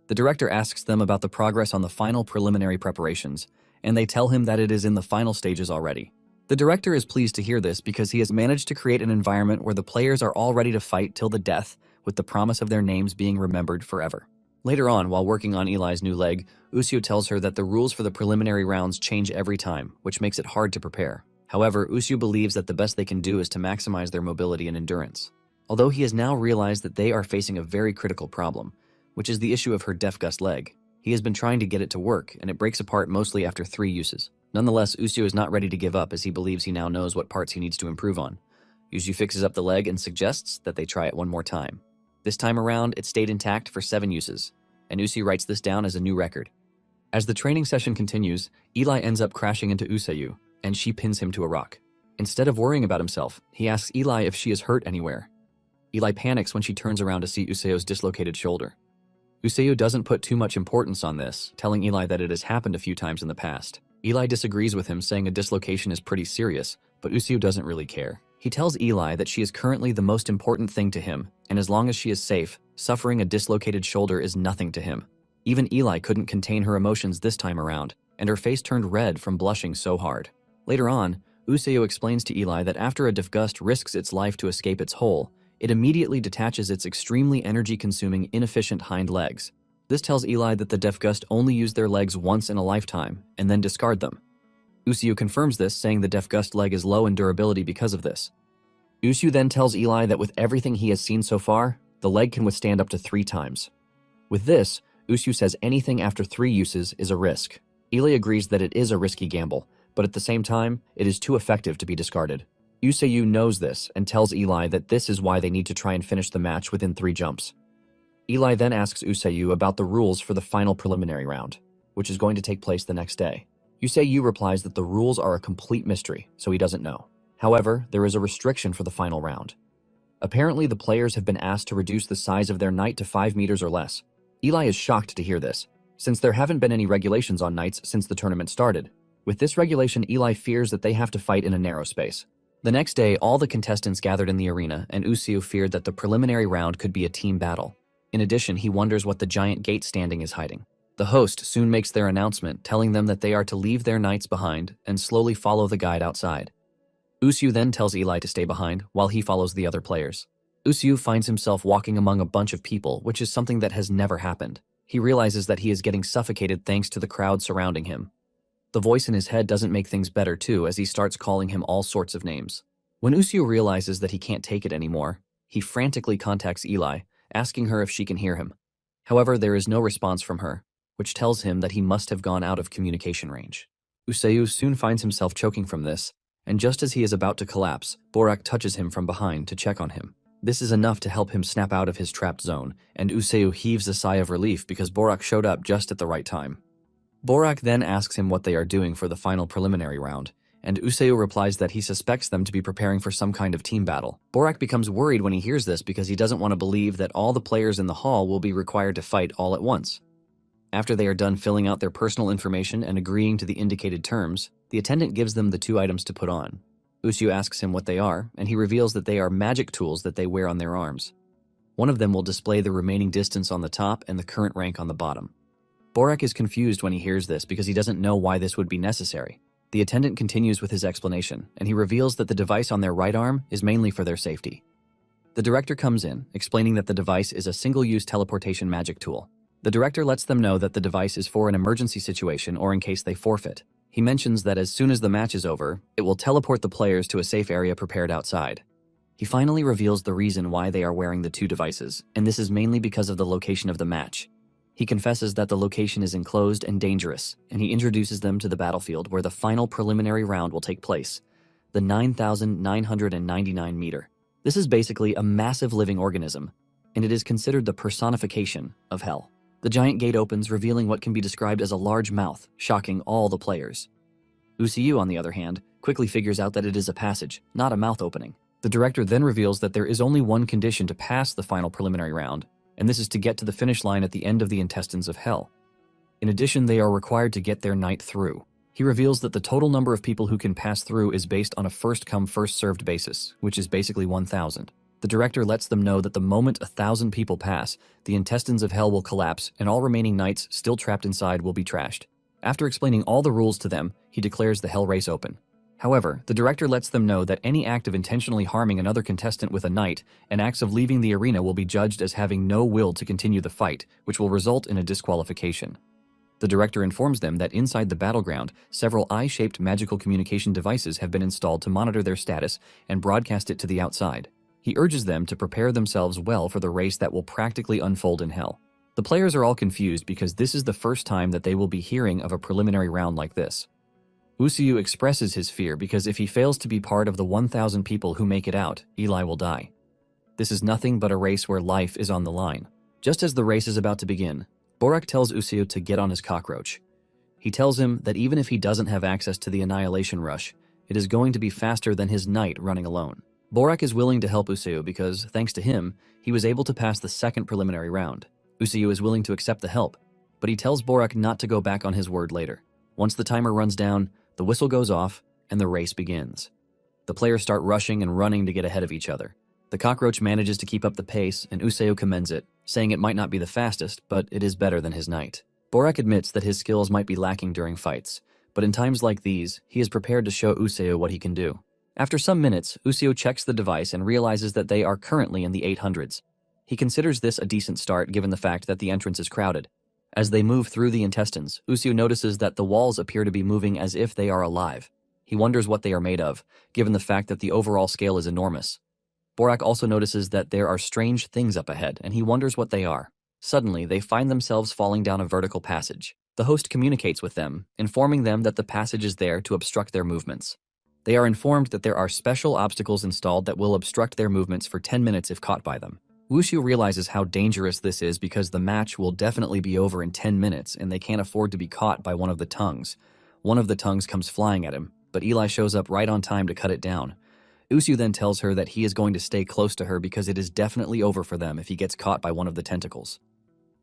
The director asks them about the progress on the final preliminary preparations, and they tell him that it is in the final stages already. The director is pleased to hear this because he has managed to create an environment where the players are all ready to fight till the death, with the promise of their names being remembered forever. Later on, while working on Eli's new leg, Usio tells her that the rules for the preliminary rounds change every time, which makes it hard to prepare. However, Usio believes that the best they can do is to maximize their mobility and endurance. Although he has now realized that they are facing a very critical problem, which is the issue of her Deathgust leg. He has been trying to get it to work, and it breaks apart mostly after 3 uses. Nonetheless, Usio is not ready to give up as he believes he now knows what parts he needs to improve on. Usio fixes up the leg and suggests that they try it one more time. This time around, it stayed intact for 7 uses, and Usio writes this down as a new record. As the training session continues, Eli ends up crashing into Useo, and she pins him to a rock. Instead of worrying about himself, he asks Eli if she is hurt anywhere. Eli panics when she turns around to see Useo's dislocated shoulder. Useo doesn't put too much importance on this, telling Eli that it has happened a few times in the past. Eli disagrees with him, saying a dislocation is pretty serious, but Useo doesn't really care. He tells Eli that she is currently the most important thing to him, and as long as she is safe, suffering a dislocated shoulder is nothing to him. Even Eli couldn't contain her emotions this time around, and her face turned red from blushing so hard. Later on, Useo explains to Eli that after a Deathgust risks its life to escape its hole, it immediately detaches its extremely energy-consuming, inefficient hind legs. This tells Eli that the Deathgust only use their legs once in a lifetime, and then discard them. Useo confirms this, saying the Deathgust leg is low in durability because of this. Useo then tells Eli that with everything he has seen so far, the leg can withstand up to 3 times. With this, Useo says anything after 3 uses is a risk. Eli agrees that it is a risky gamble, but at the same time, it is too effective to be discarded. Useo knows this and tells Eli that this is why they need to try and finish the match within 3 jumps. Eli then asks Useo about the rules for the final preliminary round, which is going to take place the next day. Useo replies that the rules are a complete mystery, so he doesn't know. However, there is a restriction for the final round. Apparently, the players have been asked to reduce the size of their knight to 5 meters or less. Eli is shocked to hear this, since there haven't been any regulations on knights since the tournament started. With this regulation, Eli fears that they have to fight in a narrow space. The next day, all the contestants gathered in the arena, and Useo feared that the preliminary round could be a team battle. In addition, he wonders what the giant gate standing is hiding. The host soon makes their announcement, telling them that they are to leave their knights behind and slowly follow the guide outside. Useo then tells Eli to stay behind while he follows the other players. Useo finds himself walking among a bunch of people, which is something that has never happened. He realizes that he is getting suffocated thanks to the crowd surrounding him. The voice in his head doesn't make things better too, as he starts calling him all sorts of names. When Useo realizes that he can't take it anymore, he frantically contacts Eli, asking her if she can hear him. However, there is no response from her, which tells him that he must have gone out of communication range. Useo soon finds himself choking from this, and just as he is about to collapse, Borak touches him from behind to check on him. This is enough to help him snap out of his trapped zone, and Useo heaves a sigh of relief because Borak showed up just at the right time. Borak then asks him what they are doing for the final preliminary round, and Useo replies that he suspects them to be preparing for some kind of team battle. Borak becomes worried when he hears this because he doesn't want to believe that all the players in the hall will be required to fight all at once. After they are done filling out their personal information and agreeing to the indicated terms, the attendant gives them the 2 items to put on. Useo asks him what they are, and he reveals that they are magic tools that they wear on their arms. One of them will display the remaining distance on the top and the current rank on the bottom. Borak is confused when he hears this because he doesn't know why this would be necessary. The attendant continues with his explanation, and he reveals that the device on their right arm is mainly for their safety. The director comes in, explaining that the device is a single-use teleportation magic tool. The director lets them know that the device is for an emergency situation or in case they forfeit. He mentions that as soon as the match is over, it will teleport the players to a safe area prepared outside. He finally reveals the reason why they are wearing the two devices, and this is mainly because of the location of the match. He confesses that the location is enclosed and dangerous, and he introduces them to the battlefield where the final preliminary round will take place, the 9,999 meter. This is basically a massive living organism, and it is considered the personification of hell. The giant gate opens, revealing what can be described as a large mouth, shocking all the players. Usiyu, on the other hand, quickly figures out that it is a passage, not a mouth opening. The director then reveals that there is only one condition to pass the final preliminary round, and this is to get to the finish line at the end of the intestines of hell. In addition, they are required to get their night through. He reveals that the total number of people who can pass through is based on a first-come, first-served basis, which is basically 1,000. The director lets them know that the moment 1,000 people pass, the intestines of hell will collapse and all remaining knights still trapped inside will be trashed. After explaining all the rules to them, he declares the hell race open. However, the director lets them know that any act of intentionally harming another contestant with a knight and acts of leaving the arena will be judged as having no will to continue the fight, which will result in a disqualification. The director informs them that inside the battleground, several eye-shaped magical communication devices have been installed to monitor their status and broadcast it to the outside. He urges them to prepare themselves well for the race that will practically unfold in hell. The players are all confused because this is the first time that they will be hearing of a preliminary round like this. Usiyu expresses his fear because if he fails to be part of the 1,000 people who make it out, Eli will die. This is nothing but a race where life is on the line. Just as the race is about to begin, Borak tells Usiyu to get on his cockroach. He tells him that even if he doesn't have access to the annihilation rush, it is going to be faster than his knight running alone. Borak is willing to help Usiyu because, thanks to him, he was able to pass the second preliminary round. Usiyu is willing to accept the help, but he tells Borak not to go back on his word later. Once the timer runs down, the whistle goes off, and the race begins. The players start rushing and running to get ahead of each other. The cockroach manages to keep up the pace, and Usiyu commends it, saying it might not be the fastest, but it is better than his knight. Borak admits that his skills might be lacking during fights, but in times like these, he is prepared to show Usiyu what he can do. After some minutes, Usiyu checks the device and realizes that they are currently in the 800s. He considers this a decent start given the fact that the entrance is crowded. As they move through the intestines, Usiyu notices that the walls appear to be moving as if they are alive. He wonders what they are made of, given the fact that the overall scale is enormous. Borak also notices that there are strange things up ahead, and he wonders what they are. Suddenly, they find themselves falling down a vertical passage. The host communicates with them, informing them that the passage is there to obstruct their movements. They are informed that there are special obstacles installed that will obstruct their movements for 10 minutes if caught by them. Wushu realizes how dangerous this is because the match will definitely be over in 10 minutes and they can't afford to be caught by one of the tongues. One of the tongues comes flying at him, but Eli shows up right on time to cut it down. Usu then tells her that he is going to stay close to her because it is definitely over for them if he gets caught by one of the tentacles.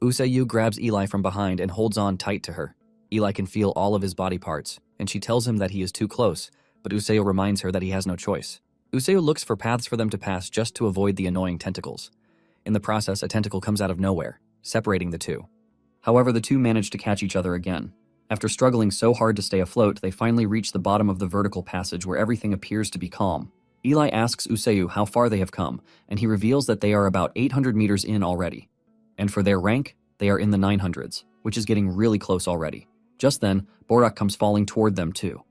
Usayu grabs Eli from behind and holds on tight to her. Eli can feel all of his body parts, and she tells him that he is too close, but Usayu reminds her that he has no choice. Usayu looks for paths for them to pass just to avoid the annoying tentacles. In the process, a tentacle comes out of nowhere, separating the two. However, the two manage to catch each other again. After struggling so hard to stay afloat, they finally reach the bottom of the vertical passage where everything appears to be calm. Eli asks Usayu how far they have come, and he reveals that they are about 800 meters in already. And for their rank, they are in the 900s, which is getting really close already. Just then, Borak comes falling toward them too.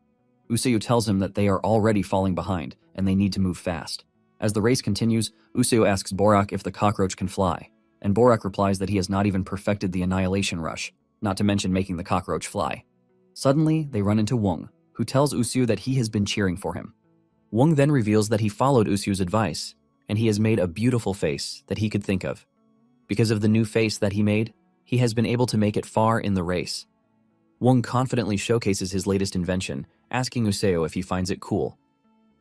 Usayu tells him that they are already falling behind, and they need to move fast. As the race continues, Usayu asks Borak if the cockroach can fly, and Borak replies that he has not even perfected the annihilation rush, not to mention making the cockroach fly. Suddenly, they run into Wong, who tells Usayu that he has been cheering for him. Wong then reveals that he followed Usuyu's advice, and he has made a beautiful face that he could think of. Because of the new face that he made, he has been able to make it far in the race. Wong confidently showcases his latest invention, asking Usayu if he finds it cool.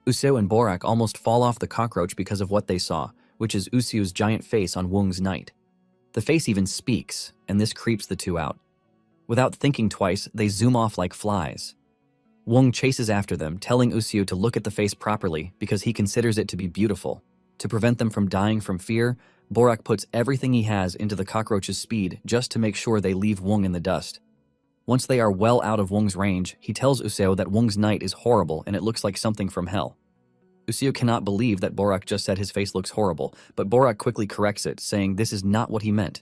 Usayu and Borak almost fall off the cockroach because of what they saw, which is Usuyu's giant face on Wong's knight. The face even speaks, and this creeps the two out. Without thinking twice, they zoom off like flies. Wong chases after them, telling Usayu to look at the face properly because he considers it to be beautiful. To prevent them from dying from fear, Borak puts everything he has into the cockroach's speed just to make sure they leave Wong in the dust. Once they are well out of Wong's range, he tells Usayu that Wong's knight is horrible and it looks like something from hell. Usuyo cannot believe that Borak just said his face looks horrible, but Borak quickly corrects it, saying this is not what he meant.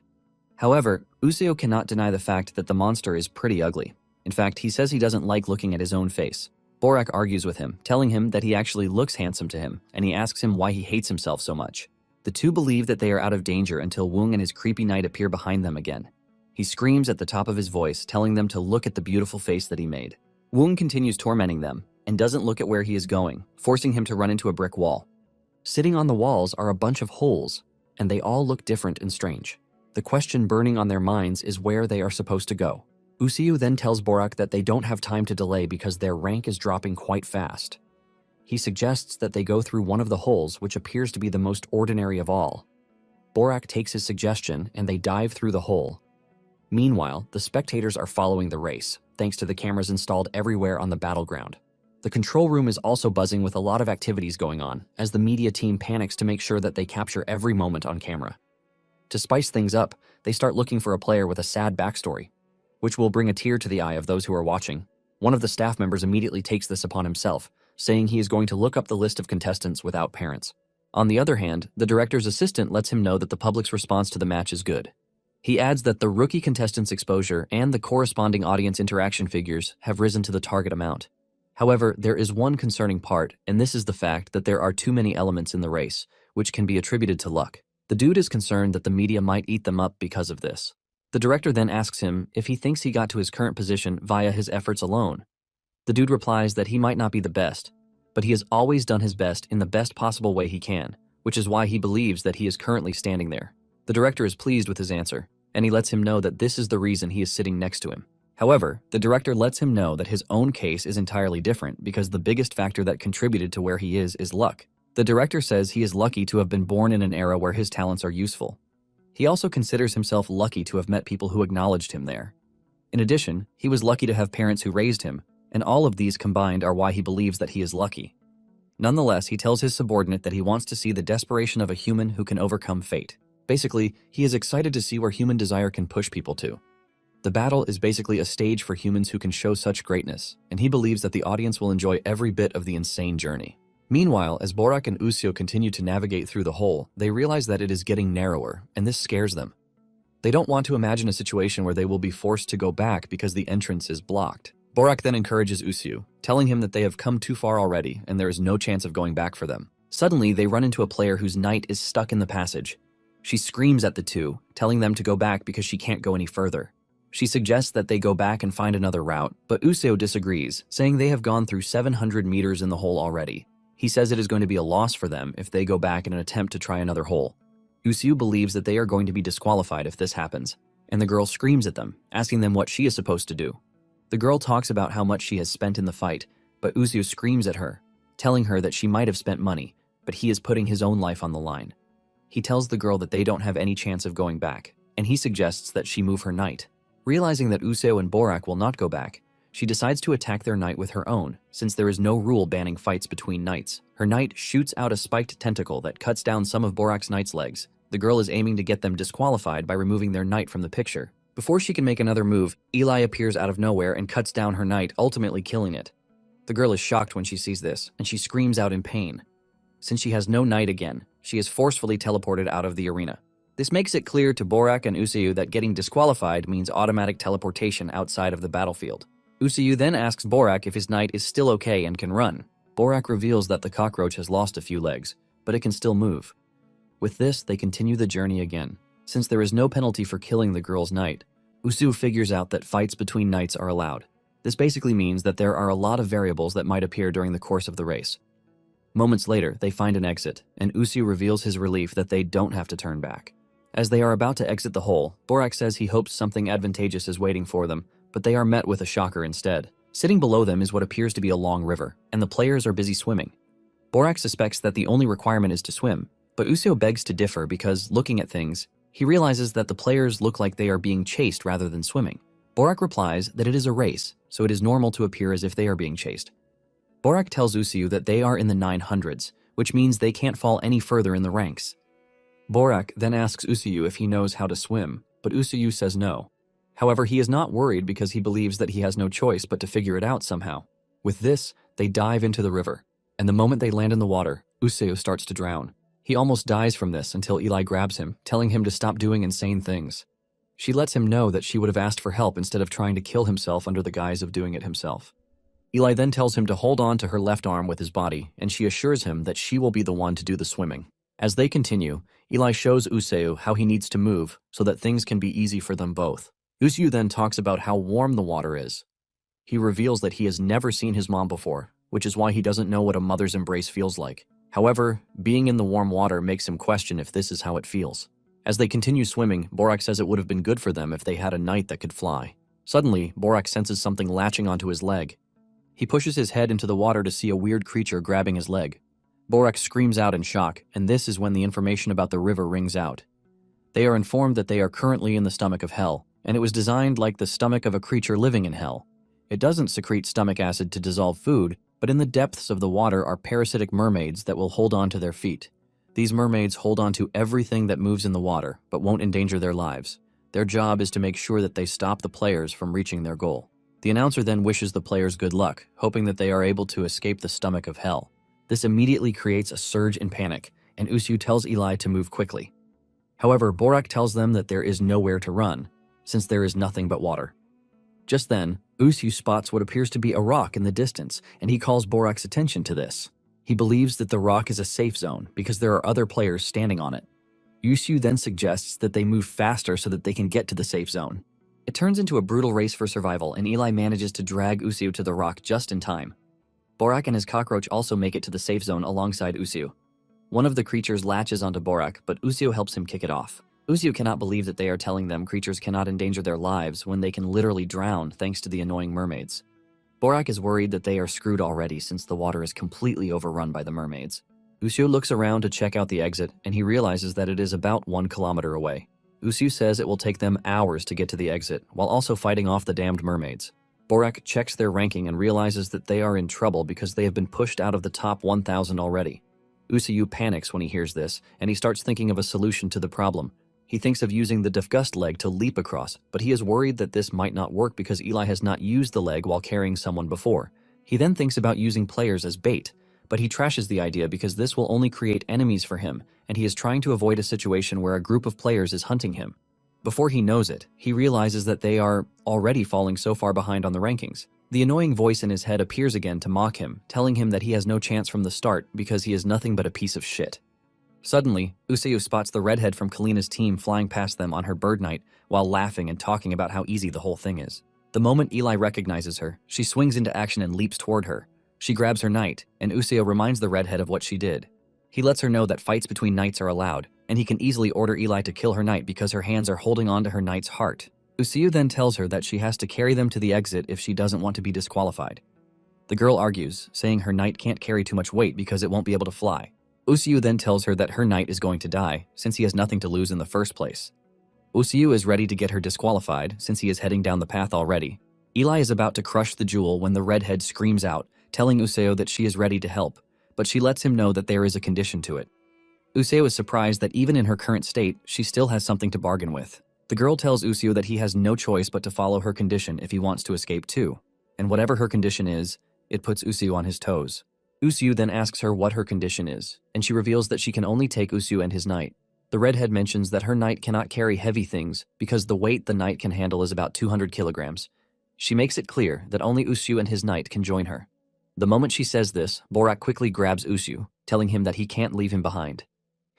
However, Usuyo cannot deny the fact that the monster is pretty ugly. In fact, he says he doesn't like looking at his own face. Borak argues with him, telling him that he actually looks handsome to him, and he asks him why he hates himself so much. The two believe that they are out of danger until Woong and his creepy knight appear behind them again. He screams at the top of his voice, telling them to look at the beautiful face that he made. Woong continues tormenting them, and doesn't look at where he is going, forcing him to run into a brick wall. Sitting on the walls are a bunch of holes, and they all look different and strange. The question burning on their minds is where they are supposed to go. Usuyo then tells Borak that they don't have time to delay because their rank is dropping quite fast. He suggests that they go through one of the holes, which appears to be the most ordinary of all. Borak takes his suggestion and they dive through the hole. Meanwhile, the spectators are following the race, thanks to the cameras installed everywhere on the battleground. The control room is also buzzing with a lot of activities going on, as the media team panics to make sure that they capture every moment on camera. To spice things up, they start looking for a player with a sad backstory, which will bring a tear to the eye of those who are watching. One of the staff members immediately takes this upon himself, saying he is going to look up the list of contestants without parents. On the other hand, the director's assistant lets him know that the public's response to the match is good. He adds that the rookie contestants' exposure and the corresponding audience interaction figures have risen to the target amount. However, there is one concerning part, and this is the fact that there are too many elements in the race, which can be attributed to luck. The dude is concerned that the media might eat them up because of this. The director then asks him if he thinks he got to his current position via his efforts alone. The dude replies that he might not be the best, but he has always done his best in the best possible way he can, which is why he believes that he is currently standing there. The director is pleased with his answer, and he lets him know that this is the reason he is sitting next to him. However, the director lets him know that his own case is entirely different because the biggest factor that contributed to where he is luck. The director says he is lucky to have been born in an era where his talents are useful. He also considers himself lucky to have met people who acknowledged him there. In addition, he was lucky to have parents who raised him, and all of these combined are why he believes that he is lucky. Nonetheless, he tells his subordinate that he wants to see the desperation of a human who can overcome fate. Basically, he is excited to see where human desire can push people to. The battle is basically a stage for humans who can show such greatness, and he believes that the audience will enjoy every bit of the insane journey. Meanwhile, as Borak and Usuyo continue to navigate through the hole, they realize that it is getting narrower, and this scares them. They don't want to imagine a situation where they will be forced to go back because the entrance is blocked. Borak then encourages Usuyo, telling him that they have come too far already and there is no chance of going back for them. Suddenly, they run into a player whose knight is stuck in the passage. She screams at the two, telling them to go back because she can't go any further. She suggests that they go back and find another route, but Usuyo disagrees, saying they have gone through 700 meters in the hole already. He says it is going to be a loss for them if they go back in an attempt to try another hole. Usuyo believes that they are going to be disqualified if this happens, and the girl screams at them, asking them what she is supposed to do. The girl talks about how much she has spent in the fight, but Usuyo screams at her, telling her that she might have spent money, but he is putting his own life on the line. He tells the girl that they don't have any chance of going back, and he suggests that she move her knight. Realizing that Usuyo and Borak will not go back, she decides to attack their knight with her own, since there is no rule banning fights between knights. Her knight shoots out a spiked tentacle that cuts down some of Borak's knight's legs. The girl is aiming to get them disqualified by removing their knight from the picture. Before she can make another move, Eli appears out of nowhere and cuts down her knight, ultimately killing it. The girl is shocked when she sees this, and she screams out in pain. Since she has no knight again, she is forcefully teleported out of the arena. This makes it clear to Borak and Usuyo that getting disqualified means automatic teleportation outside of the battlefield. Usuyo then asks Borak if his knight is still okay and can run. Borak reveals that the cockroach has lost a few legs, but it can still move. With this, they continue the journey again. Since there is no penalty for killing the girl's knight, Usuyo figures out that fights between knights are allowed. This basically means that there are a lot of variables that might appear during the course of the race. Moments later, they find an exit, and Usuyo reveals his relief that they don't have to turn back. As they are about to exit the hole, Borak says he hopes something advantageous is waiting for them, but they are met with a shocker instead. Sitting below them is what appears to be a long river, and the players are busy swimming. Borak suspects that the only requirement is to swim, but Usuyo begs to differ because, looking at things, he realizes that the players look like they are being chased rather than swimming. Borak replies that it is a race, so it is normal to appear as if they are being chased. Borak tells Usuyo that they are in the 900s, which means they can't fall any further in the ranks. Borak then asks Usuyo if he knows how to swim, but Usuyo says no. However, he is not worried because he believes that he has no choice but to figure it out somehow. With this, they dive into the river. And the moment they land in the water, Useo starts to drown. He almost dies from this until Eli grabs him, telling him to stop doing insane things. She lets him know that she would have asked for help instead of trying to kill himself under the guise of doing it himself. Eli then tells him to hold on to her left arm with his body, and she assures him that she will be the one to do the swimming. As they continue, Eli shows Useo how he needs to move so that things can be easy for them both. Useo then talks about how warm the water is. He reveals that he has never seen his mom before, which is why he doesn't know what a mother's embrace feels like. However, being in the warm water makes him question if this is how it feels. As they continue swimming, Borak says it would have been good for them if they had a knight that could fly. Suddenly, Borak senses something latching onto his leg. He pushes his head into the water to see a weird creature grabbing his leg. Borak screams out in shock, and this is when the information about the river rings out. They are informed that they are currently in the stomach of hell, and it was designed like the stomach of a creature living in hell. It doesn't secrete stomach acid to dissolve food, but in the depths of the water are parasitic mermaids that will hold on to their feet. These mermaids hold on to everything that moves in the water, but won't endanger their lives. Their job is to make sure that they stop the players from reaching their goal. The announcer then wishes the players good luck, hoping that they are able to escape the stomach of hell. This immediately creates a surge in panic, and Useo tells Eli to move quickly. However, Borak tells them that there is nowhere to run, since there is nothing but water. Just then, Useo spots what appears to be a rock in the distance, and he calls Borak's attention to this. He believes that the rock is a safe zone because there are other players standing on it. Useo then suggests that they move faster so that they can get to the safe zone. It turns into a brutal race for survival, and Eli manages to drag Useo to the rock just in time. Borak and his cockroach also make it to the safe zone alongside Useo. One of the creatures latches onto Borak, but Useo helps him kick it off. Useo cannot believe that they are telling them creatures cannot endanger their lives when they can literally drown thanks to the annoying mermaids. Borak is worried that they are screwed already since the water is completely overrun by the mermaids. Useo looks around to check out the exit, and he realizes that it is about 1 kilometer away. Useo says it will take them hours to get to the exit, while also fighting off the damned mermaids. Borak checks their ranking and realizes that they are in trouble because they have been pushed out of the top 1,000 already. Useo panics when he hears this, and he starts thinking of a solution to the problem. He thinks of using the Defgust leg to leap across, but he is worried that this might not work because Eli has not used the leg while carrying someone before. He then thinks about using players as bait, but he trashes the idea because this will only create enemies for him, and he is trying to avoid a situation where a group of players is hunting him. Before he knows it, he realizes that they are already falling so far behind on the rankings. The annoying voice in his head appears again to mock him, telling him that he has no chance from the start because he is nothing but a piece of shit. Suddenly, Useo spots the redhead from Kalina's team flying past them on her bird night while laughing and talking about how easy the whole thing is. The moment Eli recognizes her, she swings into action and leaps toward her. She grabs her knight, and Useo reminds the redhead of what she did. He lets her know that fights between knights are allowed, and he can easily order Eli to kill her knight because her hands are holding on to her knight's heart. Useo then tells her that she has to carry them to the exit if she doesn't want to be disqualified. The girl argues, saying her knight can't carry too much weight because it won't be able to fly. Useo then tells her that her knight is going to die, since he has nothing to lose in the first place. Useo is ready to get her disqualified, since he is heading down the path already. Eli is about to crush the jewel when the redhead screams out, telling Useo that she is ready to help, but she lets him know that there is a condition to it. Useo is surprised that even in her current state, she still has something to bargain with. The girl tells Useo that he has no choice but to follow her condition if he wants to escape too, and whatever her condition is, it puts Useo on his toes. Useo then asks her what her condition is, and she reveals that she can only take Useo and his knight. The redhead mentions that her knight cannot carry heavy things because the weight the knight can handle is about 200 kilograms. She makes it clear that only Useo and his knight can join her. The moment she says this, Borak quickly grabs Useo, telling him that he can't leave him behind.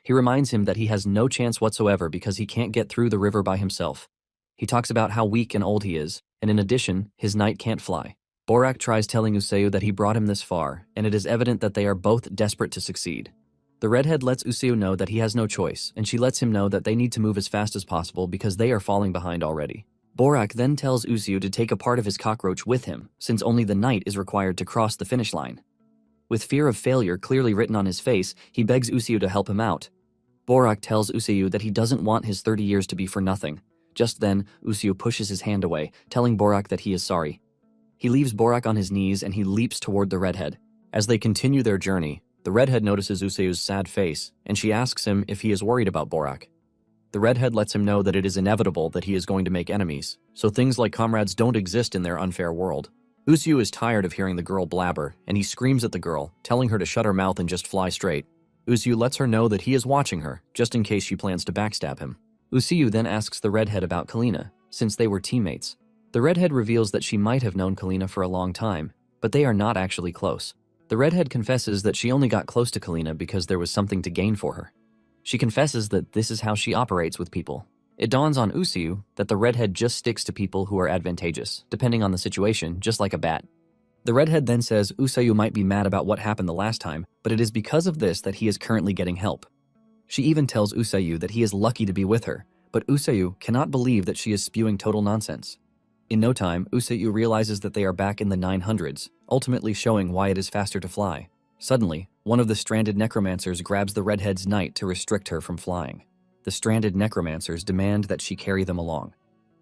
He reminds him that he has no chance whatsoever because he can't get through the river by himself. He talks about how weak and old he is, and in addition, his knight can't fly. Borak tries telling Useo that he brought him this far, and it is evident that they are both desperate to succeed. The redhead lets Useo know that he has no choice, and she lets him know that they need to move as fast as possible because they are falling behind already. Borak then tells Useo to take a part of his cockroach with him, since only the knight is required to cross the finish line. With fear of failure clearly written on his face, he begs Useo to help him out. Borak tells Useo that he doesn't want his 30 years to be for nothing. Just then, Useo pushes his hand away, telling Borak that he is sorry. He leaves Borak on his knees and he leaps toward the redhead. As they continue their journey, the redhead notices Useo's sad face, and she asks him if he is worried about Borak. The redhead lets him know that it is inevitable that he is going to make enemies, so things like comrades don't exist in their unfair world. Usuyu is tired of hearing the girl blabber, and he screams at the girl, telling her to shut her mouth and just fly straight. Usuyu lets her know that he is watching her, just in case she plans to backstab him. Usuyu then asks the redhead about Kalina, since they were teammates. The redhead reveals that she might have known Kalina for a long time, but they are not actually close. The redhead confesses that she only got close to Kalina because there was something to gain for her. She confesses that this is how she operates with people. It dawns on Usuyu that the redhead just sticks to people who are advantageous, depending on the situation, just like a bat. The redhead then says Usuyu might be mad about what happened the last time, but it is because of this that he is currently getting help. She even tells Usuyu that he is lucky to be with her, but Usuyu cannot believe that she is spewing total nonsense. In no time, Usuyu realizes that they are back in the 900s, ultimately showing why it is faster to fly. Suddenly, one of the stranded necromancers grabs the redhead's knight to restrict her from flying. The stranded necromancers demand that she carry them along.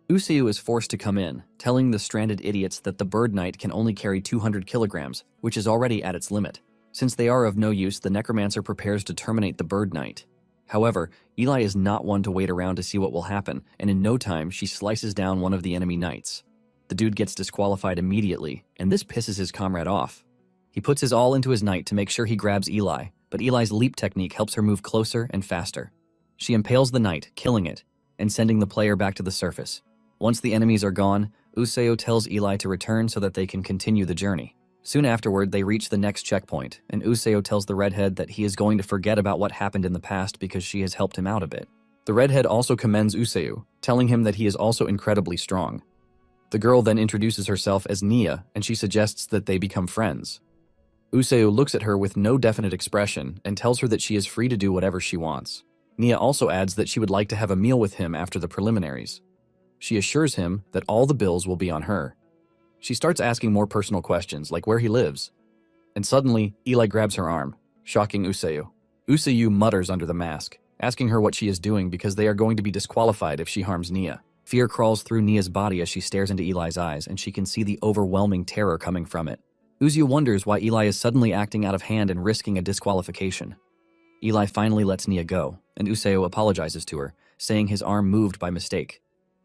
Usuyu is forced to come in, telling the stranded idiots that the bird knight can only carry 200 kilograms, which is already at its limit. Since they are of no use, the necromancer prepares to terminate the bird knight. However, Eli is not one to wait around to see what will happen, and in no time she slices down one of the enemy knights. The dude gets disqualified immediately, and this pisses his comrade off. He puts his all into his knight to make sure he grabs Eli, but Eli's leap technique helps her move closer and faster. She impales the knight, killing it, and sending the player back to the surface. Once the enemies are gone, Usuyu tells Eli to return so that they can continue the journey. Soon afterward, they reach the next checkpoint, and Usuyu tells the redhead that he is going to forget about what happened in the past because she has helped him out a bit. The redhead also commends Usuyu, telling him that he is also incredibly strong. The girl then introduces herself as Nia, and she suggests that they become friends. Usuyu looks at her with no definite expression and tells her that she is free to do whatever she wants. Nia also adds that she would like to have a meal with him after the preliminaries. She assures him that all the bills will be on her. She starts asking more personal questions, like where he lives. And suddenly, Eli grabs her arm, shocking Usuyu. Usuyu mutters under the mask, asking her what she is doing because they are going to be disqualified if she harms Nia. Fear crawls through Nia's body as she stares into Eli's eyes, and she can see the overwhelming terror coming from it. Usuyu wonders why Eli is suddenly acting out of hand and risking a disqualification. Eli finally lets Nia go, and Usuyu apologizes to her, saying his arm moved by mistake.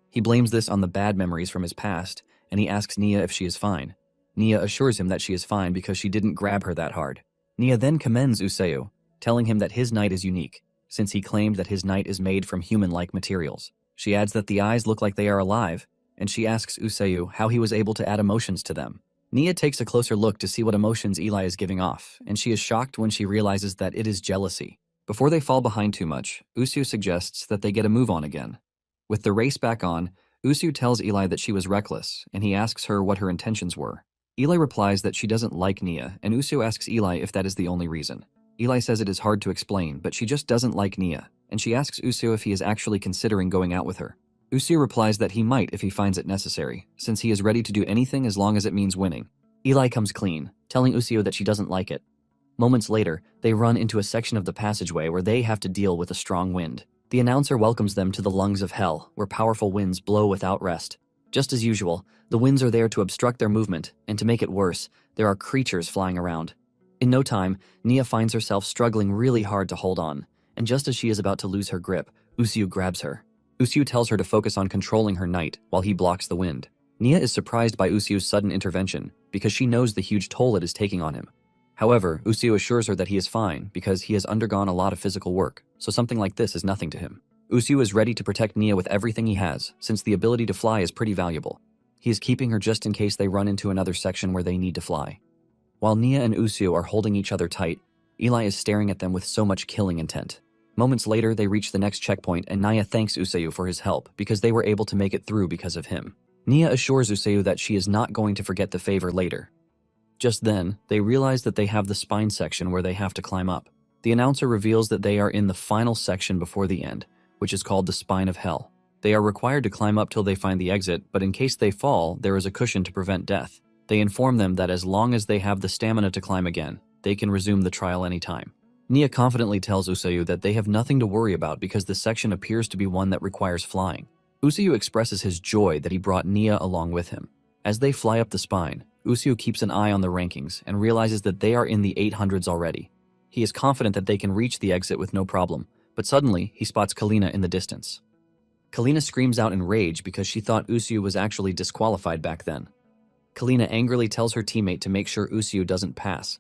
He blames this on the bad memories from his past, and he asks Nia if she is fine. Nia assures him that she is fine because she didn't grab her that hard. Nia then commends Usuyu, telling him that his knight is unique, since he claimed that his knight is made from human-like materials. She adds that the eyes look like they are alive, and she asks Usuyu how he was able to add emotions to them. Nia takes a closer look to see what emotions Eli is giving off, and she is shocked when she realizes that it is jealousy. Before they fall behind too much, Usuyu suggests that they get a move on again. With the race back on, Usuyu tells Eli that she was reckless, and he asks her what her intentions were. Eli replies that she doesn't like Nia, and Usuyu asks Eli if that is the only reason. Eli says it is hard to explain, but she just doesn't like Nia, and she asks Usuyu if he is actually considering going out with her. Usuyu replies that he might if he finds it necessary, since he is ready to do anything as long as it means winning. Eli comes clean, telling Usuyu that she doesn't like it. Moments later, they run into a section of the passageway where they have to deal with a strong wind. The announcer welcomes them to the lungs of hell, where powerful winds blow without rest. Just as usual, the winds are there to obstruct their movement, and to make it worse, there are creatures flying around. In no time, Nia finds herself struggling really hard to hold on, and just as she is about to lose her grip, Usuyu grabs her. Usuyu tells her to focus on controlling her knight while he blocks the wind. Nia is surprised by Usuyu's sudden intervention because she knows the huge toll it is taking on him. However, Usuyu assures her that he is fine because he has undergone a lot of physical work, so something like this is nothing to him. Usuyu is ready to protect Nia with everything he has, since the ability to fly is pretty valuable. He is keeping her just in case they run into another section where they need to fly. While Nia and Usuyu are holding each other tight, Eli is staring at them with so much killing intent. Moments later, they reach the next checkpoint, and Nia thanks Usuyu for his help because they were able to make it through because of him. Nia assures Usuyu that she is not going to forget the favor later. Just then, they realize that they have the spine section where they have to climb up. The announcer reveals that they are in the final section before the end, which is called the Spine of Hell. They are required to climb up till they find the exit, but in case they fall, there is a cushion to prevent death. They inform them that as long as they have the stamina to climb again, they can resume the trial anytime. Nia confidently tells Usuyu that they have nothing to worry about because the section appears to be one that requires flying. Usuyu expresses his joy that he brought Nia along with him. As they fly up the spine, Usuyu keeps an eye on the rankings and realizes that they are in the 800s already. He is confident that they can reach the exit with no problem, but suddenly he spots Kalina in the distance. Kalina screams out in rage because she thought Usuyu was actually disqualified back then. Kalina angrily tells her teammate to make sure Usu doesn't pass.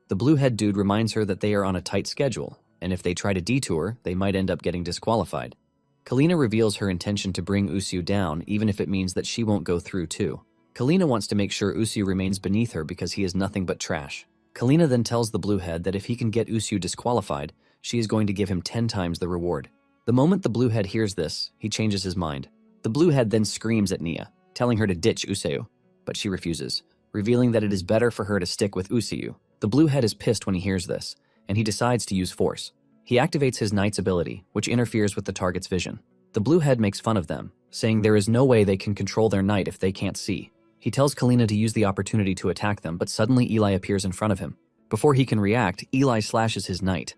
The blue-head dude reminds her that they are on a tight schedule, and if they try to detour, they might end up getting disqualified. Kalina reveals her intention to bring Usu down, even if it means that she won't go through too. Kalina wants to make sure Usu remains beneath her because he is nothing but trash. Kalina then tells the bluehead that if he can get Usu disqualified, she is going to give him 10 times the reward. The moment the bluehead hears this, he changes his mind. The bluehead then screams at Nia, telling her to ditch Usu, but she refuses, revealing that it is better for her to stick with Usu. The bluehead is pissed when he hears this, and he decides to use force. He activates his knight's ability, which interferes with the target's vision. The bluehead makes fun of them, saying there is no way they can control their knight if they can't see. He tells Kalina to use the opportunity to attack them, but suddenly Eli appears in front of him. Before he can react, Eli slashes his knight.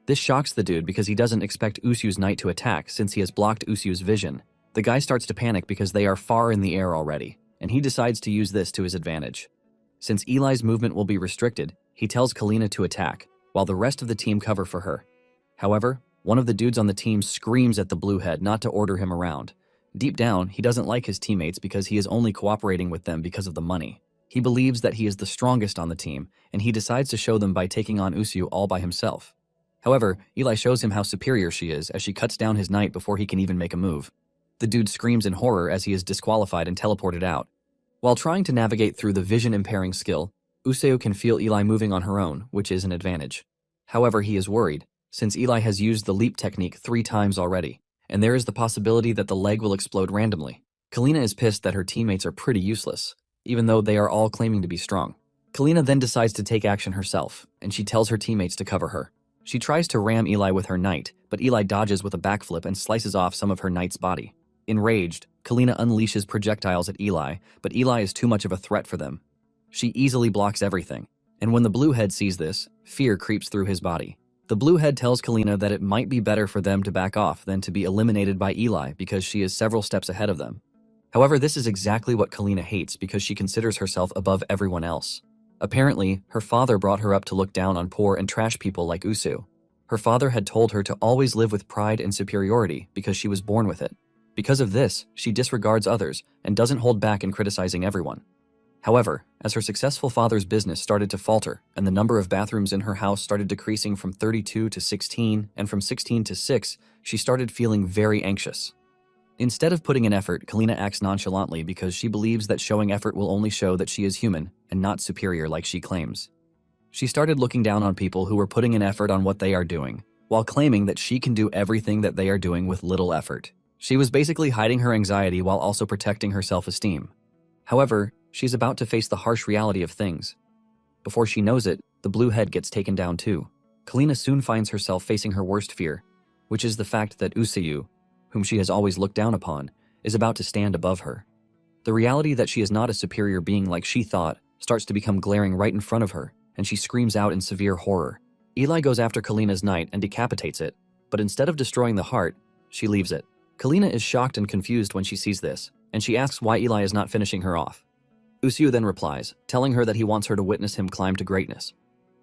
This shocks the dude because he doesn't expect Usu's knight to attack since he has blocked Usu's vision. The guy starts to panic because they are far in the air already, and he decides to use this to his advantage. Since Eli's movement will be restricted, he tells Kalina to attack, while the rest of the team cover for her. However, one of the dudes on the team screams at the bluehead not to order him around. Deep down, he doesn't like his teammates because he is only cooperating with them because of the money. He believes that he is the strongest on the team, and he decides to show them by taking on Usu all by himself. However, Eli shows him how superior she is as she cuts down his knight before he can even make a move. The dude screams in horror as he is disqualified and teleported out. While trying to navigate through the vision-impairing skill, Usu can feel Eli moving on her own, which is an advantage. However, he is worried, since Eli has used the leap technique 3 times already, and there is the possibility that the leg will explode randomly. Kalina is pissed that her teammates are pretty useless, even though they are all claiming to be strong. Kalina then decides to take action herself, and she tells her teammates to cover her. She tries to ram Eli with her knight, but Eli dodges with a backflip and slices off some of her knight's body. Enraged, Kalina unleashes projectiles at Eli, but Eli is too much of a threat for them. She easily blocks everything, and when the bluehead sees this, fear creeps through his body. The bluehead tells Kalina that it might be better for them to back off than to be eliminated by Eli because she is several steps ahead of them. However, this is exactly what Kalina hates because she considers herself above everyone else. Apparently, her father brought her up to look down on poor and trash people like Usu. Her father had told her to always live with pride and superiority because she was born with it. Because of this, she disregards others and doesn't hold back in criticizing everyone. However, as her successful father's business started to falter and the number of bathrooms in her house started decreasing from 32 to 16 and from 16 to 6, she started feeling very anxious. Instead of putting in effort, Kalina acts nonchalantly because she believes that showing effort will only show that she is human and not superior like she claims. She started looking down on people who were putting in effort on what they are doing, while claiming that she can do everything that they are doing with little effort. She was basically hiding her anxiety while also protecting her self-esteem. However, she's about to face the harsh reality of things. Before she knows it, the bluehead gets taken down too. Kalina soon finds herself facing her worst fear, which is the fact that Usu, whom she has always looked down upon, is about to stand above her. The reality that she is not a superior being like she thought starts to become glaring right in front of her, and she screams out in severe horror. Eli goes after Kalina's knight and decapitates it, but instead of destroying the heart, she leaves it. Kalina is shocked and confused when she sees this, and she asks why Eli is not finishing her off. Usu then replies, telling her that he wants her to witness him climb to greatness.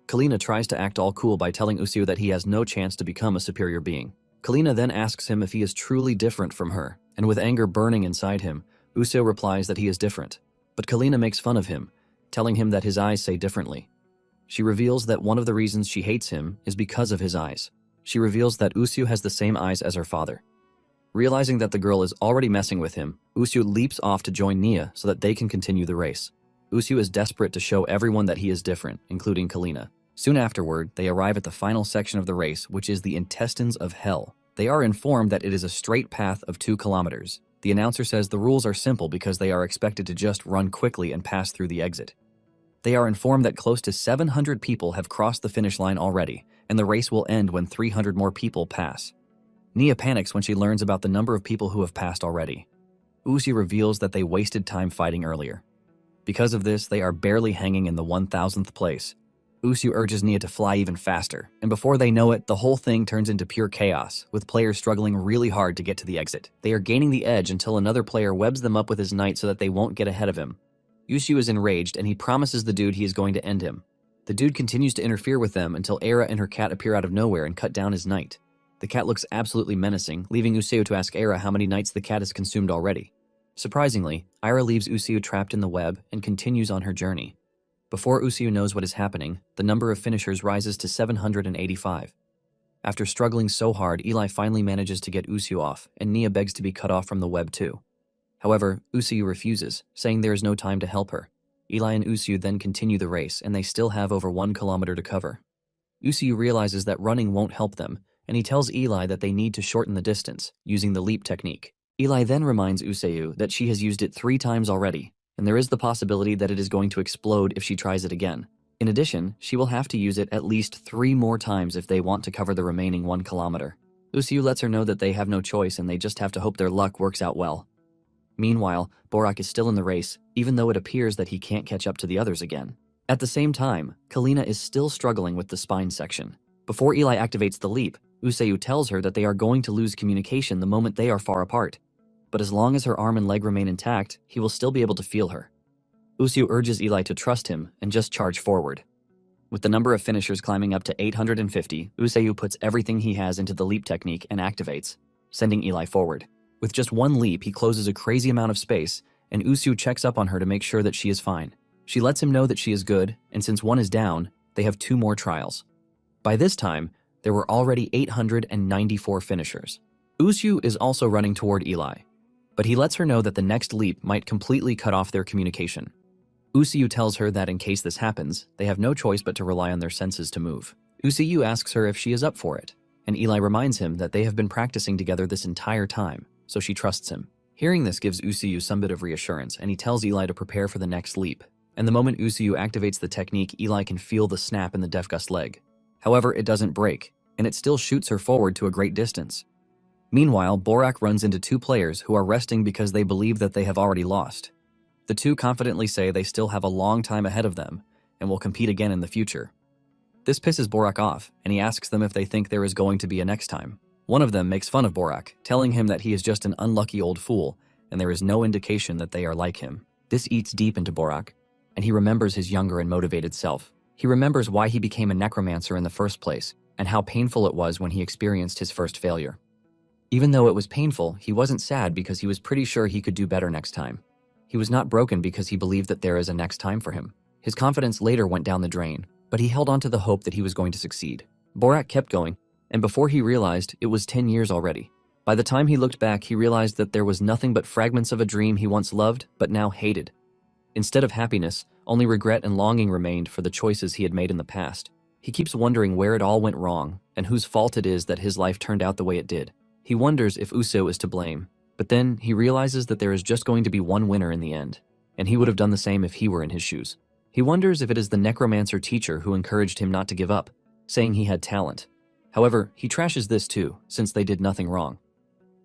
Kalina tries to act all cool by telling Usu that he has no chance to become a superior being. Kalina then asks him if he is truly different from her, and with anger burning inside him, Usu replies that he is different. But Kalina makes fun of him, telling him that his eyes say differently. She reveals that one of the reasons she hates him is because of his eyes. She reveals that Usu has the same eyes as her father. Realizing that the girl is already messing with him, Usu leaps off to join Nia so that they can continue the race. Usu is desperate to show everyone that he is different, including Kalina. Soon afterward, they arrive at the final section of the race, which is the intestines of hell. They are informed that it is a straight path of 2 kilometers. The announcer says the rules are simple because they are expected to just run quickly and pass through the exit. They are informed that close to 700 people have crossed the finish line already, and the race will end when 300 more people pass. Nia panics when she learns about the number of people who have passed already. Usu reveals that they wasted time fighting earlier. Because of this, they are barely hanging in the 1000th place. Usu urges Nia to fly even faster, and before they know it, the whole thing turns into pure chaos, with players struggling really hard to get to the exit. They are gaining the edge until another player webs them up with his knight so that they won't get ahead of him. Usu is enraged, and he promises the dude he is going to end him. The dude continues to interfere with them until Era and her cat appear out of nowhere and cut down his knight. The cat looks absolutely menacing, leaving Usu to ask Era how many knights the cat has consumed already. Surprisingly, Ira leaves Usiu trapped in the web and continues on her journey. Before Usiu knows what is happening, the number of finishers rises to 785. After struggling so hard, Eli finally manages to get Usiu off, and Nia begs to be cut off from the web too. However, Usiu refuses, saying there is no time to help her. Eli and Usiu then continue the race, and they still have over 1 kilometer to cover. Usiu realizes that running won't help them, and he tells Eli that they need to shorten the distance, using the leap technique. Eli then reminds Usiu that she has used it 3 times already, and there is the possibility that it is going to explode if she tries it again. In addition, she will have to use it at least 3 more times if they want to cover the remaining 1 kilometer. Usiu lets her know that they have no choice and they just have to hope their luck works out well. Meanwhile, Borak is still in the race, even though it appears that he can't catch up to the others again. At the same time, Kalina is still struggling with the spine section. Before Eli activates the leap, Usiu tells her that they are going to lose communication the moment they are far apart. But as long as her arm and leg remain intact, he will still be able to feel her. Usiu urges Eli to trust him and just charge forward. With the number of finishers climbing up to 850, Usiu puts everything he has into the leap technique and activates, sending Eli forward. With just 1 leap, he closes a crazy amount of space, and Usiu checks up on her to make sure that she is fine. She lets him know that she is good, and since 1 is down, they have 2 more trials. By this time, there were already 894 finishers. Usiu is also running toward Eli, but he lets her know that the next leap might completely cut off their communication. Usiu tells her that in case this happens, they have no choice but to rely on their senses to move. Usiu asks her if she is up for it, and Eli reminds him that they have been practicing together this entire time, so she trusts him. Hearing this gives Usiu some bit of reassurance, and he tells Eli to prepare for the next leap. And the moment Usiu activates the technique, Eli can feel the snap in the Defgust leg. However, it doesn't break, and it still shoots her forward to a great distance. Meanwhile, Borak runs into 2 players who are resting because they believe that they have already lost. The 2 confidently say they still have a long time ahead of them and will compete again in the future. This pisses Borak off, and he asks them if they think there is going to be a next time. One of them makes fun of Borak, telling him that he is just an unlucky old fool, and there is no indication that they are like him. This eats deep into Borak, and he remembers his younger and motivated self. He remembers why he became a necromancer in the first place, and how painful it was when he experienced his first failure. Even though it was painful, he wasn't sad because he was pretty sure he could do better next time. He was not broken because he believed that there is a next time for him. His confidence later went down the drain, but he held on to the hope that he was going to succeed. Borak kept going, and before he realized, it was 10 years already. By the time he looked back, he realized that there was nothing but fragments of a dream he once loved, but now hated. Instead of happiness, only regret and longing remained for the choices he had made in the past. He keeps wondering where it all went wrong, and whose fault it is that his life turned out the way it did. He wonders if Usiu is to blame, but then he realizes that there is just going to be one winner in the end, and he would have done the same if he were in his shoes. He wonders if it is the necromancer teacher who encouraged him not to give up, saying he had talent. However, he trashes this too, since they did nothing wrong.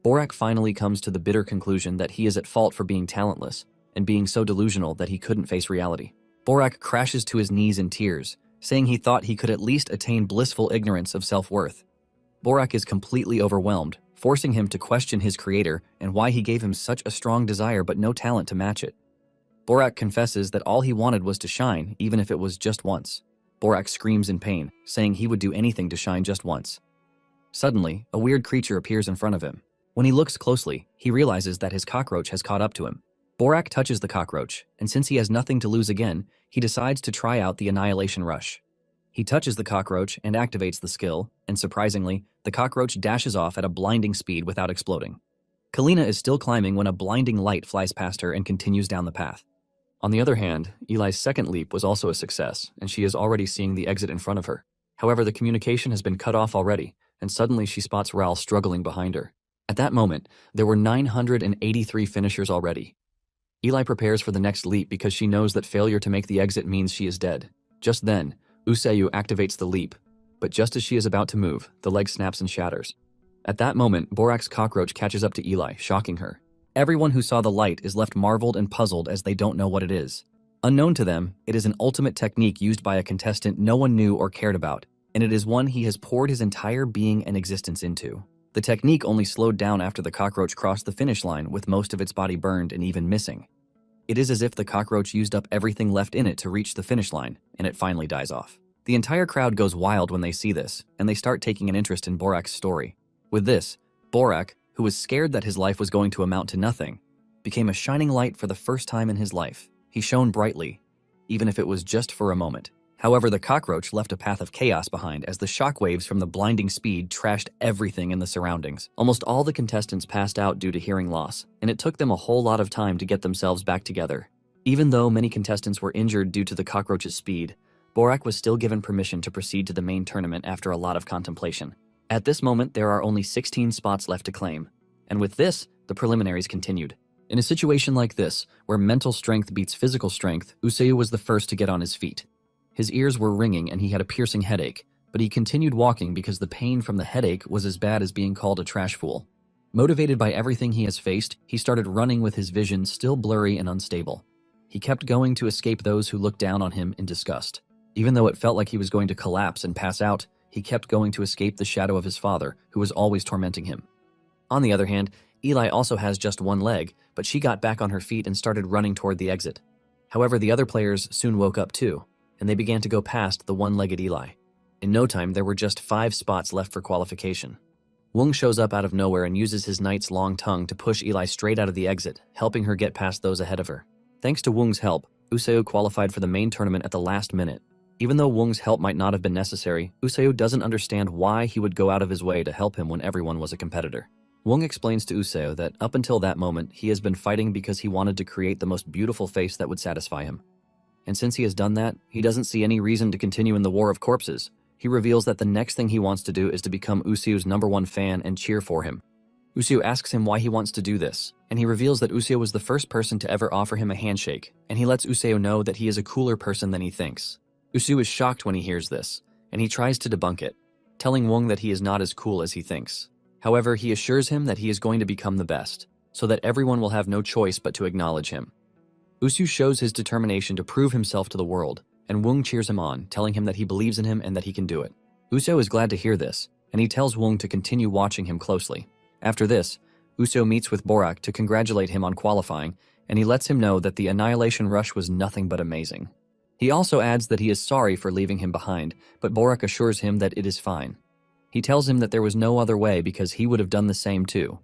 Borak finally comes to the bitter conclusion that he is at fault for being talentless, and being so delusional that he couldn't face reality. Borak crashes to his knees in tears, saying he thought he could at least attain blissful ignorance of self-worth. Borak is completely overwhelmed, forcing him to question his creator and why he gave him such a strong desire but no talent to match it. Borak confesses that all he wanted was to shine, even if it was just once. Borak screams in pain, saying he would do anything to shine just once. Suddenly, a weird creature appears in front of him. When he looks closely, he realizes that his cockroach has caught up to him. Borak touches the cockroach, and since he has nothing to lose again, he decides to try out the Annihilation Rush. He touches the cockroach and activates the skill, and surprisingly, the cockroach dashes off at a blinding speed without exploding. Kalina is still climbing when a blinding light flies past her and continues down the path. On the other hand, Eli's second leap was also a success, and she is already seeing the exit in front of her. However, the communication has been cut off already, and suddenly she spots Ral struggling behind her. At that moment, there were 983 finishers already. Eli prepares for the next leap because she knows that failure to make the exit means she is dead. Just then, Usiu activates the leap, but just as she is about to move, the leg snaps and shatters. At that moment, Borak's cockroach catches up to Eli, shocking her. Everyone who saw the light is left marveled and puzzled as they don't know what it is. Unknown to them, it is an ultimate technique used by a contestant no one knew or cared about, and it is one he has poured his entire being and existence into. The technique only slowed down after the cockroach crossed the finish line with most of its body burned and even missing. It is as if the cockroach used up everything left in it to reach the finish line, and it finally dies off. The entire crowd goes wild when they see this, and they start taking an interest in Borak's story. With this, Borak, who was scared that his life was going to amount to nothing, became a shining light for the first time in his life. He shone brightly, even if it was just for a moment. However, the cockroach left a path of chaos behind as the shockwaves from the blinding speed trashed everything in the surroundings. Almost all the contestants passed out due to hearing loss, and it took them a whole lot of time to get themselves back together. Even though many contestants were injured due to the cockroach's speed, Borak was still given permission to proceed to the main tournament after a lot of contemplation. At this moment, there are only 16 spots left to claim, and with this, the preliminaries continued. In a situation like this, where mental strength beats physical strength, Useyu was the first to get on his feet. His ears were ringing and he had a piercing headache, but he continued walking because the pain from the headache was as bad as being called a trash fool. Motivated by everything he has faced, he started running with his vision still blurry and unstable. He kept going to escape those who looked down on him in disgust. Even though it felt like he was going to collapse and pass out, he kept going to escape the shadow of his father, who was always tormenting him. On the other hand, Eli also has just one leg, but she got back on her feet and started running toward the exit. However, the other players soon woke up too, and they began to go past the one-legged Eli. In no time, there were just 5 spots left for qualification. Woong shows up out of nowhere and uses his knight's long tongue to push Eli straight out of the exit, helping her get past those ahead of her. Thanks to Woong's help, Useyu qualified for the main tournament at the last minute. Even though Woong's help might not have been necessary, Useyu doesn't understand why he would go out of his way to help him when everyone was a competitor. Woong explains to Useyu that up until that moment, he has been fighting because he wanted to create the most beautiful face that would satisfy him. And since he has done that, he doesn't see any reason to continue in the war of corpses. He reveals that the next thing he wants to do is to become Useyu's #1 fan and cheer for him. Useyu asks him why he wants to do this, and he reveals that Useyu was the first person to ever offer him a handshake, and he lets Useyu know that he is a cooler person than he thinks. Useyu is shocked when he hears this, and he tries to debunk it, telling Woong that he is not as cool as he thinks. However, he assures him that he is going to become the best, so that everyone will have no choice but to acknowledge him. Useyu shows his determination to prove himself to the world, and Woong cheers him on, telling him that he believes in him and that he can do it. Useyu is glad to hear this, and he tells Woong to continue watching him closely. After this, Useyu meets with Borak to congratulate him on qualifying, and he lets him know that the Annihilation Rush was nothing but amazing. He also adds that he is sorry for leaving him behind, but Borak assures him that it is fine. He tells him that there was no other way because he would have done the same too.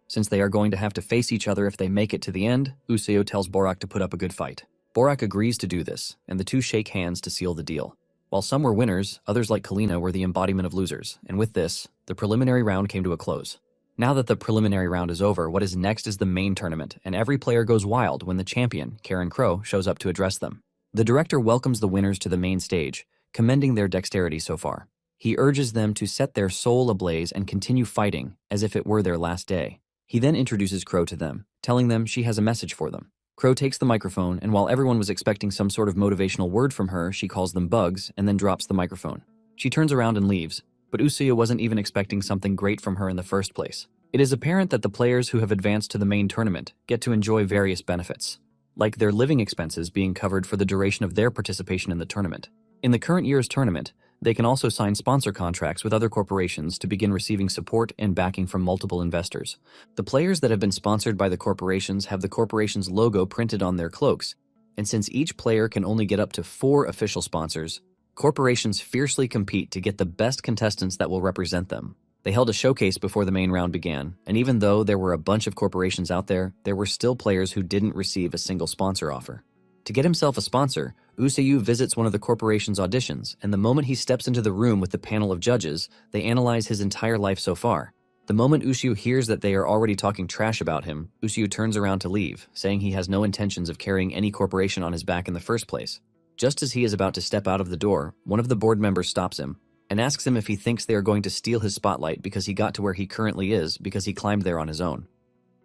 Since they are going to have to face each other if they make it to the end, Useyu tells Borak to put up a good fight. Borak agrees to do this, and the two shake hands to seal the deal. While some were winners, others like Kalina were the embodiment of losers, and with this, the preliminary round came to a close. Now that the preliminary round is over, what is next is the main tournament, and every player goes wild when the champion, Karen Crow, shows up to address them. The director welcomes the winners to the main stage, commending their dexterity so far. He urges them to set their soul ablaze and continue fighting as if it were their last day. He then introduces Crow to them, telling them she has a message for them. Crow takes the microphone, and while everyone was expecting some sort of motivational word from her, she calls them bugs and then drops the microphone. She turns around and leaves, but Useyu wasn't even expecting something great from her in the first place. It is apparent that the players who have advanced to the main tournament get to enjoy various benefits, like their living expenses being covered for the duration of their participation in the tournament. In the current year's tournament, they can also sign sponsor contracts with other corporations to begin receiving support and backing from multiple investors. The players that have been sponsored by the corporations have the corporation's logo printed on their cloaks, and since each player can only get up to 4 official sponsors, corporations fiercely compete to get the best contestants that will represent them. They held a showcase before the main round began, and even though there were a bunch of corporations out there, there were still players who didn't receive a single sponsor offer. To get himself a sponsor, Useyu visits one of the corporation's auditions, and the moment he steps into the room with the panel of judges, they analyze his entire life so far. The moment Useyu hears that they are already talking trash about him, Useyu turns around to leave, saying he has no intentions of carrying any corporation on his back in the first place. Just as he is about to step out of the door, one of the board members stops him and asks him if he thinks they are going to steal his spotlight because he got to where he currently is because he climbed there on his own.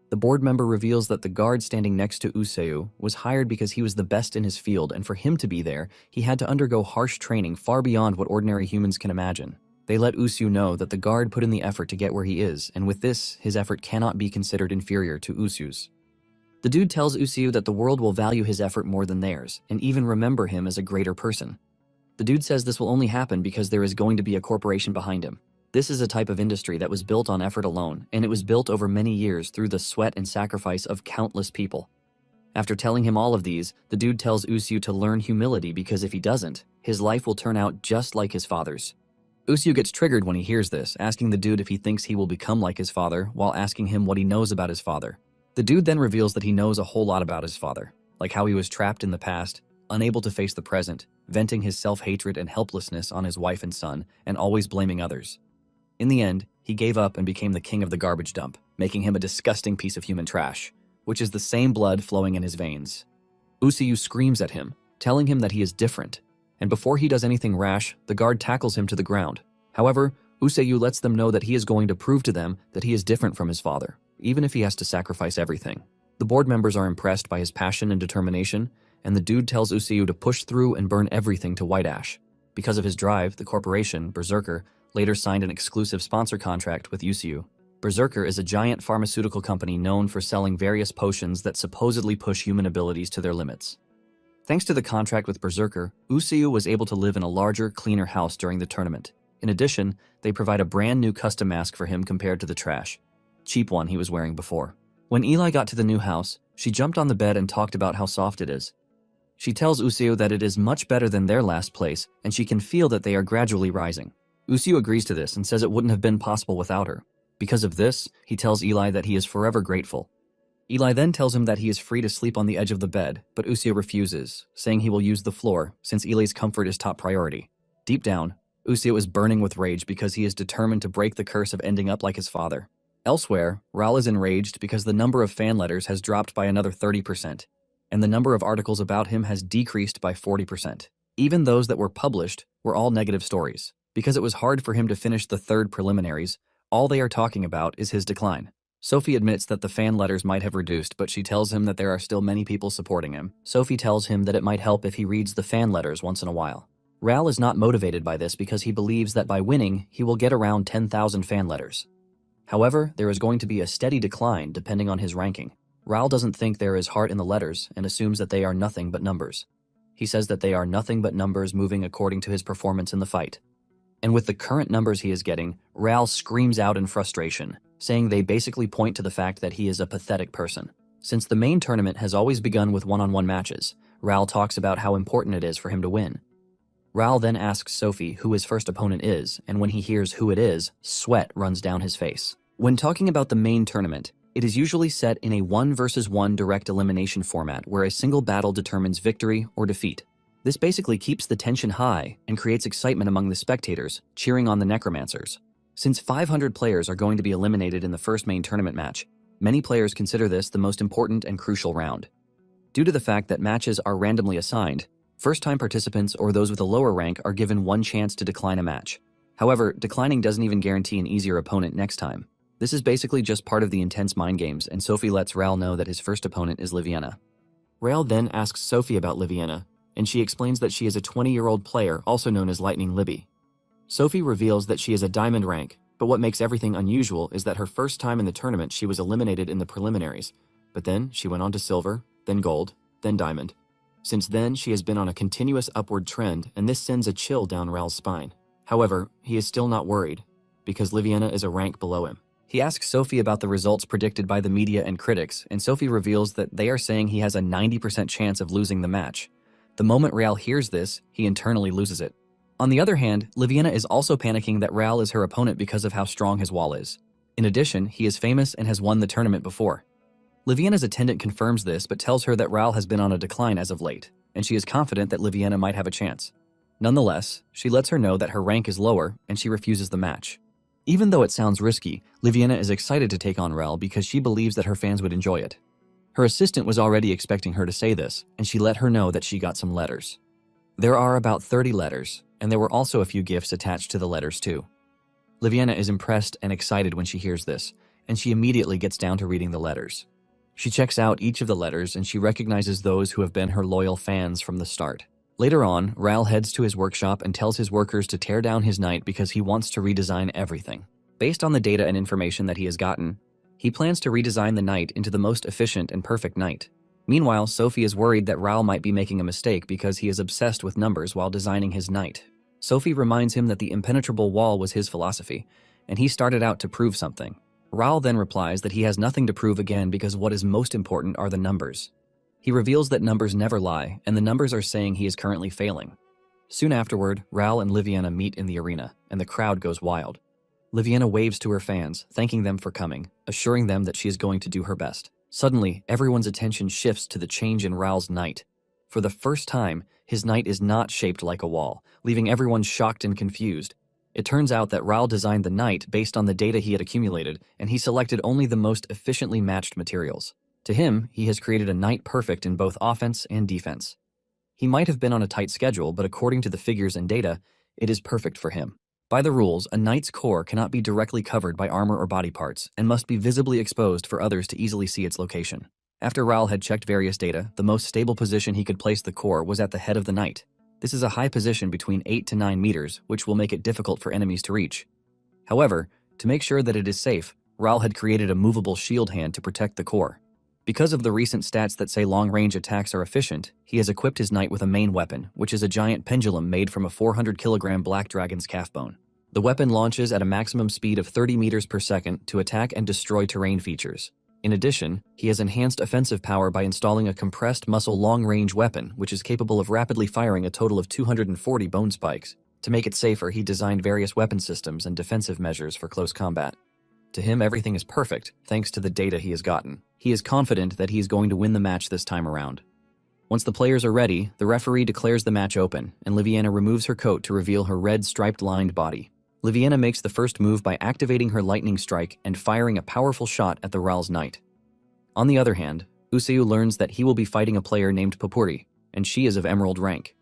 The board member reveals that the guard standing next to Useyu was hired because he was the best in his field, and for him to be there, he had to undergo harsh training far beyond what ordinary humans can imagine. They let Useyu know that the guard put in the effort to get where he is, and with this, his effort cannot be considered inferior to Useyu's. The dude tells Useyu that the world will value his effort more than theirs, and even remember him as a greater person. The dude says this will only happen because there is going to be a corporation behind him. This is a type of industry that was built on effort alone, and it was built over many years through the sweat and sacrifice of countless people. After telling him all of these, the dude tells Useyu to learn humility because if he doesn't, his life will turn out just like his father's. Useyu gets triggered when he hears this, asking the dude if he thinks he will become like his father while asking him what he knows about his father. The dude then reveals that he knows a whole lot about his father, like how he was trapped in the past, unable to face the present, venting his self-hatred and helplessness on his wife and son, and always blaming others. In the end, he gave up and became the king of the garbage dump, making him a disgusting piece of human trash, which is the same blood flowing in his veins. Usuyu screams at him, telling him that he is different, and before he does anything rash, the guard tackles him to the ground. However, Usuyu lets them know that he is going to prove to them that he is different from his father, even if he has to sacrifice everything. The board members are impressed by his passion and determination, and the dude tells Usuyu to push through and burn everything to white ash. Because of his drive, the corporation, Berserker, later signed an exclusive sponsor contract with Usuyu. Berserker is a giant pharmaceutical company known for selling various potions that supposedly push human abilities to their limits. Thanks to the contract with Berserker, Usuyu was able to live in a larger, cleaner house during the tournament. In addition, they provide a brand new custom mask for him compared to the trash, cheap one he was wearing before. When Eli got to the new house, she jumped on the bed and talked about how soft it is. She tells Usuyu that it is much better than their last place, and she can feel that they are gradually rising. Usuyu agrees to this and says it wouldn't have been possible without her. Because of this, he tells Eli that he is forever grateful. Eli then tells him that he is free to sleep on the edge of the bed, but Usuyu refuses, saying he will use the floor, since Eli's comfort is top priority. Deep down, Usuyu is burning with rage because he is determined to break the curse of ending up like his father. Elsewhere, Raul is enraged because the number of fan letters has dropped by another 30%, and the number of articles about him has decreased by 40%. Even those that were published were all negative stories. Because it was hard for him to finish the third preliminaries, all they are talking about is his decline. Sophie admits that the fan letters might have reduced, but she tells him that there are still many people supporting him. Sophie tells him that it might help if he reads the fan letters once in a while. Raul is not motivated by this because he believes that by winning, he will get around 10,000 fan letters. However, there is going to be a steady decline depending on his ranking. Raul doesn't think there is heart in the letters and assumes that they are nothing but numbers. He says that they are nothing but numbers moving according to his performance in the fight. And with the current numbers he is getting, Raul screams out in frustration, saying they basically point to the fact that he is a pathetic person. Since the main tournament has always begun with one-on-one matches, Raul talks about how important it is for him to win. Raul then asks Sophie who his first opponent is, and when he hears who it is, sweat runs down his face. When talking about the main tournament, it is usually set in a 1-versus-1 direct elimination format where a single battle determines victory or defeat. This basically keeps the tension high and creates excitement among the spectators, cheering on the necromancers. Since 500 players are going to be eliminated in the first main tournament match, many players consider this the most important and crucial round. Due to the fact that matches are randomly assigned, first-time participants or those with a lower rank are given one chance to decline a match. However, declining doesn't even guarantee an easier opponent next time. This is basically just part of the intense mind games, and Sophie lets Raul know that his first opponent is Liviana. Raul then asks Sophie about Liviana, and she explains that she is a 20-year-old player also known as Lightning Libby. Sophie reveals that she is a diamond rank, but what makes everything unusual is that her first time in the tournament she was eliminated in the preliminaries, but then she went on to silver, then gold, then diamond. Since then, she has been on a continuous upward trend, and this sends a chill down Raul's spine. However, he is still not worried, because Liviana is a rank below him. He asks Sophie about the results predicted by the media and critics, and Sophie reveals that they are saying he has a 90% chance of losing the match. The moment Raul hears this, he internally loses it. On the other hand, Liviana is also panicking that Raul is her opponent because of how strong his wall is. In addition, he is famous and has won the tournament before. Liviana's attendant confirms this but tells her that Raul has been on a decline as of late, and she is confident that Liviana might have a chance. Nonetheless, she lets her know that her rank is lower and she refuses the match. Even though it sounds risky, Liviana is excited to take on Raul because she believes that her fans would enjoy it. Her assistant was already expecting her to say this, and she let her know that she got some letters. There are about 30 letters, and there were also a few gifts attached to the letters too. Liviana is impressed and excited when she hears this, and she immediately gets down to reading the letters. She checks out each of the letters and she recognizes those who have been her loyal fans from the start. Later on, Raul heads to his workshop and tells his workers to tear down his knight because he wants to redesign everything. Based on the data and information that he has gotten, he plans to redesign the knight into the most efficient and perfect knight. Meanwhile, Sophie is worried that Raul might be making a mistake because he is obsessed with numbers while designing his knight. Sophie reminds him that the impenetrable wall was his philosophy, and he started out to prove something. Raul then replies that he has nothing to prove again because what is most important are the numbers. He reveals that numbers never lie, and the numbers are saying he is currently failing. Soon afterward, Raul and Liviana meet in the arena, and the crowd goes wild. Liviana waves to her fans, thanking them for coming, assuring them that she is going to do her best. Suddenly, everyone's attention shifts to the change in Ral's knight. For the first time, his knight is not shaped like a wall, leaving everyone shocked and confused. It turns out that Ral designed the knight based on the data he had accumulated, and he selected only the most efficiently matched materials. To him, he has created a knight perfect in both offense and defense. He might have been on a tight schedule, but according to the figures and data, it is perfect for him. By the rules, a knight's core cannot be directly covered by armor or body parts, and must be visibly exposed for others to easily see its location. After Ral had checked various data, the most stable position he could place the core was at the head of the knight. This is a high position between 8 to 9 meters, which will make it difficult for enemies to reach. However, to make sure that it is safe, Ral had created a movable shield hand to protect the core. Because of the recent stats that say long-range attacks are efficient, he has equipped his knight with a main weapon, which is a giant pendulum made from a 400-kilogram black dragon's calf bone. The weapon launches at a maximum speed of 30 meters per second to attack and destroy terrain features. In addition, he has enhanced offensive power by installing a compressed muscle long-range weapon, which is capable of rapidly firing a total of 240 bone spikes. To make it safer, he designed various weapon systems and defensive measures for close combat. To him, everything is perfect, thanks to the data he has gotten. He is confident that he is going to win the match this time around. Once the players are ready, the referee declares the match open, and Liviana removes her coat to reveal her red striped-lined body. Liviana makes the first move by activating her lightning strike and firing a powerful shot at the Ral's knight. On the other hand, Useu learns that he will be fighting a player named Papuri, and she is of emerald rank.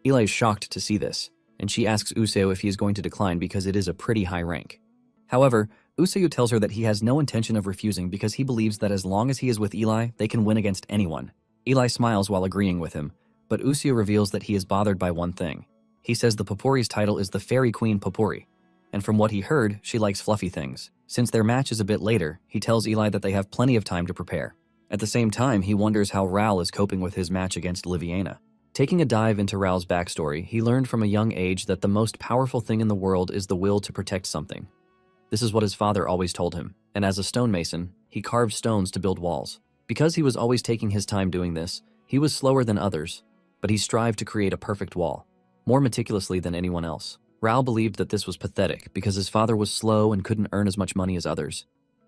Eli is shocked to see this, and she asks Useu if he is going to decline because it is a pretty high rank. However, Useu tells her that he has no intention of refusing because he believes that as long as he is with Eli, they can win against anyone. Eli smiles while agreeing with him, but Useu reveals that he is bothered by one thing. He says the Papuri's title is the Fairy Queen Papuri, and from what he heard, she likes fluffy things. Since their match is a bit later, he tells Eli that they have plenty of time to prepare. At the same time, he wonders how Ral is coping with his match against Liviana. Taking a dive into Ral's backstory, he learned from a young age that the most powerful thing in the world is the will to protect something. This is what his father always told him, and as a stonemason, he carved stones to build walls. Because he was always taking his time doing this, he was slower than others, but he strived to create a perfect wall, more meticulously than anyone else. Ral believed that this was pathetic because his father was slow and couldn't earn as much money as others.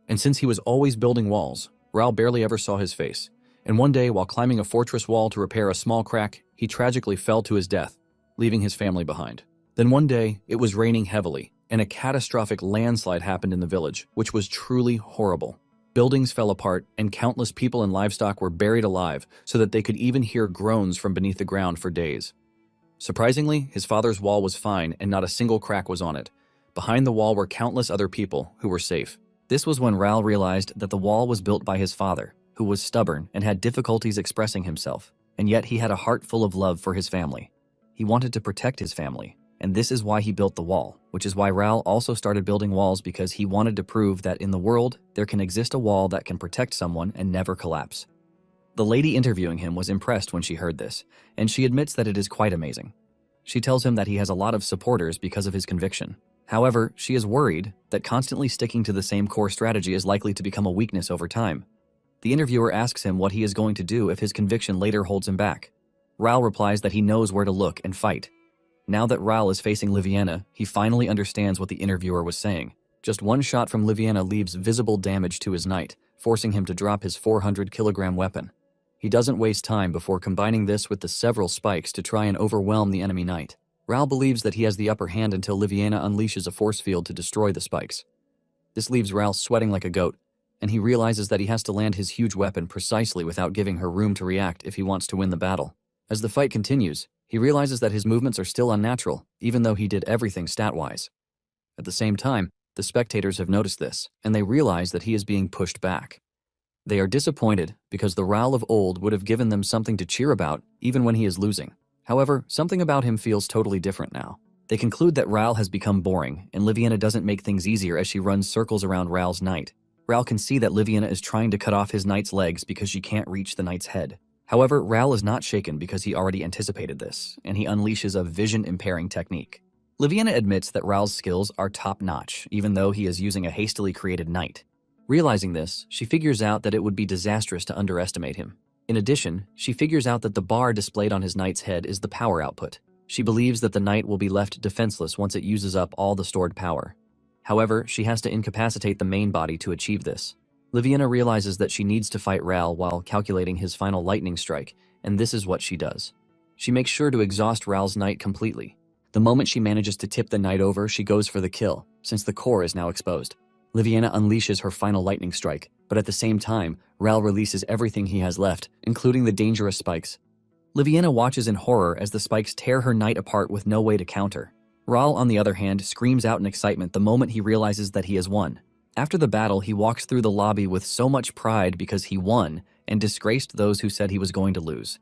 And since he was always building walls, Ral barely ever saw his face. And one day, while climbing a fortress wall to repair a small crack, he tragically fell to his death, leaving his family behind. Then one day, it was raining heavily, and a catastrophic landslide happened in the village, which was truly horrible. Buildings fell apart, and countless people and livestock were buried alive so that they could even hear groans from beneath the ground for days. Surprisingly, his father's wall was fine and not a single crack was on it. Behind the wall were countless other people who were safe. This was when Ral realized that the wall was built by his father, who was stubborn and had difficulties expressing himself, and yet he had a heart full of love for his family. He wanted to protect his family, and this is why he built the wall, which is why Ral also started building walls because he wanted to prove that in the world, there can exist a wall that can protect someone and never collapse. The lady interviewing him was impressed when she heard this, and she admits that it is quite amazing. She tells him that he has a lot of supporters because of his conviction. However, she is worried that constantly sticking to the same core strategy is likely to become a weakness over time. The interviewer asks him what he is going to do if his conviction later holds him back. Ral replies that he knows where to look and fight. Now that Ral is facing Liviana, he finally understands what the interviewer was saying. Just one shot from Liviana leaves visible damage to his knight, forcing him to drop his 400-kilogram weapon. He doesn't waste time before combining this with the several spikes to try and overwhelm the enemy knight. Ral believes that he has the upper hand until Liviana unleashes a force field to destroy the spikes. This leaves Ral sweating like a goat, and he realizes that he has to land his huge weapon precisely without giving her room to react if he wants to win the battle. As the fight continues, he realizes that his movements are still unnatural, even though he did everything stat-wise. At the same time, the spectators have noticed this, and they realize that he is being pushed back. They are disappointed because the Ral of old would have given them something to cheer about even when he is losing. However, something about him feels totally different now. They conclude that Ral has become boring, and Liviana doesn't make things easier as she runs circles around Ral's knight. Ral can see that Liviana is trying to cut off his knight's legs because she can't reach the knight's head. However, Ral is not shaken because he already anticipated this, and he unleashes a vision-impairing technique. Liviana admits that Ral's skills are top-notch, even though he is using a hastily created knight. Realizing this, she figures out that it would be disastrous to underestimate him. In addition, she figures out that the bar displayed on his knight's head is the power output. She believes that the knight will be left defenseless once it uses up all the stored power. However, she has to incapacitate the main body to achieve this. Liviana realizes that she needs to fight Ral while calculating his final lightning strike, and this is what she does. She makes sure to exhaust Ral's knight completely. The moment she manages to tip the knight over, she goes for the kill, since the core is now exposed. Liviana unleashes her final lightning strike, but at the same time, Ral releases everything he has left, including the dangerous spikes. Liviana watches in horror as the spikes tear her knight apart with no way to counter. Ral, on the other hand, screams out in excitement the moment he realizes that he has won. After the battle, he walks through the lobby with so much pride because he won and disgraced those who said he was going to lose.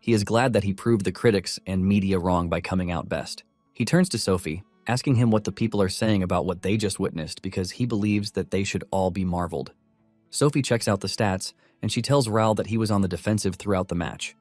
He is glad that he proved the critics and media wrong by coming out best. He turns to Sophie, asking him what the people are saying about what they just witnessed because he believes that they should all be marveled. Sophie checks out the stats, and she tells Ral that he was on the defensive throughout the match.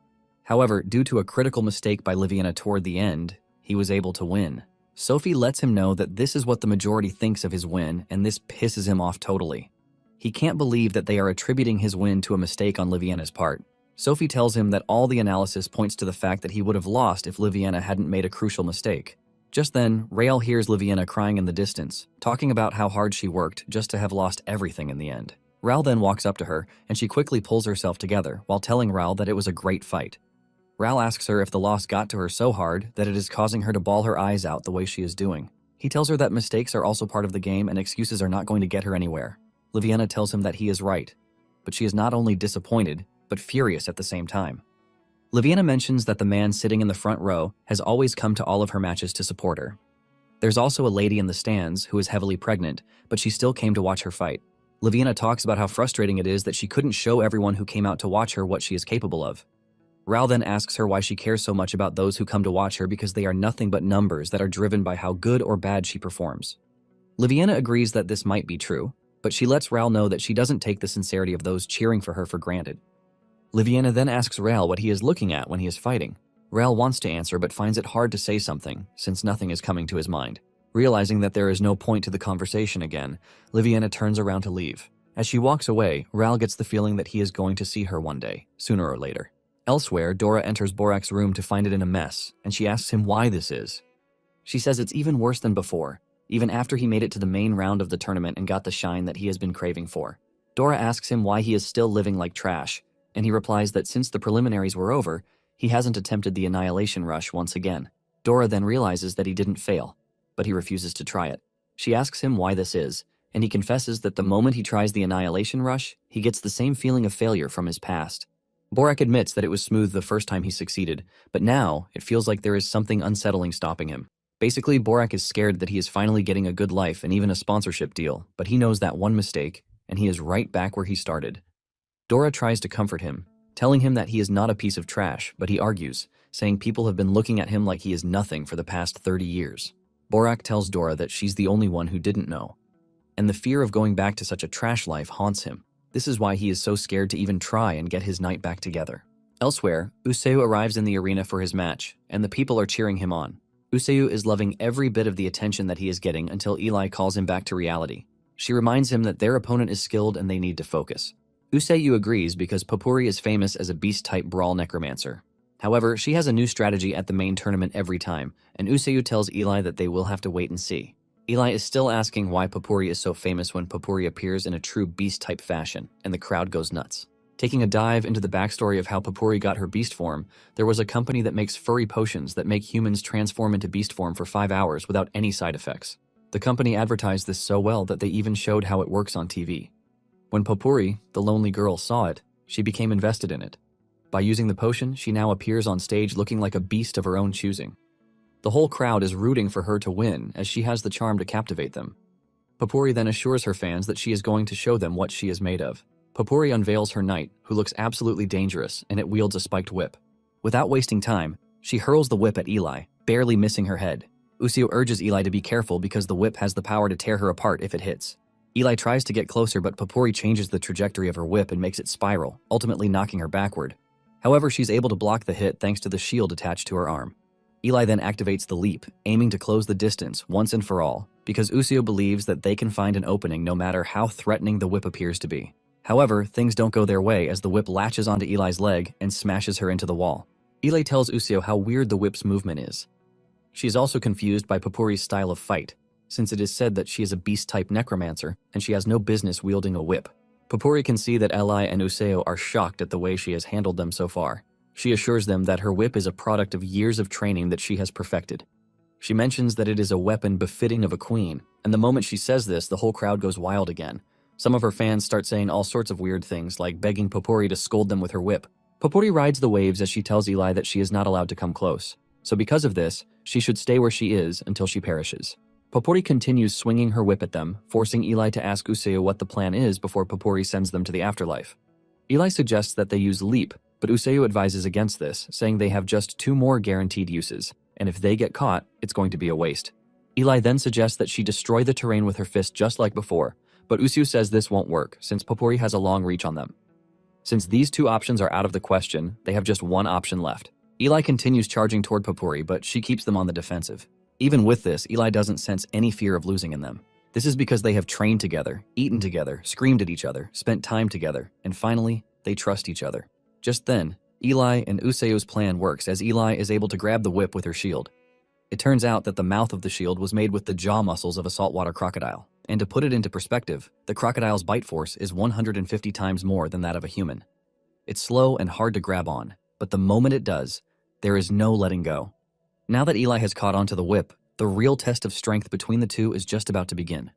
However, due to a critical mistake by Liviana toward the end, he was able to win. Sophie lets him know that this is what the majority thinks of his win, and this pisses him off totally. He can't believe that they are attributing his win to a mistake on Liviana's part. Sophie tells him that all the analysis points to the fact that he would have lost if Liviana hadn't made a crucial mistake. Just then, Rael hears Liviana crying in the distance, talking about how hard she worked just to have lost everything in the end. Ral then walks up to her, and she quickly pulls herself together while telling Ral that it was a great fight. Ral asks her if the loss got to her so hard that it is causing her to bawl her eyes out the way she is doing. He tells her that mistakes are also part of the game and excuses are not going to get her anywhere. Liviana tells him that he is right, but she is not only disappointed, but furious at the same time. Liviana mentions that the man sitting in the front row has always come to all of her matches to support her. There's also a lady in the stands who is heavily pregnant, but she still came to watch her fight. Liviana talks about how frustrating it is that she couldn't show everyone who came out to watch her what she is capable of. Ral then asks her why she cares so much about those who come to watch her because they are nothing but numbers that are driven by how good or bad she performs. Liviana agrees that this might be true, but she lets Ral know that she doesn't take the sincerity of those cheering for her for granted. Liviana then asks Ral what he is looking at when he is fighting. Ral wants to answer but finds it hard to say something, since nothing is coming to his mind. Realizing that there is no point to the conversation again, Liviana turns around to leave. As she walks away, Ral gets the feeling that he is going to see her one day, sooner or later. Elsewhere, Dora enters Borak's room to find it in a mess, and she asks him why this is. She says it's even worse than before, even after he made it to the main round of the tournament and got the shine that he has been craving for. Dora asks him why he is still living like trash, and he replies that since the preliminaries were over, he hasn't attempted the annihilation rush once again. Dora then realizes that he didn't fail, but he refuses to try it. She asks him why this is, and he confesses that the moment he tries the annihilation rush, he gets the same feeling of failure from his past. Borak admits that it was smooth the first time he succeeded, but now it feels like there is something unsettling stopping him. Basically, Borak is scared that he is finally getting a good life and even a sponsorship deal, but he knows that one mistake, and he is right back where he started. Dora tries to comfort him, telling him that he is not a piece of trash, but he argues, saying people have been looking at him like he is nothing for the past 30 years. Borak tells Dora that she's the only one who didn't know, and the fear of going back to such a trash life haunts him. This is why he is so scared to even try and get his knight back together. Elsewhere, Useu arrives in the arena for his match, and the people are cheering him on. Useu is loving every bit of the attention that he is getting until Eli calls him back to reality. She reminds him that their opponent is skilled and they need to focus. Useu agrees because Popuri is famous as a beast-type brawl necromancer. However, she has a new strategy at the main tournament every time, and Useu tells Eli that they will have to wait and see. Eli is still asking why Popuri is so famous when Popuri appears in a true beast-type fashion, and the crowd goes nuts. Taking a dive into the backstory of how Popuri got her beast form, there was a company that makes furry potions that make humans transform into beast form for 5 hours without any side effects. The company advertised this so well that they even showed how it works on TV. When Popuri, the lonely girl, saw it, she became invested in it. By using the potion, she now appears on stage looking like a beast of her own choosing. The whole crowd is rooting for her to win, as she has the charm to captivate them. Popuri then assures her fans that she is going to show them what she is made of. Popuri unveils her knight, who looks absolutely dangerous, and it wields a spiked whip. Without wasting time, she hurls the whip at Eli, barely missing her head. Usio urges Eli to be careful because the whip has the power to tear her apart if it hits. Eli tries to get closer, but Popuri changes the trajectory of her whip and makes it spiral, ultimately knocking her backward. However, she's able to block the hit thanks to the shield attached to her arm. Eli then activates the leap, aiming to close the distance once and for all, because Usio believes that they can find an opening no matter how threatening the whip appears to be. However, things don't go their way as the whip latches onto Eli's leg and smashes her into the wall. Eli tells Usio how weird the whip's movement is. She is also confused by Popuri's style of fight, since it is said that she is a beast-type necromancer and she has no business wielding a whip. Popori can see that Eli and Useo are shocked at the way she has handled them so far. She assures them that her whip is a product of years of training that she has perfected. She mentions that it is a weapon befitting of a queen, and the moment she says this, the whole crowd goes wild again. Some of her fans start saying all sorts of weird things, like begging Popori to scold them with her whip. Popori rides the waves as she tells Eli that she is not allowed to come close. So because of this, she should stay where she is until she perishes. Popori continues swinging her whip at them, forcing Eli to ask Useo what the plan is before Popori sends them to the afterlife. Eli suggests that they use leap, but Useo advises against this, saying they have just 2 more guaranteed uses, and if they get caught, it's going to be a waste. Eli then suggests that she destroy the terrain with her fist just like before, but Useo says this won't work since Popori has a long reach on them. Since these 2 options are out of the question, they have just 1 option left. Eli continues charging toward Popori, but she keeps them on the defensive. Even with this, Eli doesn't sense any fear of losing in them. This is because they have trained together, eaten together, screamed at each other, spent time together, and finally, they trust each other. Just then, Eli and Useo's plan works as Eli is able to grab the whip with her shield. It turns out that the mouth of the shield was made with the jaw muscles of a saltwater crocodile, and to put it into perspective, the crocodile's bite force is 150 times more than that of a human. It's slow and hard to grab on, but the moment it does, there is no letting go. Now that Eli has caught onto the whip, the real test of strength between the 2 is just about to begin.